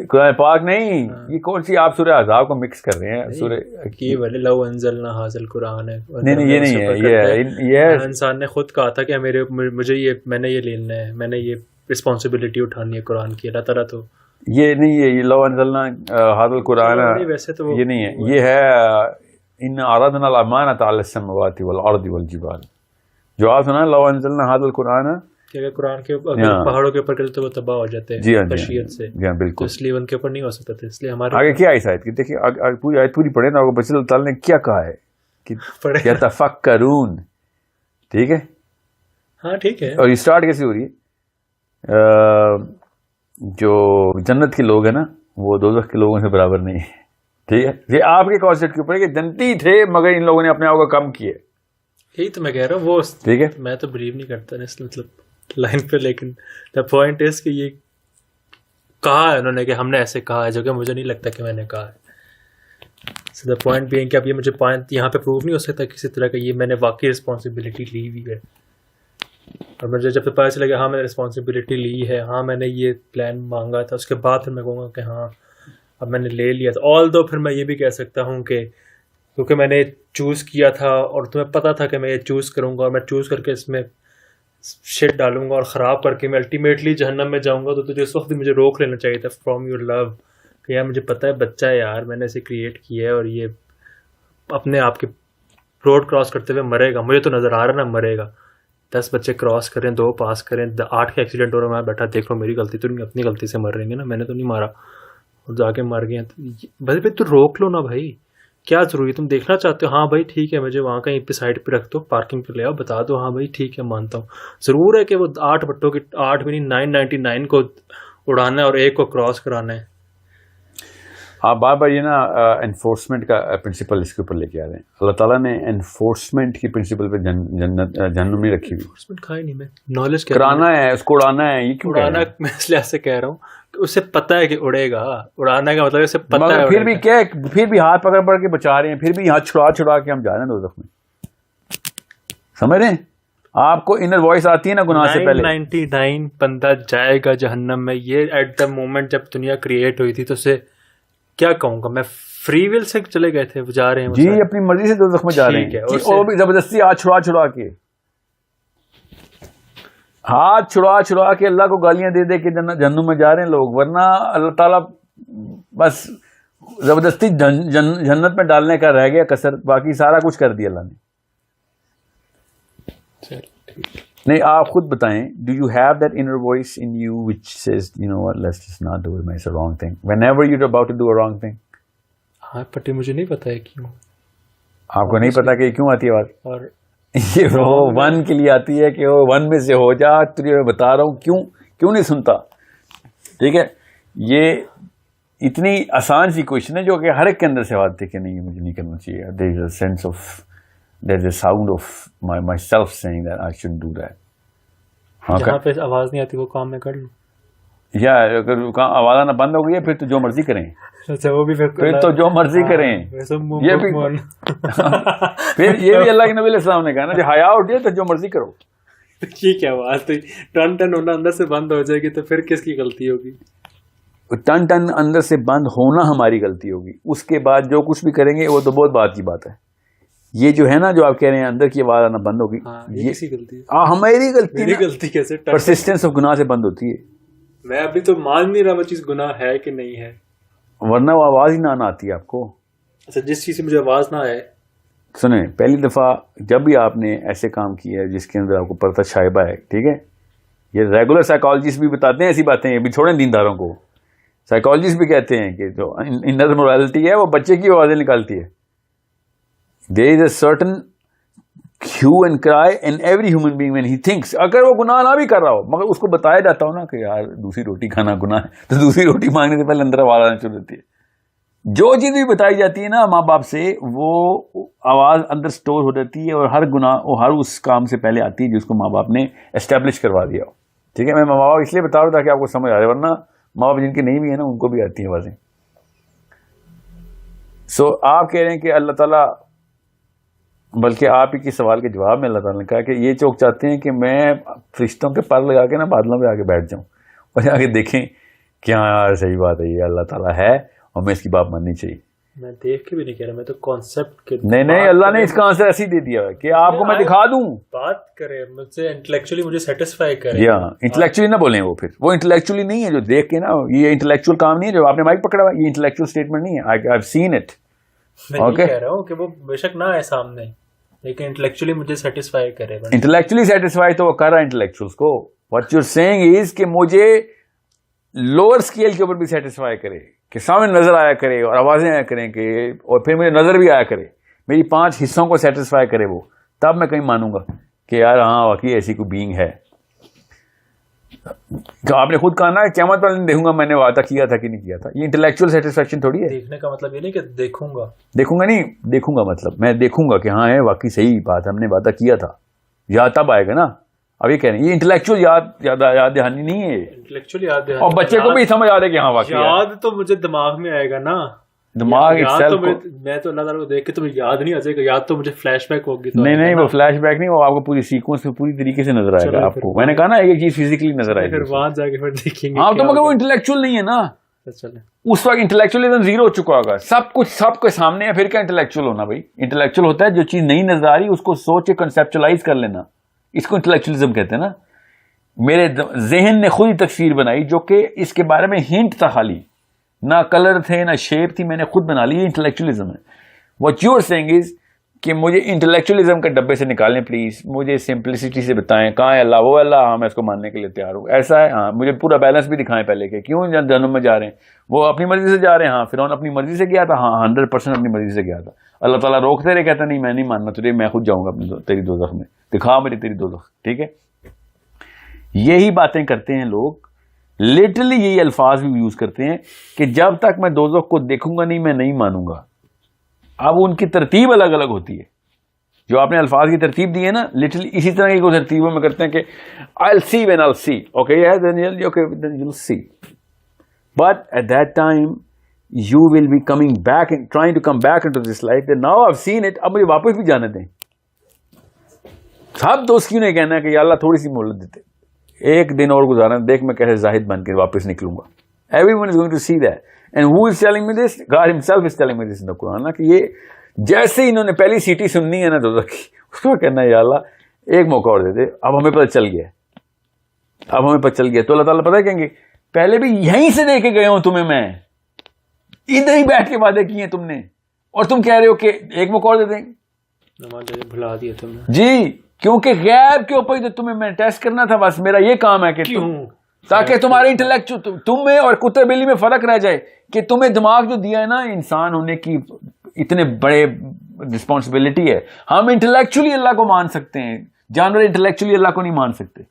S2: قرآن پاک نہیں, یہ کون سی آپ سورہ احزاب کو مکس کر رہے ہیں. سورہ
S3: کی بولے لو انزلنا حاصل قرآن ہے.
S2: نہیں یہ نہیں ہے, یہ
S3: انسان نے خود کہا تھا کہ مجھے یہ میں نے یہ لینا ہے, میں نے یہ رسپانسبلٹی اٹھانی ہے قرآن کی. اللہ تعالیٰ تو
S2: یہ نہیں ہے, یہ لو انزلنا حاصل قرآن
S3: ویسے تو
S2: یہ نہیں ہے, یہ ہے ان اردنا الامانۃ علی السماوات والارض والجبال. جو آپ سنا لو انزلنا حاصل قرآن,
S3: کہ اگر قرآن کے پہاڑوں کے اوپر تو وہ تباہ ہو جاتے ہیں خشیت سے.
S2: جی ہاں بالکل,
S3: اس لیے ان کے اوپر نہیں ہو سکتا تھا. اس لیے ہمارے
S2: آگے کیا آیت کی دیکھیے, پوری آیت پوری پڑھیں نا, آپ کو بچے اللہ تعالیٰ نے کیا کہا ہے کہ یتفکرون. ٹھیک ہے,
S3: ہاں ٹھیک ہے.
S2: اور یہ اسٹارٹ کیسے ہو رہی ہے؟ جو جنت کے لوگ ہیں نا وہ دوزخ کے لوگوں سے برابر نہیں ہے. ٹھیک ہے, یہ آپ کے کانسیپٹ کے اوپر کہ جنتی تھے مگر ان لوگوں نے اپنے آپ کو کم کیے.
S3: یہی تو میں کہہ رہا ہوں, وہ
S2: ٹھیک ہے,
S3: میں تو بلیو نہیں کرتا اس مطلب لائن پہ, لیکن دا پوائنٹ از کہ یہ کہا ہے انہوں نے کہ ہم نے ایسے کہا ہے, جو کہ مجھے نہیں لگتا کہ میں نے کہا ہے. سو دا پوائنٹ بینگ کہ اب یہ مجھے پوائنٹ یہاں پہ پروو نہیں ہو سکتا کسی طرح کا یہ میں نے واقعی رسپانسبلٹی لی ہوئی ہے. اور مجھے جب پتہ چلے گا ہاں میں نے رسپانسبلٹی لی ہے, ہاں میں نے یہ پلان مانگا تھا, اس کے بعد پھر میں کہوں گا کہ ہاں اب میں نے لے لیا تھا. آل دو پھر میں یہ بھی کہہ سکتا ہوں کہ کیونکہ میں نے چوز کیا تھا اور تمہیں پتا تھا کہ میں یہ چوز کروں گا, اور میں چوز کر کے اس میں شٹ ڈالوں گا اور خراب کر کے میں الٹیمیٹلی جہنم میں جاؤں گا, تو تجھے اس وقت مجھے روک لینا چاہیے تھا فرام یور لو کہ یار مجھے پتا ہے بچہ ہے یار, میں نے اسے کریٹ کیا ہے اور یہ اپنے آپ کے روڈ کراس کرتے ہوئے مرے گا. مجھے تو نظر آ رہا نا مرے گا. 10 بچے کراس کریں, 2 پاس کریں, 8 کے ایکسیڈنٹ ہو رہا ہے, میں بیٹھا دیکھ لو میری غلطی تو نہیں, اپنی غلطی سے مر رہے ہیں نا, میں نے تو نہیں مارا اور جا کے مر گئے. بھائی تو روک لو نا بھائی, کیا ضروری ہے؟ تم دیکھنا چاہتے ہو, ہاں بھائی ٹھیک ہے مجھے وہاں کہیں پہ سائڈ پہ رکھ دو, پارکنگ پہ لے آؤ, بتا دو ہاں بھائی ٹھیک ہے مانتا ہوں. ضرور ہے کہ وہ 8 بٹوں کی 8 بھی نہیں 999 کو اڑانا ہے اور 1 کو کراس کرانا ہے.
S2: آپ بار بار یہ نا انفورسمنٹ کا پرنسپل اس کے اوپر لے کے آ رہے ہیں. اللہ تعالیٰ نے انفورسمنٹ کی پرنسپل پہ جہنم نہیں رکھی ہوئی.
S3: انفورسمنٹ کھائی نہیں, میں نالج
S2: کرانا ہے, اس کو اڑانا ہے. یہ کیوں
S3: اڑانا میں اس لحاظ سے کہہ رہا ہوں کہ اسے پتا ہے کہ اڑے گا. اڑانا کا مطلب اسے پتا ہے,
S2: پھر بھی کیا, پھر بھی ہاتھ پکڑ پکڑ کے بچا رہے ہیں, پھر بھی ہاتھ چھڑا کے ہم جا رہے ہیں دوزخ میں. سمجھ رہے ہیں آپ کو انر وائس آتی ہے نا گناہ سے پہلے.
S3: 99 بندہ جائے گا جہنم میں. یہ ایٹ دا مومنٹ جب دنیا کریٹ ہوئی تھی تو اسے کیا کہوں گا میں, فری ول سے چلے گئے تھے, جا رہے ہیں
S2: جی اپنی مرضی سے دوزخ میں جا رہے ہیں, اور بھی زبردستی ہاتھ چھڑا کے, ہاتھ چھڑا کے اللہ کو گالیاں دے دے کے جہنم میں جا رہے ہیں لوگ. ورنہ اللہ تعالیٰ بس زبردستی جنت میں ڈالنے کا رہ گیا کسر, باقی سارا کچھ کر دیا اللہ نے. نہیں آپ خود بتائیں, do you have that inner voice in you which says you know what, let's just not do it, it's a wrong thing whenever you're about to do a wrong thing.
S3: ہاں پٹی مجھے نہیں پتا ہے کیوں.
S2: آپ کو نہیں پتا کہ کیوں آتی ہے بات؟
S3: اور
S2: یہ وہ 1 کے لیے آتی ہے کہ وہ 1 میں سے ہو جا, تجھے میں بتا رہا ہوں کیوں نہیں سنتا. ٹھیک ہے, یہ اتنی آسان سی کوشچن ہے جو کہ ہر ایک کے اندر سے آتی ہے کہ نہیں مجھے نہیں کرنا چاہیے. there is a sense of, there's a sound of myself saying that I shouldn't do that.
S3: جہاں پہ آواز نہیں آتی وہ کام میں کر لوں.
S2: یا اگر آواز نہ بند ہو گئی ہے پھر تو جو مرضی کریں.
S3: اچھا وہ بھی
S2: پھر تو جو مرضی کریں. یہ بھی پھر یہ بھی اللہ کے نبی علیہ السلام نے کہا نا کہ حیا اٹھ جائے تو جو مرضی کرو.
S3: یہ کیا بات ہے, ٹن ہونا اندر سے بند ہو جائے گی تو پھر کس کی غلطی ہوگی؟
S2: ٹن اندر سے بند ہونا ہماری غلطی ہوگی, اس کے بعد جو کچھ بھی کریں گے وہ تو بہت بات کی بات ہے. یہ جو ہے نا جو آپ کہہ رہے ہیں اندر کی آواز آنا بند ہوگی,
S3: یہ کسی غلطی ہے؟
S2: ہماری غلطی.
S3: میری غلطی کیسے؟
S2: پرسسٹنس آف گناہ سے بند ہوتی ہے.
S3: میں ابھی تو مان نہیں رہا وہ چیز گناہ ہے کہ نہیں ہے,
S2: ورنہ وہ آواز ہی نہ آتی ہے آپ کو.
S3: اچھا جس چیز سے مجھے آواز نہ آئے.
S2: سنیں, پہلی دفعہ جب بھی آپ نے ایسے کام کیا ہے جس کے اندر آپ کو پردہ شائبہ ہے, ٹھیک ہے, یہ ریگولر سائیکالوجسٹ بھی بتاتے ہیں ایسی باتیں, یہ بھی چھوڑیں دینداروں کو. سائیکالوجسٹ بھی کہتے ہیں کہ جو انر مورالٹی ہے وہ بچے کی آوازیں نکالتی ہے. دیر از اے سرٹن ہیو اینڈ کرائی in every human being when he thinks. اگر وہ گناہ نہ بھی کر رہا ہو مگر اس کو بتایا جاتا ہو نا کہ یار دوسری روٹی کھانا گناہ ہے, تو دوسری روٹی مانگنے سے پہلے اندر آواز آنا شروع ہوتی ہے. جو چیز بھی بتائی جاتی ہے نا ماں باپ سے, وہ آواز اندر سٹور ہو جاتی ہے, اور ہر گناہ اور ہر اس کام سے پہلے آتی ہے جس کو ماں باپ نے اسٹیبلش کروا دیا ہو. ٹھیک ہے, میں ماں باپ اس لیے بتا رہا تھا کہ آپ کو سمجھ آ رہا ہے, ورنہ ماں باپ جن کے نہیں بھی ہیں نا ان کو بھی آتی ہیں آوازیں. سو آپ کہہ رہے ہیں کہ اللہ تعالیٰ, بلکہ آپ ہی کے سوال کے جواب میں اللہ تعالیٰ نے کہا کہ یہ چوک چاہتے ہیں کہ میں فرشتوں کے پر لگا کے نا بادلوں پہ آ کے بیٹھ جاؤں اور جا کے دیکھیں کہ ہاں یار صحیح بات ہے, یہ اللہ تعالیٰ ہے اور میں اس کی بات ماننی چاہیے.
S3: میں دیکھ کے بھی نہیں کہہ رہا, میں تو کانسیپٹ کے
S2: نہیں اللہ نے اس کا آنسر ایسے ہی دے دیا کہ آپ کو میں دکھا دوں.
S3: بات کرے مجھ سے انٹلیکچولی مجھے سیٹسفائی کرے.
S2: یا انٹلیکچولی نہ بولیں, وہ انٹلیکچولی نہیں ہے جو دیکھ کے نا, یہ انٹلیکچول کام نہیں ہے جو آپ نے مائک پکڑا ہوا, یہ انٹلیکچول اسٹیٹمنٹ نہیں ہے. I have seen it.
S3: میں کہہ رہا ہوں کہ وہ بے شک نہ آئے سامنے, لیکن انٹلیکچولی مجھے سیٹسفائی کرے.
S2: انٹلیکچولی سیٹسفائی تو وہ کر رہا ہے انٹلیکچوئلس کو. What you are seeing is کہ مجھے لوور اسکیل کے اوپر بھی سیٹسفائی کرے, کہ سامنے نظر آیا کرے اور آوازیں آیا کریں کہ, اور پھر مجھے نظر بھی آیا کرے, میری 5 حصوں کو سیٹسفائی کرے وہ, تب میں کہیں مانوں گا کہ یار ہاں واقعی ایسی کوئی بینگ ہے. آپ نے خود کہا نا قیامت پر دیکھوں گا میں نے وعدہ کیا تھا کہ نہیں کیا تھا. یہ انٹلیکچوئل سیٹسفیکشن تھوڑی ہے.
S3: دیکھنے کا مطلب یہ نہیں کہ دیکھوں گا
S2: نہیں, دیکھوں گا مطلب میں دیکھوں گا کہ ہاں ہے واقعی صحیح بات, ہم نے وعدہ کیا تھا, یاد تب آئے گا نا. اب یہ کہہ رہے ہیں یہ انٹلیکچوئل یاد دہانی نہیں ہے,
S3: انٹلیکچوئل یاد دہانی,
S2: اور بچے کو بھی سمجھ آ رہا ہے کہ ہاں واقعی
S3: یاد تو مجھے دماغ میں آئے گا نا,
S2: دماغ
S3: میں تو اللہ تعالیٰ کو دیکھ کے تمہیں یاد نہیں آ جائے گا, یاد تو مجھے فلیش بیک ہوگی.
S2: نہیں وہ فلیش بیک نہیں, وہ آپ کو پوری سیکوینس میں پوری طریقے سے نظر آئے گا آپ کو. میں نے کہا نا ایک چیز فزیکلی نظر آئے گی,
S3: پھر وہاں جا کے پھر دیکھیں گے.
S2: ہاں تو مگر وہ انٹلیکچوئل نہیں ہے نا, اس وقت انٹلیکچوئلزم زیرو ہو چکا ہوگا, سب کچھ سب کے سامنے ہے, پھر کیا انٹلیکچوئل ہونا بھائی. انٹلیکچوئل ہوتا ہے جو چیز نہیں نظر آ رہی اس کو سوچ کے کنسپچلائز کر لینا, اس کو انٹلیکچوئلزم کہتے ہیں نا. میرے ذہن نے خود ہی تصویر بنائی جو کہ اس کے بارے میں ہنٹ تھا, خالی نہ کلر تھے نہ شیپ تھی, میں نے خود بنا لی. یہ انٹلیکچوئلزم ہے. What you are seeing is کہ مجھے انٹلیکچوئلزم کے ڈبے سے نکالیں پلیز, مجھے سمپلسٹی سے بتائیں کہاں ہے اللہ, وہ اللہ, ہاں میں اس کو ماننے کے لیے تیار ہوں. ایسا ہے ہاں, مجھے پورا بیلنس بھی دکھائیں پہلے کہ کیوں جہنم میں جا رہے ہیں. وہ اپنی مرضی سے جا رہے ہیں, ہاں فرعون اپنی مرضی سے گیا تھا, ہاں 100% اپنی مرضی سے گیا تھا. اللہ تعالیٰ روکتے رہے, کہتا نہیں میں نہیں ماننا تجھے, میں خود جاؤں گا تیری دوزخ میں, دکھا میری تیری دوزخ. ٹھیک ہے, یہی باتیں کرتے ہیں لوگ, لٹرلی یہی الفاظ بھی یوز کرتے ہیں کہ جب تک میں دوزخ کو دیکھوں گا نہیں میں نہیں مانوں گا. اب ان کی ترتیب الگ الگ ہوتی ہے, جو آپ نے الفاظ کی ترتیب دی ہے نا, لٹرلی اسی طرح کی کوئی ترتیبوں میں کرتے ہیں کہ I'll see when I'll see, okay yeah then you'll see, but at that time you will be coming back and trying to come back into this life that now I've seen it, اب مجھے واپس بھی جانے دیں. سب دوست کیوں نہیں کہنا ہے کہ یا اللہ تھوڑی سی مہلت دیتے, ایک دن اور گزارا, دیکھ میں کیسے زاہد بن کے واپس نکلوں گا. Everyone is going to see that. And who is telling me this? God himself is telling me this in the Quran. کہ یہ جیسے ہی انہوں نے پہلی سیٹی سننی ہے نا دوزخ کی, اس کو کہنا ہے یا اللہ ایک موقع اور دے دے, اب ہمیں پتہ چل گیا, اب ہمیں پتہ چل گیا. تو اللہ تعالیٰ پتہ کہیں گے پہلے بھی یہیں سے دے کے گئے ہوں تمہیں, میں ادھر ہی بیٹھ کے وعدے کیے تم نے, اور تم کہہ رہے ہو کہ ایک موقع اور دے دیں.
S3: بھلا دیا تم نے
S2: جی, کیونکہ غیب کے اوپر تمہیں میں ٹیسٹ کرنا تھا, بس میرا یہ کام ہے کہ تاکہ تمہارے انٹلیکچوئل تم میں اور کتے بلی میں فرق رہ جائے, کہ تمہیں دماغ جو دیا ہے نا انسان ہونے کی اتنے بڑے رسپانسبلٹی ہے. ہم انٹلیکچولی اللہ کو مان سکتے ہیں, جانور انٹلیکچولی اللہ کو نہیں مان سکتے.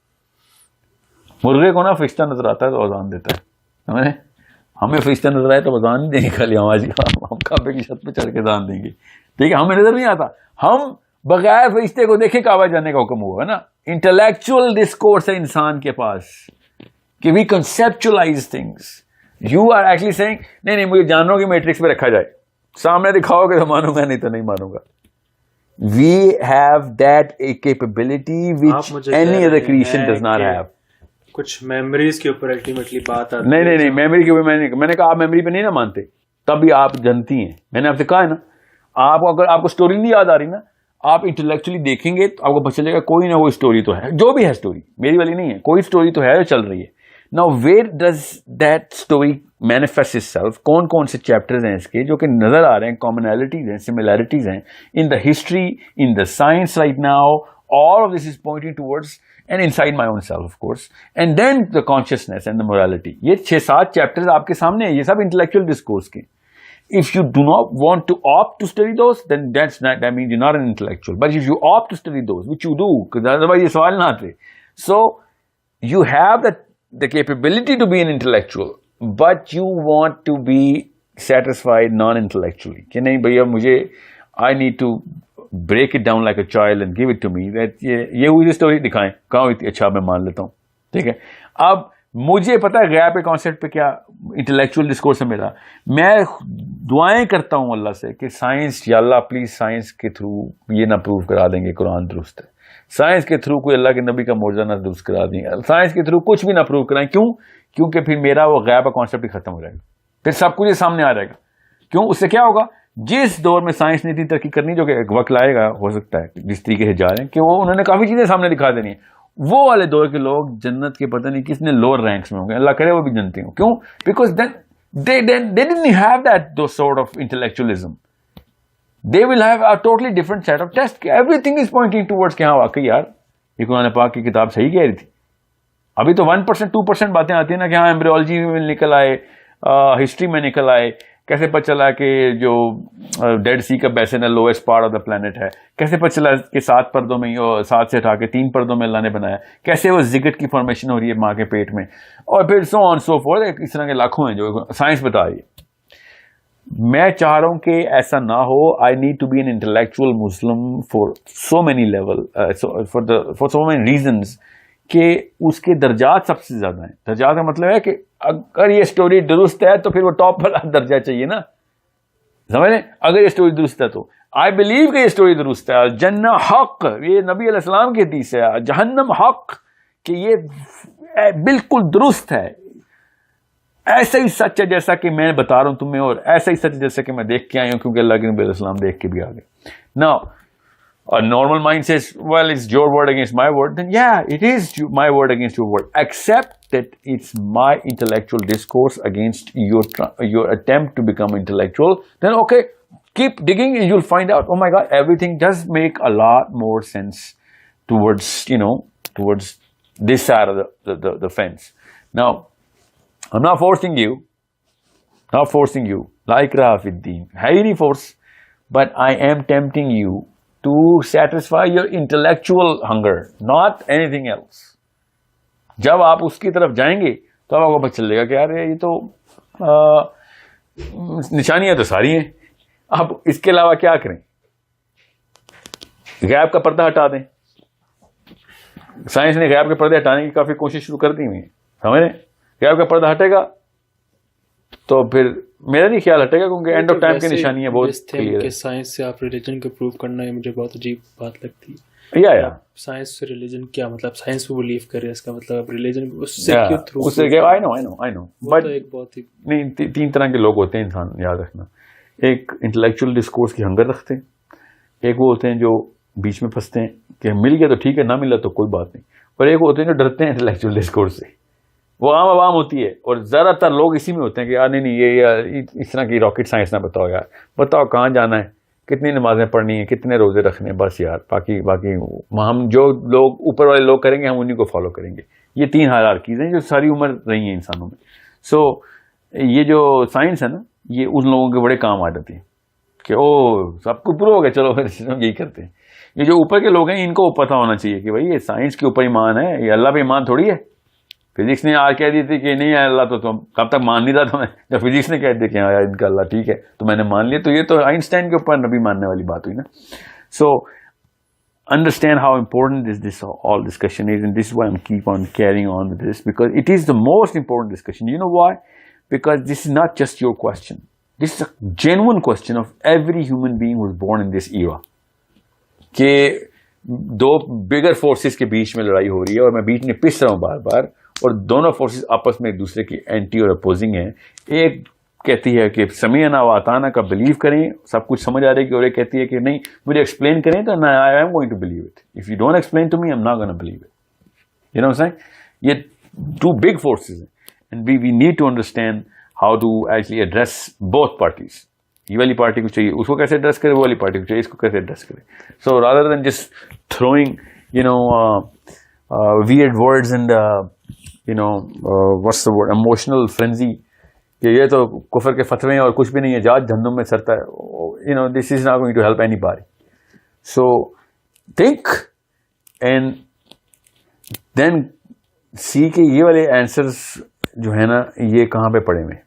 S2: مرغے کو نا فرشتہ نظر آتا ہے تو اذان دیتا ہے, ہمیں فرشتہ نظر آئے تو اذان نہیں دیں گے, خالی ہم کعبے کی چھت پہ چڑھ کے اذان دیں گے. ٹھیک ہے, ہمیں نظر نہیں آتا, ہم بغیر فرشتے کو دیکھے کعبہ جانے کا حکم ہوا ہے نا. انٹلیکچوئل ڈسکورس ہے انسان کے پاس کہ we conceptualize things. You are actually saying نہیں مجھے جانوروں کی میٹرکس میں رکھا جائے, سامنے دکھاؤ گے تو مانوں گا, نہیں تو نہیں مانوں گا. We have that a capability which any other creation does not have.
S1: کچھ میموریز کے اوپر الٹیمیٹلی بات آتی ہے.
S2: نہیں میموری کے اوپر میں نے کہا آپ میموری پہ نہیں نا مانتے, تب بھی آپ جانتی ہیں. میں نے آپ سے کہا ہے نا, آپ اگر آپ کو اسٹوری نہیں یاد آ رہی نا, آپ انٹلیکچولی دیکھیں گے تو آپ کو پتہ چلے گا کوئی نہ کوئی اسٹوری تو ہے, جو بھی ہے اسٹوری میری والی نہیں ہے, کوئی اسٹوری تو ہے جو چل رہی ہے. Now where does that story manifest itself? کون سے چیپٹرز ہیں اس کے جو کہ نظر آ رہے ہیں, commonalities ہیں, similarities ہیں in the history, in the science right now, all of this is pointing towards and inside my own self of course, and then the consciousness and the morality. یہ 6-7 چیپٹرز آپ کے سامنے ہیں, یہ سب intellectual discourse کے. If you do not want to opt to study those, then that means you're not an intellectual. But if you opt to study those, which you do, because otherwise یہ سوال نہ آتے. So you have the capability to be an intellectual, but you want to be satisfied non-intellectually. کہ نہیں بھیا مجھے I need to break it down like a child and give it to me. That یہ ہوئی story دکھائیں, کہاں ہوئی, اچھا میں مان لیتا ہوں, ٹھیک ہے. اب مجھے پتا ہے غیب کے کانسیپٹ پہ کیا انٹلیکچوئل ڈسکورس ہے میرا. میں دعائیں کرتا ہوں اللہ سے کہ سائنس, یا اللہ پلیز سائنس کے تھرو یہ نہ پروف کرا دیں گے قرآن درست ہے, سائنس کے تھرو کوئی اللہ کے نبی کا معجزہ نہ درست کرا دیں گے, سائنس کے تھرو کچھ بھی نہ پروف کرائیں. کیوں؟ کیونکہ پھر میرا وہ غیب کا کانسیپٹ ہی ختم ہو جائے گا, پھر سب کچھ سامنے آ جائے گا. کیوں؟ اس سے کیا ہوگا, جس دور میں سائنس نے اتنی ترقی کرنی, جو کہ ایک وقت لائے گا, ہو سکتا ہے جس طریقے سے جا رہے ہیں کہ وہ انہوں نے کافی چیزیں سامنے دکھا دینی ہیں, وہ والے دور کے لوگ جنت کے پتہ نہیں کس نے لوور رینکس میں ہوں گے, اللہ کرے وہ بھی جنتے ہوں. کیوں؟ Because they didn't have those sort of intellectualism. They will have a totally different set of tests. Everything is pointing towards کہ ہاں واقعی یار یہ قرآن پاک کی کتاب صحیح کہہ رہی تھی. ابھی تو 1%, 2% باتیں آتی ہیں نا کہ ہاں ایمبریولوجی میں نکل آئے, ہسٹری میں نکل آئے, کیسے پتہ چلا کہ جو ڈیڈ سی کا بیسن ہے lowest part of the plant ہے, کیسے پتہ چلا کہ 7 پردوں میں 7 سے اٹھا کے 3 پردوں میں اللہ نے بنایا, کیسے وہ زگٹ کی فارمیشن ہو رہی ہے ماں کے پیٹ میں, اور پھر سو آن سو فورتھ, اس طرح کے لاکھوں ہیں جو سائنس بتا رہی ہے. میں چاہ رہا ہوں کہ ایسا نہ ہو. I need to be an intellectual Muslim for so many level, for so many reasons, کہ اس کے درجات سب سے زیادہ ہیں. درجات کا مطلب ہے کہ اگر یہ اسٹوری درست ہے تو پھر وہ ٹاپ والا درجہ چاہیے نا, سمجھ لیں. اگر یہ اسٹوری درست ہے تو آئی بلیو کہ یہ اسٹوری درست ہے. جنہ حق, یہ نبی علیہ السلام کی حدیث ہے. جہنم حق, کہ یہ بالکل درست ہے, ایسا ہی سچ ہے جیسا کہ میں بتا رہا ہوں تمہیں, اور ایسا ہی سچ جیسا کہ میں دیکھ کے آئی ہوں, کیونکہ اللہ کے نبی علیہ السلام دیکھ کے بھی آ گئے. Now a normal mind says, well, it's your word against my word. Then yeah, it is my word against your word, except that it's my intellectual discourse against your attempt to become intellectual. Then okay, keep digging and you'll find out, oh my God, everything does make a lot more sense towards, towards this side of the fence. Now I'm not forcing you, la ikraha fi ddin, ہے ہی نہیں force, but I am tempting you to satisfy your intellectual hunger, not anything else. جب آپ اس کی طرف جائیں گے تو آپ کو پتہ چلے گا کہ یار یہ تو نشانیاں تو ساری ہیں, اب اس کے علاوہ کیا کریں. غیب کا پردہ ہٹا دیں. سائنس نے غیب کے پردے ہٹانے کی کافی کوشش شروع کر دی ہوئی ہے, سمجھ رہے ہیں. غیب کا پردہ ہٹے گا تو پھر میرا نہیں خیال ہٹے گا, کیونکہ اینڈ آف ٹائم کی نشانی ہے بہت کلیئر ہے.
S3: سائنس سے آپ ریلیجن کو پروو کرنا, یہ مجھے بہت عجیب بات لگتی ہے.
S2: یا
S3: سائنس سے ریلیجن کیا مطلب, سائنس پہ بلیو کرے, اس کا مطلب ریلیجن اس سے کیوں تھرو,
S2: اس سے آئی نو بٹ
S3: ایک بہت ہی
S2: نہیں. 3 طرح کے لوگ ہوتے ہیں انسان, یاد رکھنا. ایک انٹلیکچوئل ڈسکورس کی ہنگر رکھتے ہیں, ایک وہ ہوتے ہیں جو بیچ میں پھنستے ہیں کہ مل گیا تو ٹھیک ہے, نہ ملا تو کوئی بات نہیں, اور ایک ہوتے ہیں جو ڈرتے ہیں انٹلیکچوئل ڈسکورس سے. وہ عام عوام ہوتی ہے, اور زیادہ تر لوگ اسی میں ہوتے ہیں کہ یار نہیں یہ اس طرح کی راکٹ سائنس نہ بتاؤ یار, بتاؤ کہاں جانا ہے, کتنی نمازیں پڑھنی ہیں, کتنے روزے رکھنے ہیں, بس یار باقی ہم جو لوگ اوپر والے لوگ کریں گے ہم انہیں کو فالو کریں گے. یہ 3 ہائرارکیز ہیں جو ساری عمر رہی ہیں انسانوں میں. سو یہ جو سائنس ہے نا, یہ ان لوگوں کے بڑے کام آ جاتی ہے کہ او سب کو پرو ہو گیا, چلو پھر یہی کرتے ہیں. یہ جو اوپر کے لوگ ہیں ان کو پتہ ہونا چاہیے کہ بھائی یہ سائنس کے اوپر ایمان ہے, یہ اللہ پہ ایمان تھوڑی ہے. فزکس نے آج کہہ دی تھی کہ نہیں ہے اللہ, تو تم کب تک مان نہیں رہا تھا. جب فزکس نے کہہ دیا کہ ہاں یار ان کا اللہ ٹھیک ہے تو میں نے مان لیا, تو یہ تو آئنسٹائن کے اوپر نبی ماننے والی بات ہوئی نا. سو understand how important this all discussion is, and this is why I'm keep on carrying on with this, because it is the most important discussion. You know why? Because this is not just your question. This is a genuine question of every human being who was born in this era. کہ دو بگر forces کے بیچ میں لڑائی ہو رہی ہے اور میں بیچ میں پس رہا ہوں بار بار, اور دونوں فورسز آپس میں ایک دوسرے کی اینٹی اور اپوزنگ ہیں. ایک کہتی ہے کہ سمیعنا و اطعنا کا بلیو کریں, سب کچھ سمجھ آ رہی ہے کہ, اور ایک کہتی ہے کہ نہیں مجھے ایکسپلین کریں تو I am going to believe it. If you don't explain to me I am not gonna believe it. You know seeing, یہ ٹو بگ فورسز ہیں, and we need to understand how to actually address both parties. یہ والی party کو چاہیے اس کو کیسے address کرے, وہ والی پارٹی کو چاہیے اس کو کیسے ایڈریس کرے. So rather than just throwing weird words and what's the word, emotional frenzy, کہ یہ تو کفر کے فتوے ہیں اور کچھ بھی نہیں ہے, جہاز جہنم میں سرتا ہے, this is not going to help anybody. So think and then see کہ یہ والے answers جو ہے نا یہ کہاں پہ پڑے ہوئے.